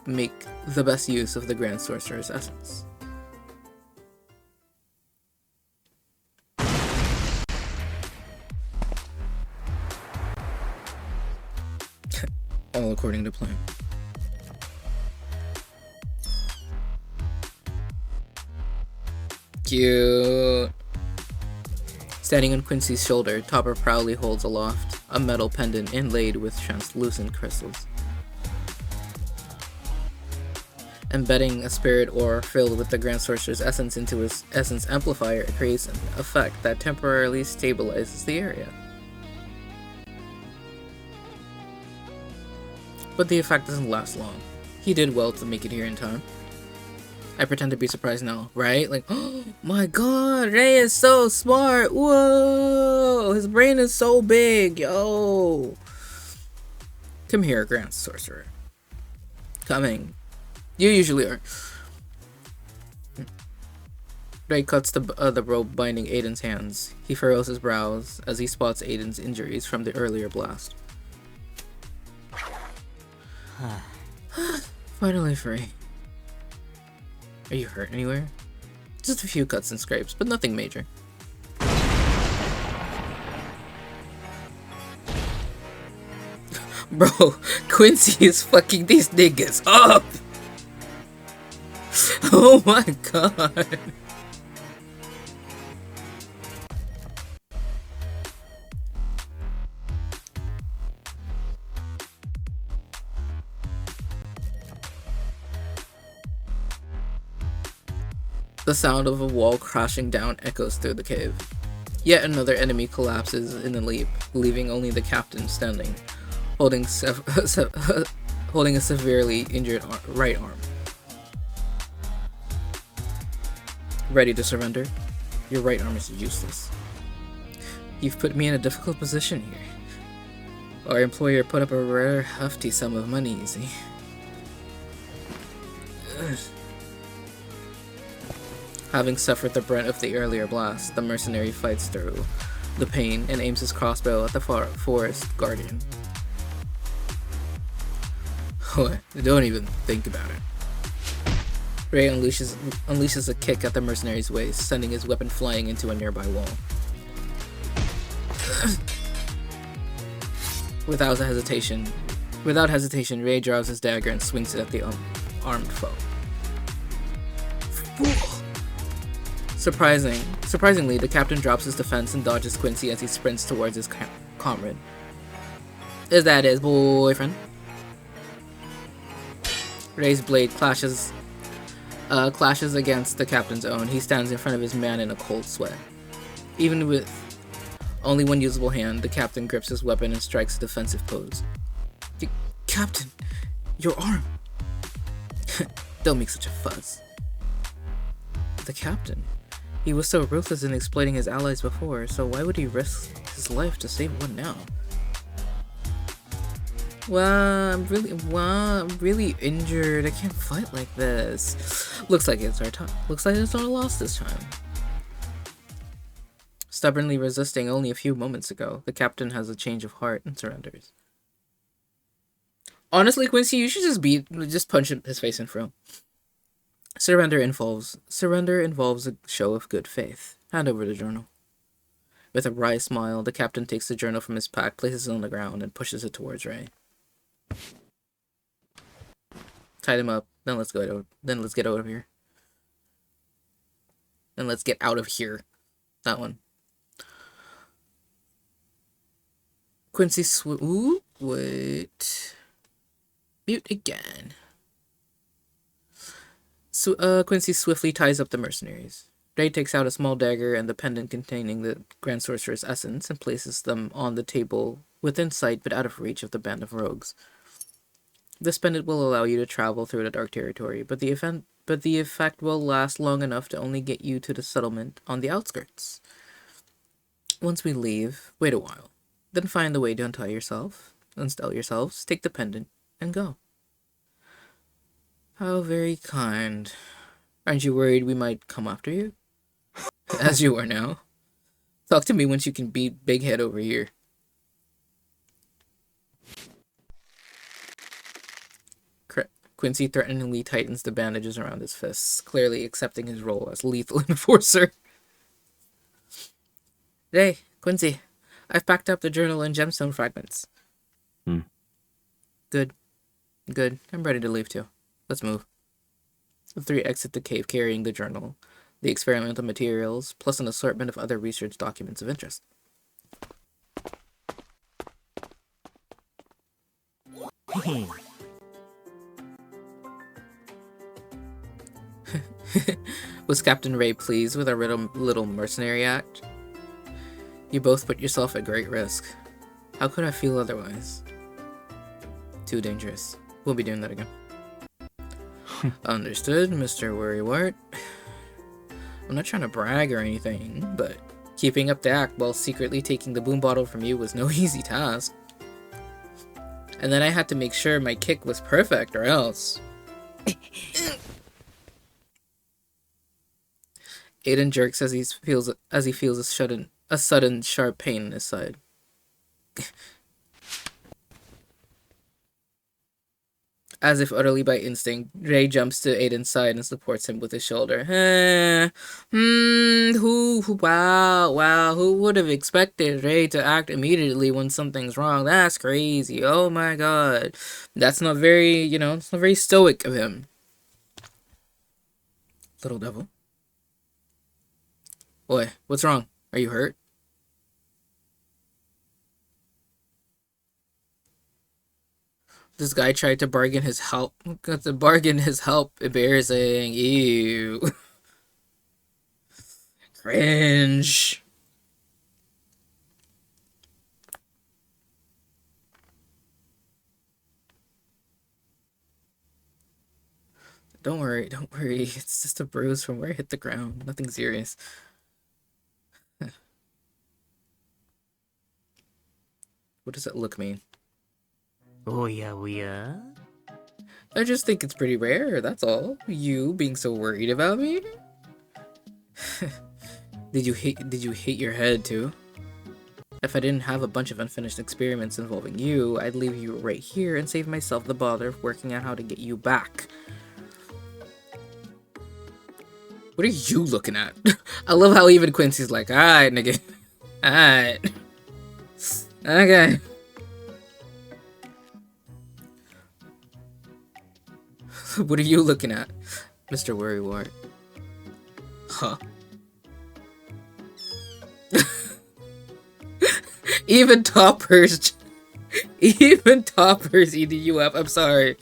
make the best use of the Grand Sorcerer's essence. All according to plan. Cute. Standing on Quincy's shoulder, Topper proudly holds aloft a metal pendant inlaid with translucent crystals. Embedding a spirit ore filled with the Grand Sorcerer's essence into his essence amplifier, it creates an effect that temporarily stabilizes the area. But the effect doesn't last long. He did well to make it here in time. I pretend to be surprised now, right? Like, oh my god, Ray is so smart! Whoa! His brain is so big, yo! Come here, Grand Sorcerer. Coming. You usually are. Ray cuts the rope binding Aiden's hands. He furrows his brows as he spots Aiden's injuries from the earlier blast. Finally free. Are you hurt anywhere? Just a few cuts and scrapes, but nothing major. Bro, Quincy is fucking these niggas up! Oh my god! The sound of a wall crashing down echoes through the cave. Yet another enemy collapses in a leap, leaving only the captain standing, holding a severely injured right arm. Ready to surrender? Your right arm is useless. You've put me in a difficult position here. Our employer put up a rather hefty sum of money, you see. Having suffered the brunt of the earlier blast, the mercenary fights through the pain and aims his crossbow at the forest guardian. Don't even think about it. Ray unleashes a kick at the mercenary's waist, sending his weapon flying into a nearby wall. Without hesitation, Ray draws his dagger and swings it at the armed foe. Surprisingly, the captain drops his defense and dodges Quincy as he sprints towards his comrade. Is that his boyfriend? Ray's blade clashes against the captain's own. He stands in front of his man in a cold sweat. Even with only one usable hand, the captain grips his weapon and strikes a defensive pose. Captain, your arm! Don't make such a fuss. The captain? He was so ruthless in exploiting his allies before, so why would he risk his life to save one now? I'm really injured. I can't fight like this. Looks like it's our time. Looks like it's our loss this time. Stubbornly resisting only a few moments ago, the captain has a change of heart and surrenders. Honestly, Quincy, you should just punch his face in front. Surrender involves a show of good faith. Hand over the journal. With a wry smile, the captain takes the journal from his pack, places it on the ground, and pushes it towards Ray. Tied him up. Then let's get out of here. That one. Quincy wait. Mute again. Quincy swiftly ties up the mercenaries. Ray takes out a small dagger and the pendant containing the Grand Sorcerer's essence and places them on the table within sight but out of reach of the band of rogues. This pendant will allow you to travel through the Dark Territory, but the effect will last long enough to only get you to the settlement on the outskirts. Once we leave, wait a while. Then find the way to unstell yourselves, take the pendant, and go. How very kind. Aren't you worried we might come after you? As you are now. Talk to me once you can beat Big Head over here. Quincy threateningly tightens the bandages around his fists, clearly accepting his role as lethal enforcer. Hey, Quincy, I've packed up the journal and gemstone fragments. Good. I'm ready to leave too. Let's move. The three exit the cave carrying the journal, the experimental materials, plus an assortment of other research documents of interest. Was Captain Ray pleased with our little mercenary act? You both put yourself at great risk. How could I feel otherwise? Too dangerous. We'll be doing that again. Understood, Mr. Worrywart. I'm not trying to brag or anything, but keeping up the act while secretly taking the boom bottle from you was no easy task. And then I had to make sure my kick was perfect, or else. Aiden jerks as he feels a sudden sharp pain in his side. As if utterly by instinct, Ray jumps to Aiden's side and supports him with his shoulder. Wow, who would have expected Ray to act immediately when something's wrong? That's crazy. Oh my god. That's not very, it's not very stoic of him. Little devil. Boy, what's wrong? Are you hurt? This guy tried to bargain his help. Embarrassing. Ew. Cringe. Don't worry. It's just a bruise from where I hit the ground. Nothing serious. What does that look mean? Oh yeah. I just think it's pretty rare, that's all. You being so worried about me? Did you hate your head too? If I didn't have a bunch of unfinished experiments involving you, I'd leave you right here and save myself the bother of working out how to get you back. What are you looking at? I love how even Quincy's like, alright, nigga. Alright. Okay. What are you looking at, Mr. Worrywart? Huh. Even toppers eating you up. I'm sorry.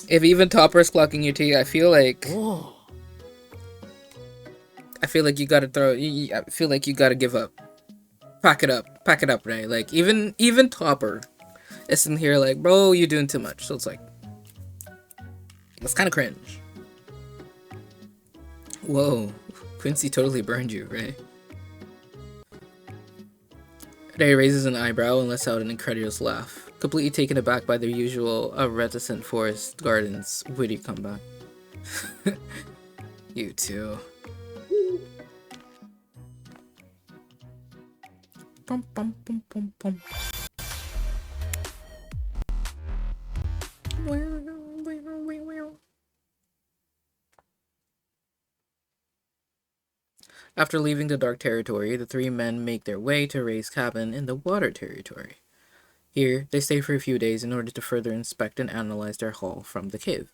If even toppers clocking your tea, I feel like you gotta I feel like you gotta give up. Pack it up, Ray. Like even Topper is in here like, bro, you're doing too much. So it's like, that's kind of cringe. Whoa, Quincy totally burned you, Ray. Ray raises an eyebrow and lets out an incredulous laugh, completely taken aback by their usual reticent forest gardens witty comeback. You too. Pum, pum, pum, pum, pum. After leaving the dark territory, the three men make their way to Ray's cabin in the water territory. Here, they stay for a few days in order to further inspect and analyze their haul from the cave.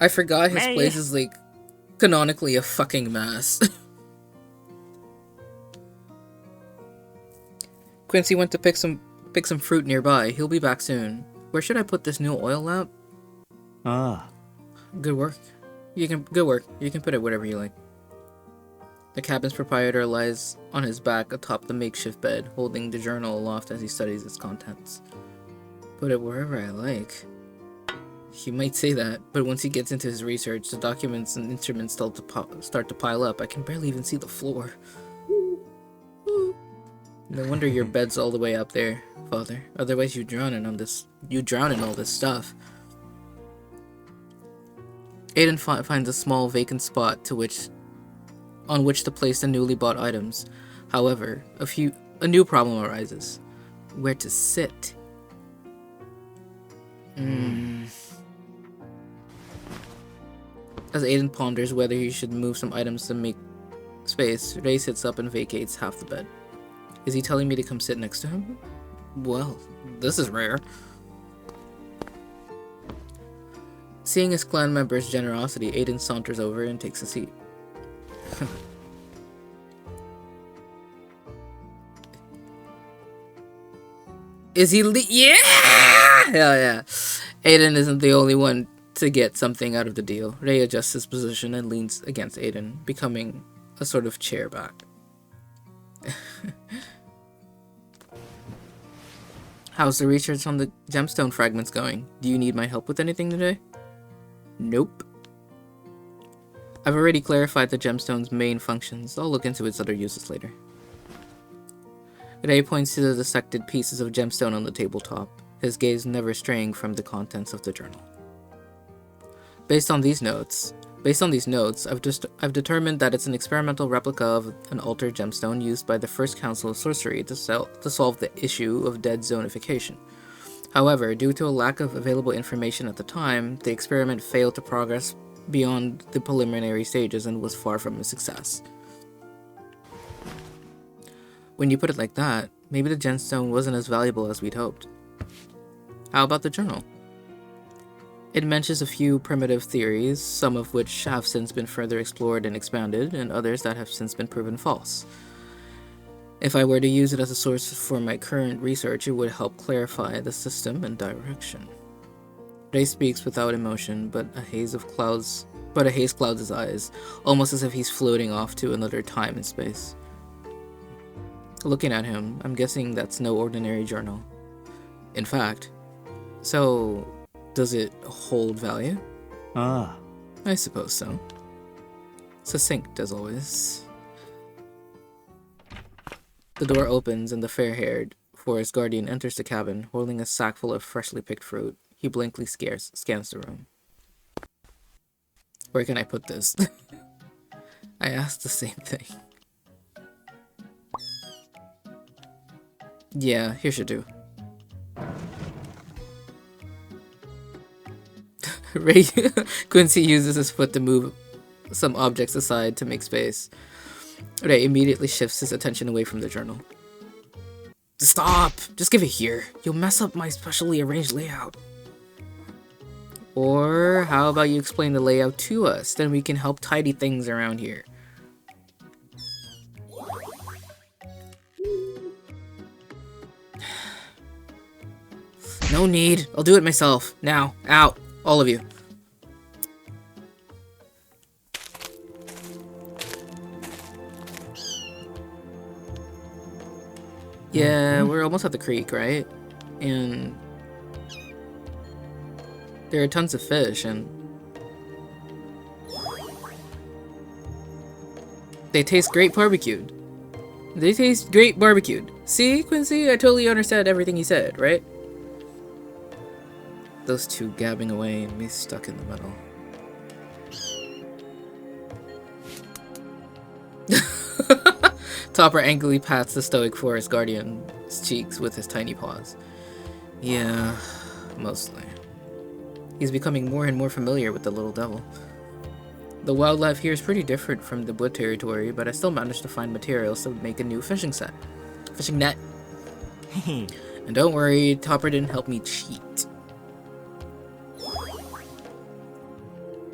I forgot his place is like canonically a fucking mess. Quincy went to pick some fruit nearby. He'll be back soon. Where should I put this new oil lamp? Good work. You can put it wherever you like. The cabin's proprietor lies on his back atop the makeshift bed, holding the journal aloft as he studies its contents. Put it wherever I like. He might say that, but once he gets into his research, the documents and instruments start to pile up. I can barely even see the floor. No wonder your bed's all the way up there, Father. Otherwise you'd drown in all this stuff. Aiden finds a small vacant spot on which to place the newly bought items. However, a new problem arises. Where to sit? As Aiden ponders whether he should move some items to make space, Ray sits up and vacates half the bed. Is he telling me to come sit next to him? Well, this is rare. Seeing his clan member's generosity, Aiden saunters over and takes a seat. Is he yeah! Hell yeah. Aiden isn't the only one to get something out of the deal. Ray adjusts his position and leans against Aiden, becoming a sort of chair back. How's the research on the gemstone fragments going? Do you need my help with anything today? Nope. I've already clarified the gemstone's main functions. I'll look into its other uses later. Ray points to the dissected pieces of gemstone on the tabletop, his gaze never straying from the contents of the journal. Based on these notes, I've determined that it's an experimental replica of an altered gemstone used by the First Council of Sorcery to solve the issue of dead zonification. However, due to a lack of available information at the time, the experiment failed to progress beyond the preliminary stages and was far from a success. When you put it like that, maybe the gemstone wasn't as valuable as we'd hoped. How about the journal? It mentions a few primitive theories, some of which have since been further explored and expanded, and others that have since been proven false. If I were to use it as a source for my current research, it would help clarify the system and direction. Ray speaks without emotion, but a haze clouds his eyes, almost as if he's floating off to another time and space. Looking at him, I'm guessing that's no ordinary journal. In fact, so does it hold value? Ah. I suppose so. Succinct as always. The door opens and the fair-haired forest guardian enters the cabin, holding a sack full of freshly picked fruit. He blankly scans the room. Where can I put this? I asked the same thing. Yeah, here should do. Ray Quincy uses his foot to move some objects aside to make space. Ray immediately shifts his attention away from the journal. Stop! Just give it here. You'll mess up my specially arranged layout. Or how about you explain the layout to us? Then we can help tidy things around here. No need. I'll do it myself. Now. Out. All of you. Yeah, we're almost at the creek, right? And there are tons of fish, and they taste great barbecued. They taste great barbecued. See, Quincy? I totally understand everything he said, right? Those two gabbing away and me stuck in the middle. Topper angrily pats the stoic forest guardian's cheeks with his tiny paws. Yeah, mostly. He's becoming more and more familiar with the little devil. The wildlife here is pretty different from the wood territory, but I still managed to find materials to make a new fishing net. And don't worry, Topper didn't help me cheat.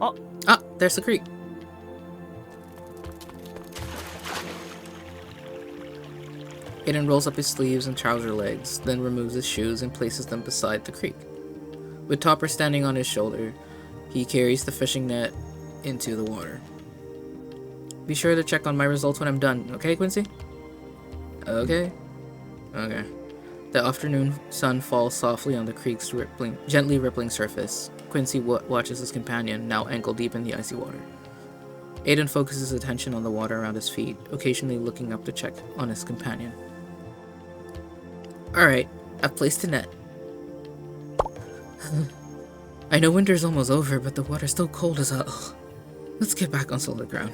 Oh. Ah, there's the creek. Aiden rolls up his sleeves and trouser legs, then removes his shoes and places them beside the creek. With Topper standing on his shoulder, he carries the fishing net into the water. Be sure to check on my results when I'm done, okay, Quincy? Okay. Okay. The afternoon sun falls softly on the creek's gently rippling surface. Quincy watches his companion, now ankle-deep in the icy water. Aiden focuses his attention on the water around his feet, occasionally looking up to check on his companion. Alright, I've placed the net. I know winter's almost over, but the water's still cold as hell. Let's get back on solid ground.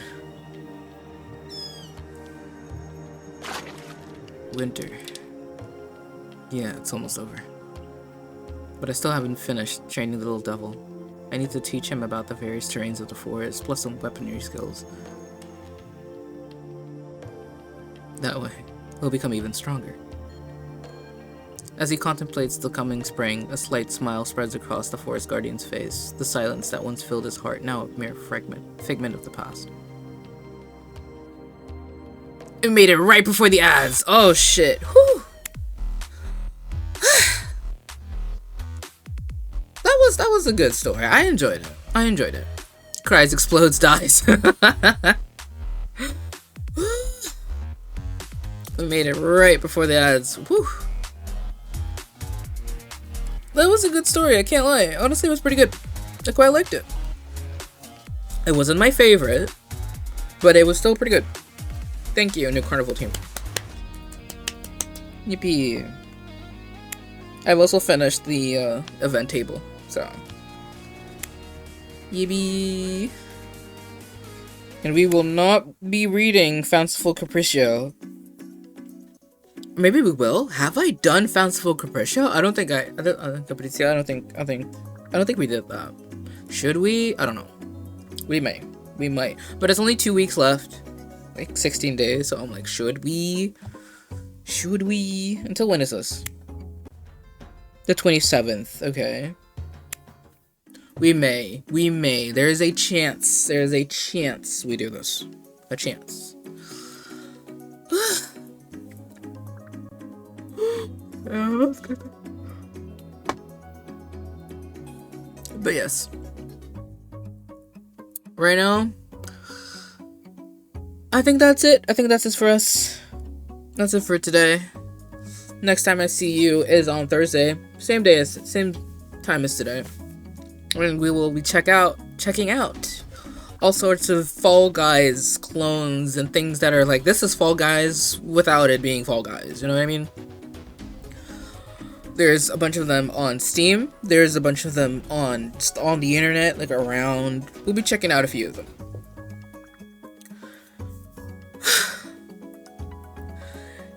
Winter. Yeah, it's almost over. But I still haven't finished training the little devil. I need to teach him about the various terrains of the forest, plus some weaponry skills. That way, he'll become even stronger. As he contemplates the coming spring, a slight smile spreads across the forest guardian's face. The silence that once filled his heart, now a mere figment of the past. We made it right before the ads. Oh shit. Whew. that was a good story. I enjoyed it. Cries, explodes, dies. We made it right before the ads. Whew. That was a good story, I can't lie. Honestly, it was pretty good. I quite liked it. It wasn't my favorite, but it was still pretty good. Thank you, new Carnival team. Yippee. I've also finished the event table, so. Yippee. And we will not be reading Fanciful Capriccio. Maybe we will. Have I done Fanciful Capriccio? I don't think Capriccio. I don't think we did that. Should we? I don't know. We might. But it's only 2 weeks left, like 16 days. So I'm like, should we? Until when is this? The 27th. Okay. We may. There is a chance. We do this. A chance. But yes, right now I think that's it. For us. That's it for today. Next time I see you is on Thursday, same time as today, and we will be checking out all sorts of Fall Guys clones and things that are like, this is Fall Guys without it being Fall Guys, you know what I mean? There's a bunch of them on Steam. There's a bunch of them on the internet, like around. We'll be checking out a few of them.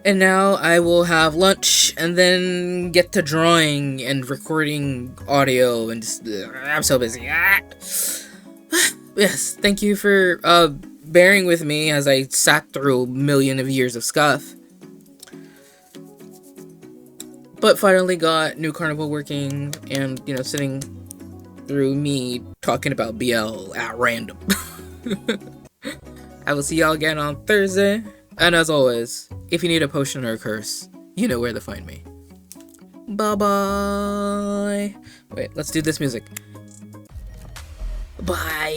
And now I will have lunch and then get to drawing and recording audio and just, I'm so busy. Yes, thank you for bearing with me as I sat through a million of years of scuff. But finally got New Carnival working and, you know, sitting through me talking about BL at random. I will see y'all again on Thursday. And as always, if you need a potion or a curse, you know where to find me. Bye-bye. Wait, let's do this music. Bye.